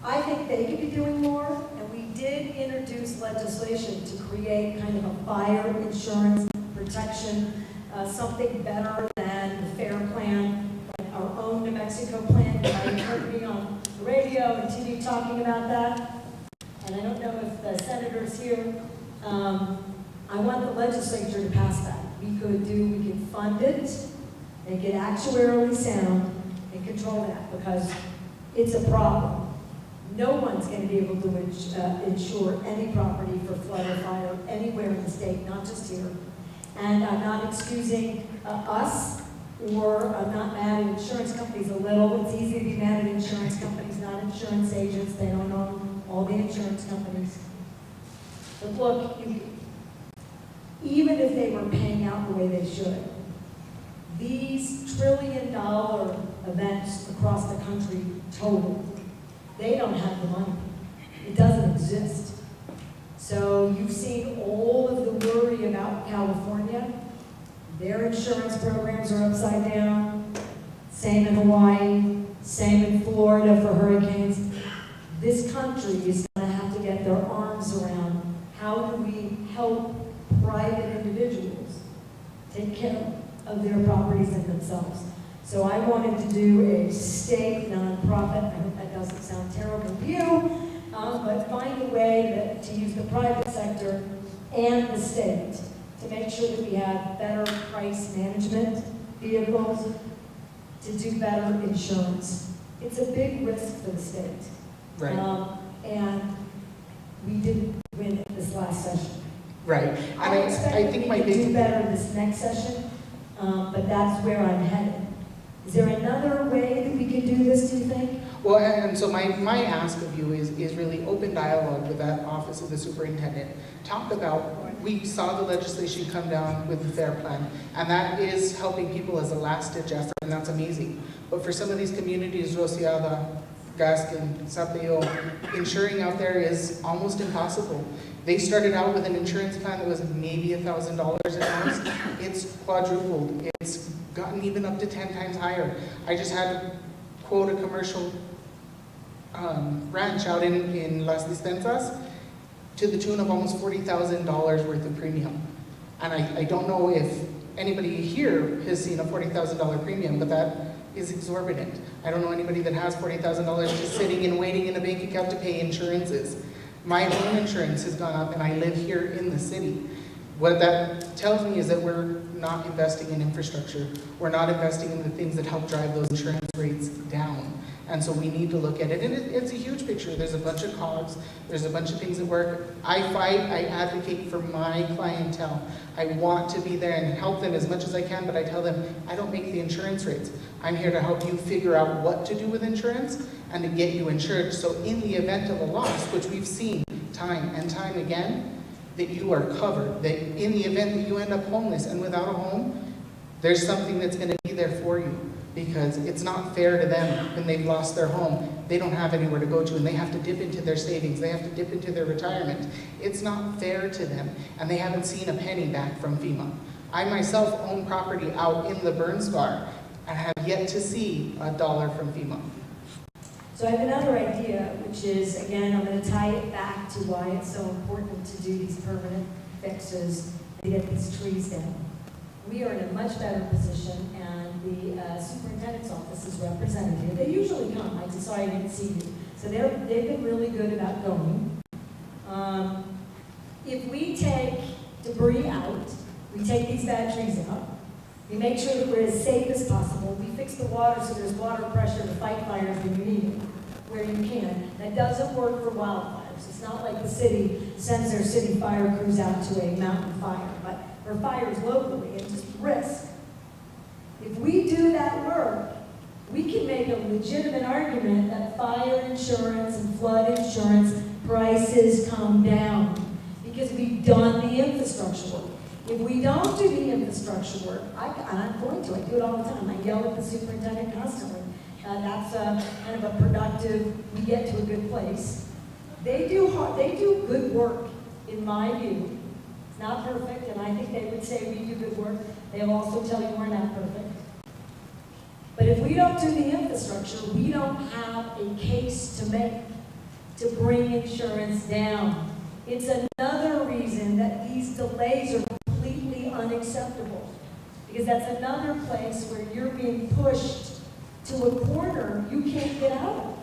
I think they could be doing more, and we did introduce legislation to create kind of a fire insurance protection, something better than the FAIR plan, like our own New Mexico plan. I heard me on the radio and TV talking about that, and I don't know if the senators here, I want the legislature to pass that. We could fund it, make it actuarially sound, and control that, because it's a problem. No one's going to be able to insure any property for flood or fire anywhere in the state, not just here. And I'm not excusing us, or I'm not mad at insurance companies a little. It's easy to be mad at insurance companies, not insurance agents. They don't own all the insurance companies. But look, even if they were paying out the way they should, these trillion-dollar events across the country total, they don't have the money. It doesn't exist. So you've seen all of the worry about California. Their insurance programs are upside down. Same in Hawaii, same in Florida for hurricanes. This country is going to have to get their arms around how do we help private individuals take care of their properties and themselves. So I wanted to do a state nonprofit. I hope that doesn't sound terrible to you, but find a way to use the private sector and the state to make sure that we have better price management vehicles, to do better insurance. It's a big risk for the state. Right. And we didn't win it this last session. Right. And I expect that we can do big better this next session, but that's where I'm headed. Is there another way that we could do this, do you think? Well, and so my ask of you is really open dialogue with that Office of the Superintendent. Talk about, we saw the legislation come down with the FAIR Plan, and that is helping people as a last ditch effort, and that's amazing. But for some of these communities, Rosiada, Gaskin, Sapeo, insuring out there is almost impossible. They started out with an insurance plan that was maybe $1,000 at most. It's quadrupled. It's gotten even up to 10 times higher. I just had to quote a commercial ranch out in Las Despensas to the tune of almost $40,000 worth of premium. And I don't know if anybody here has seen a $40,000 premium, but that is exorbitant. I don't know anybody that has $40,000 just sitting and waiting in a bank account to pay insurances. My home insurance has gone up and I live here in the city. What that tells me is that we're not investing in infrastructure. We're not investing in the things that help drive those insurance rates down. And so we need to look at it. And it's a huge picture. There's a bunch of cogs. There's a bunch of things that work. I fight, I advocate for my clientele. I want to be there and help them as much as I can, but I tell them, I don't make the insurance rates. I'm here to help you figure out what to do with insurance and to get you insured. So in the event of a loss, which we've seen time and time again, that you are covered, that in the event that you end up homeless and without a home, there's something that's going to be there for you, because it's not fair to them when they've lost their home. They don't have anywhere to go to and they have to dip into their savings. They have to dip into their retirement. It's not fair to them, and they haven't seen a penny back from FEMA. I myself own property out in the burn scar and have yet to see $1 from FEMA. So I have another idea, which is, again, I'm going to tie it back to why it's so important to do these permanent fixes and get these trees down. We are in a much better position, and the superintendent's office is represented here. They usually come. I just sorry I didn't see you. So they've been really good about going. If we take debris out, we take these bad trees out, we make sure that we're as safe as possible. We fix the water so there's water pressure to fight fires when you need it, where you can. That doesn't work for wildfires. It's not like the city sends their city fire crews out to a mountain fire, but for fires locally, it's just risk. If we do that work, we can make a legitimate argument that fire insurance and flood insurance prices come down because we've done the infrastructure work. If we don't do the infrastructure work, and I'm going to, I do it all the time. I yell at the superintendent constantly. That's kind of a productive, we get to a good place. They do good work, in my view. It's not perfect, and I think they would say we do good work. They'll also tell you we're not perfect. But if we don't do the infrastructure, we don't have a case to make to bring insurance down. It's another reason that these delays are completely unacceptable, because that's another place where you're being pushed to a corner you can't get out of.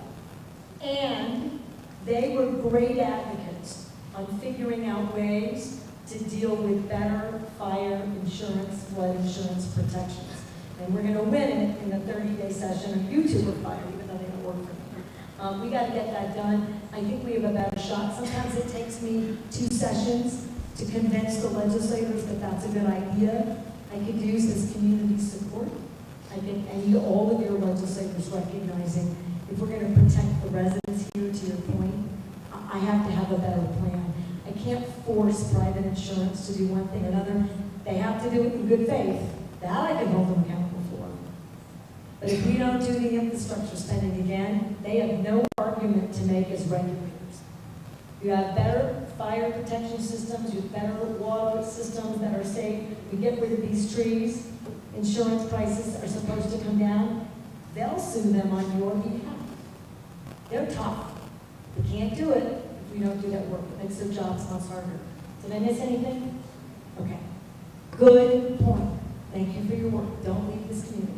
And they were great advocates on figuring out ways to deal with better fire insurance, flood insurance protections. And we're going to win it in the 30-day session of YouTuber fire, even though they don't work for me. We got to get that done. I think we have a better shot. Sometimes it takes me 2 sessions to convince the legislators that that's a good idea. I could use this community support. I need all of your legislators recognizing if we're going to protect the residents here, to your point, I have to have a better plan. I can't force private insurance to do one thing or another. They have to do it in good faith. That I can hold them accountable for. But if we don't do the infrastructure spending again, they have no argument to make as regulators. You have better fire protection systems, you have better water systems that are safe. We get rid of these trees, insurance prices are supposed to come down. they'll sue them on your behalf. They're tough. They can't do it if we don't do that work. It makes their jobs much harder. Did I miss anything? Okay. Good point. Thank you for your work. Don't leave this community.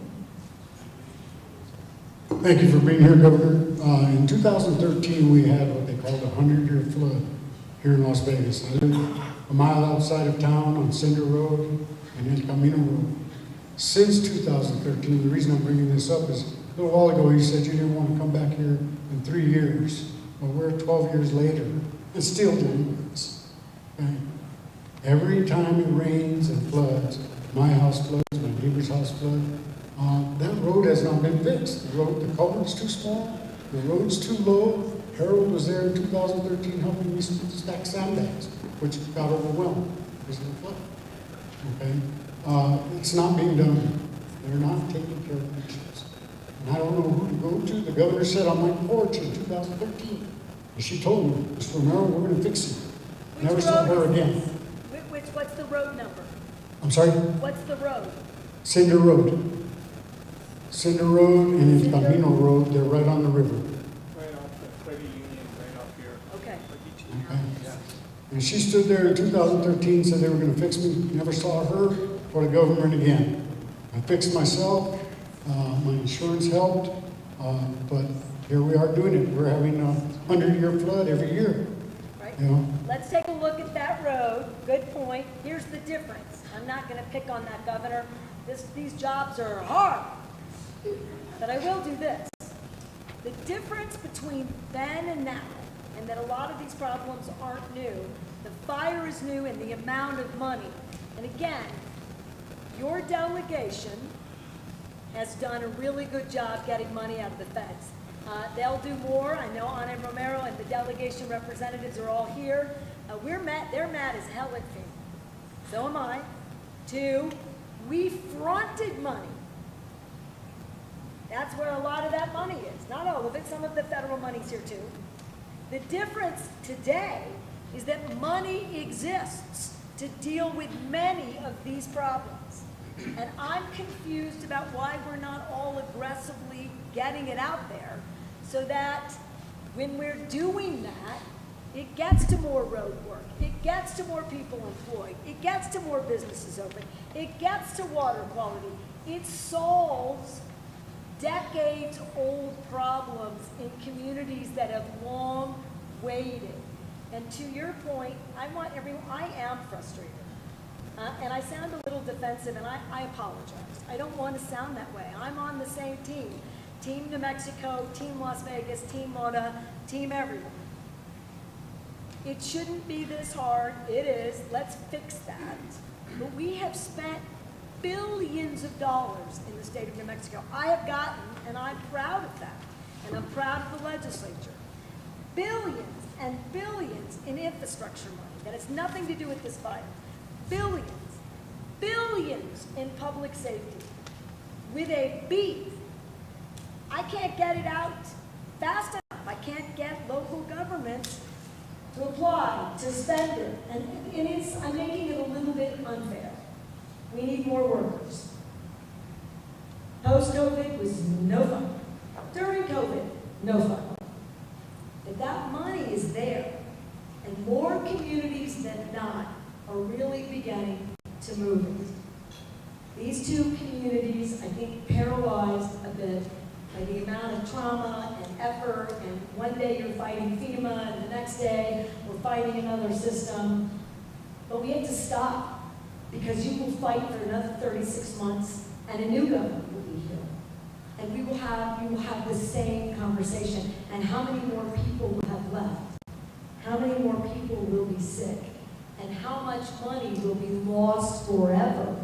Thank you for being here, Governor. In 2013, we had what they called a 100-year flood here in Las Vegas. I live a mile outside of town on Cinder Road and El Camino Road. Since 2013, the reason I'm bringing this up is a little while ago you said you didn't want to come back here in 3 years. Well, we're 12 years later and still doing this. Okay? Every time it rains and floods, my house floods, my neighbor's house floods, that road has not been fixed. The culvert's too small, the road's too low. Harold was there in 2013 helping me stack sandbags, which got overwhelmed because of the flood. Okay? It's not being done. They're not taking care of the issues. And I don't know who to go to. The governor said on my porch in 2013, and she told me, Mr. Romero, we're going to fix it. Never saw her again. What's the road number? I'm sorry? What's the road? Cinder Road. Cinder Road and El Camino Road, they're right on the river. Right off the credit union, right off here. Okay. Okay. And she stood there in 2013, said they were going to fix me. Never saw her or the government again. I fixed myself. My insurance helped. But here we are doing it. We're having a 100-year flood every year. Right. You know? Let's take a look at that road. Good point. Here's the difference. I'm not going to pick on that, Governor. These jobs are hard. But I will do this. The difference between then and now, and that a lot of these problems aren't new, the fire is new and the amount of money. And again, your delegation has done a really good job getting money out of the feds. They'll do more. I know Ana Romero and the delegation representatives are all here. They're mad as hell at FEMA. So am I. 2, we fronted money. That's where a lot of that money is. Not all of it. Some of the federal money's here too. The difference today is that money exists to deal with many of these problems. And I'm confused about why we're not all aggressively getting it out there so that when we're doing that, it gets to more road work. It gets to more people employed. It gets to more businesses open. It gets to water quality. It solves decades-old problems in communities that have long waited. And to your point, I am frustrated. And I sound a little defensive, and I apologize. I don't want to sound that way. I'm on the same team. Team New Mexico, Team Las Vegas, Team Mona, Team everyone. It shouldn't be this hard. It is. Let's fix that. But we have spent billions of dollars in the state of New Mexico. I have gotten, and I'm proud of that, and I'm proud of the legislature, billions and billions in infrastructure money that has nothing to do with this fire. Billions in public safety with a beat. I can't get it out fast enough. I can't get local governments to apply, to spend it. And I'm making it a little bit unfair. We need more workers. Post-COVID was no fun. During COVID, no fun. But that money is there. And more communities than not are really beginning to move it. These 2 communities, I think, paralyzed a bit by the amount of trauma and effort, and one day you're fighting FEMA, and the next day we're fighting another system. But we have to stop, because you will fight for another 36 months, and a new government will be here. And you will have the same conversation. And how many more people will have left? How many more people will be sick? And how much money will be lost forever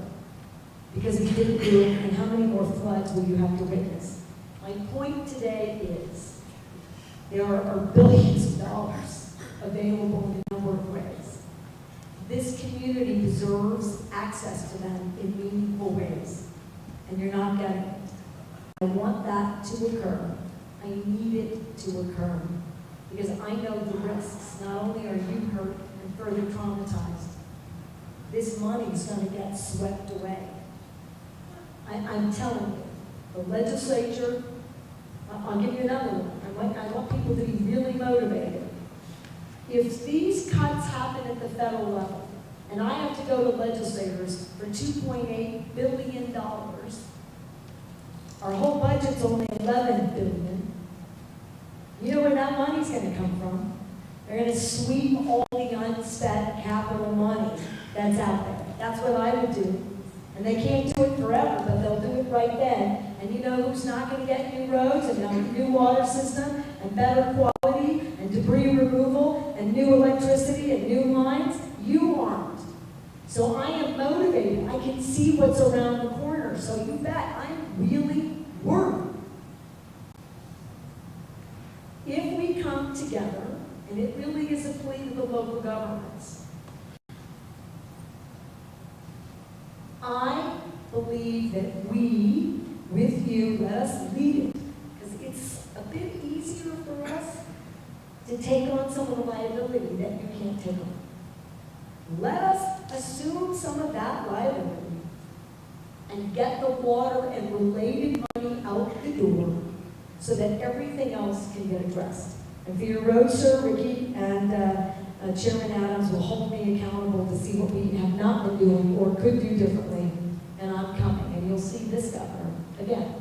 because we didn't do it? And how many more floods will you have to witness? My point today is there are billions of dollars available in a number of ways. This community deserves access to them in meaningful ways, and you're not getting it. I want that to occur. I need it to occur because I know the risks. Not only are you hurt and further traumatized, this money is going to get swept away. I'm telling you. The legislature, I'll give you another one. I want people to be really motivated. If these cuts happen at the federal level, and I have to go to legislators for $2.8 billion, our whole budget's only $11 billion. You know where that money's going to come from? They're going to sweep all the unspent capital money that's out there. That's what I would do. And they can't do it forever, but they'll do it right then. And you know who's not going to get new roads and a new water system and better quality and debris removal and new electricity and new lines? You aren't. So I am motivated. I can see what's around the corner. So you bet I'm really worried. If we come together, and it really is a plea to the local governments, I believe that we, with you, let us lead it, because it's a bit easier for us to take on some of the liability that you can't take on. Let us assume some of that liability and get the water and related money out the door so that everything else can get addressed. And for your road, sir, Ricky and Chairman Adams will hold me accountable to see what we have not been doing or could do differently. And I'm coming, and you'll see this governor again.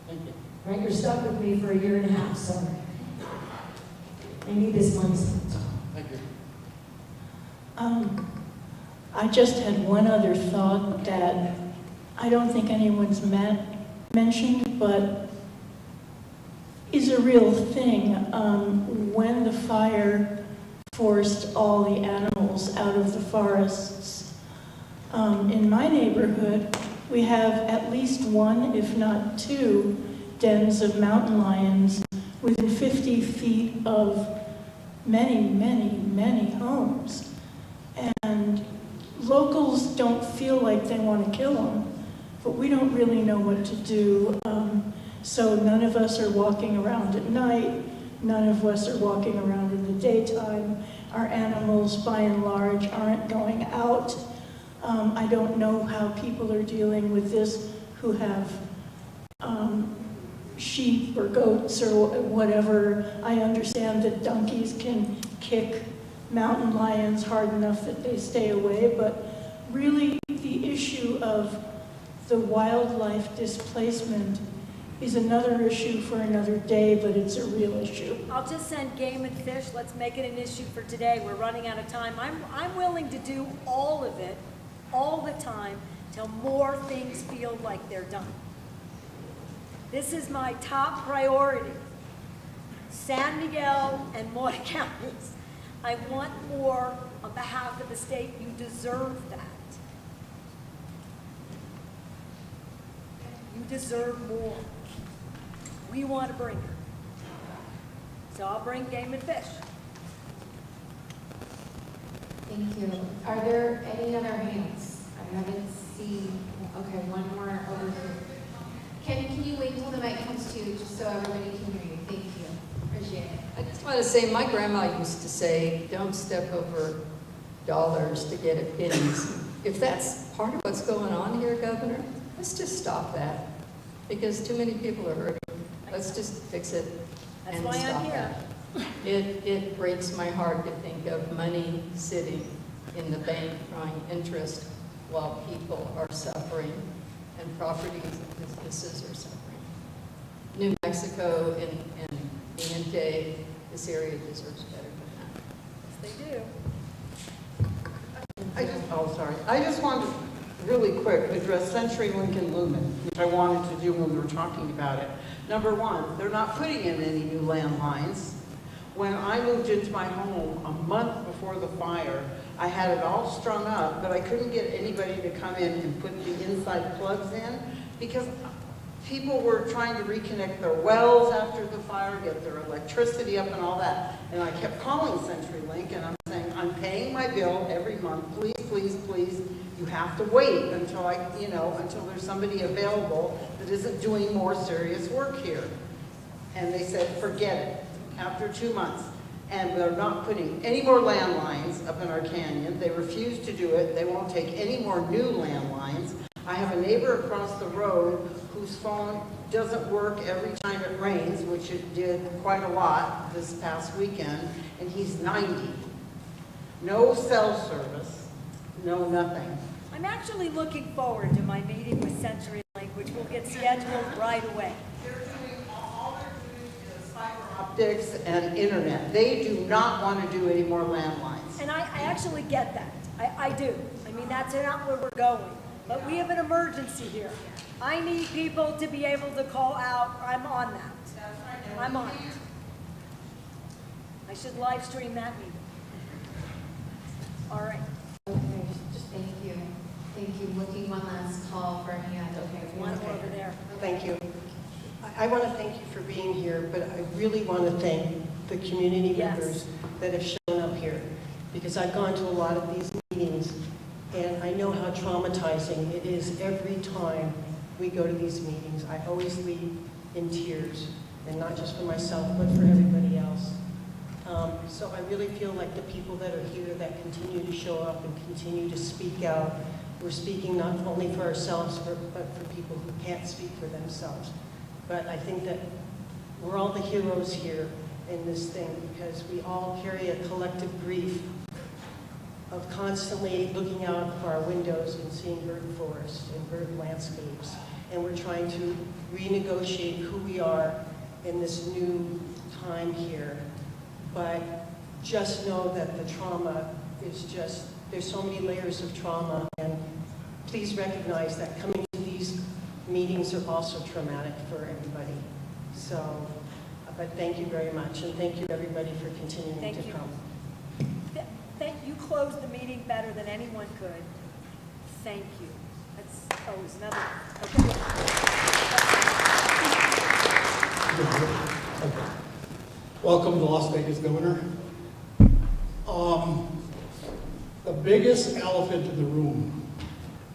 Thank you. Right, you're stuck with me for a year and a half, so I need this money spent. Thank you. I just had one other thought that I don't think anyone's mentioned, but is a real thing. When the fire forced all the animals out of the forests, in my neighborhood, we have at least one, if not two, dens of mountain lions within 50 feet of many, many, many homes. And locals don't feel like they want to kill them, but we don't really know what to do. So none of us are walking around at night. None of us are walking around in the daytime. Our animals, by and large, aren't going out. I don't know how people are dealing with this who have sheep or goats or whatever. I understand that donkeys can kick mountain lions hard enough that they stay away, but really the issue of the wildlife displacement is another issue for another day, but it's a real issue. I'll just send Game and Fish. Let's make it an issue for today. We're running out of time. I'm willing to do all of it, all the time, till more things feel like they're done. This is my top priority. San Miguel and Moy counties. I want more on behalf of the state. You deserve that. You deserve more. We want to bring it. So I'll bring Game and Fish. Thank you. Are there any other hands? I haven't seen, okay, one more over here. Can you wait until the mic comes to you, just so everybody can hear you? Thank you. Appreciate it. I just want to say, my grandma used to say, don't step over dollars to get at pennies. If that's part of what's going on here, Governor, let's just stop that. Because too many people are hurting. Let's just fix it That's and why I'm stop here. that. It breaks my heart to think of money sitting in the bank drawing interest while people are suffering and properties and businesses are suffering. New Mexico and Niente, this area deserves better than that. Yes, they do. I just wanted to really quick address CenturyLink and Lumen, which I wanted to do when we were talking about it. Number one, they're not putting in any new landlines. When I moved into my home a month before the fire, I had it all strung up, but I couldn't get anybody to come in and put the inside plugs in because people were trying to reconnect their wells after the fire, get their electricity up and all that. And I kept calling CenturyLink and I'm saying, I'm paying my bill every month. Please, please, please. You have to wait until until there's somebody available that isn't doing more serious work here. And they said, forget it, after 2 months. And they're not putting any more landlines up in our canyon. They refuse to do it. They won't take any more new landlines. I have a neighbor across the road whose phone doesn't work every time it rains, which it did quite a lot this past weekend, and he's 90. No cell service, no nothing. I'm actually looking forward to my meeting with CenturyLink, which will get scheduled right away. All they're doing is fiber optics and internet. They do not want to do any more landlines. And I actually get that. I do. I mean, that's not where we're going. But we have an emergency here. I need people to be able to call out. I'm on that. I'm on it. I should live stream that meeting. All right. Okay, thank you. Thank you. Looking one last call for a hand. Okay, One over there. Thank you. I want to thank you for being here, but I really want to thank the community members that have shown up here, because I've gone to a lot of these meetings, and I know how traumatizing it is every time we go to these meetings. I always leave in tears, and not just for myself, but for everybody else. So I really feel like the people that are here that continue to show up and continue to speak out, we're speaking not only for ourselves, but for people who can't speak for themselves. But I think that we're all the heroes here in this thing, because we all carry a collective grief of constantly looking out of our windows and seeing bird forests and bird landscapes. And we're trying to renegotiate who we are in this new time here. But just know that the trauma is just, there's so many layers of trauma, and please recognize that coming to these meetings are also traumatic for everybody. So, but thank you very much, and thank you everybody for continuing to come. You closed the meeting better than anyone could. Thank you. That's always another. Okay. Welcome to Las Vegas, Governor. The biggest elephant in the room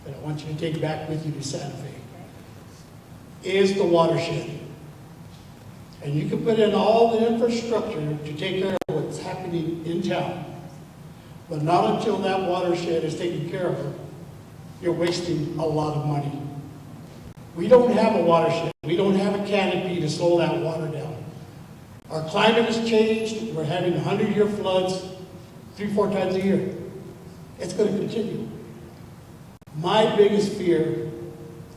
that I want you to take back with you to Santa Fe is the watershed. And you can put in all the infrastructure to take care of what's happening in town. But not until that watershed is taken care of, you're wasting a lot of money. We don't have a watershed. We don't have a canopy to slow that water down. Our climate has changed. We're having 100-year floods 3-4 times a year. It's going to continue. My biggest fear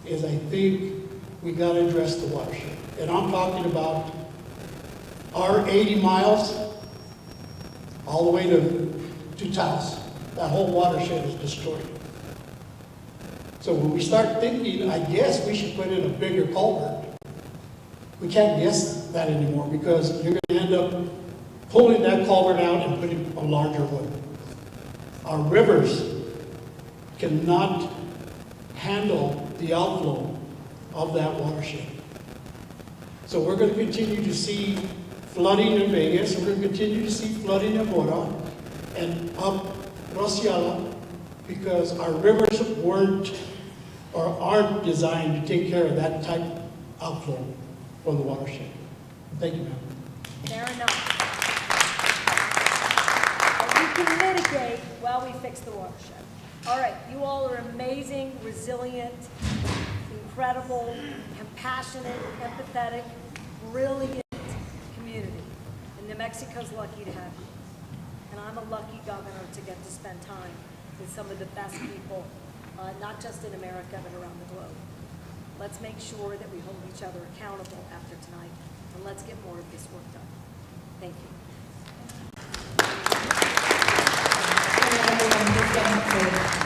is I think we got to address the watershed. And I'm talking about our 80 miles all the way to Taos. That whole watershed is destroyed. So when we start thinking, I guess we should put in a bigger culvert. We can't guess that anymore, because you're going to end up pulling that culvert out and putting a larger one. Our rivers cannot handle the outflow of that watershed. So we're going to continue to see flooding in Vegas, we're going to continue to see flooding in Mora and up Rosiala, because our rivers weren't or aren't designed to take care of that type of outflow from the watershed. Thank you, ma'am. Fair enough. We can mitigate while we fix the watershed. All right, you all are amazing, resilient, incredible, compassionate, empathetic, brilliant community. And New Mexico's lucky to have you. And I'm a lucky governor to get to spend time with some of the best people, not just in America, but around the globe. Let's make sure that we hold each other accountable after tonight, and let's get more of this work done. Thank you.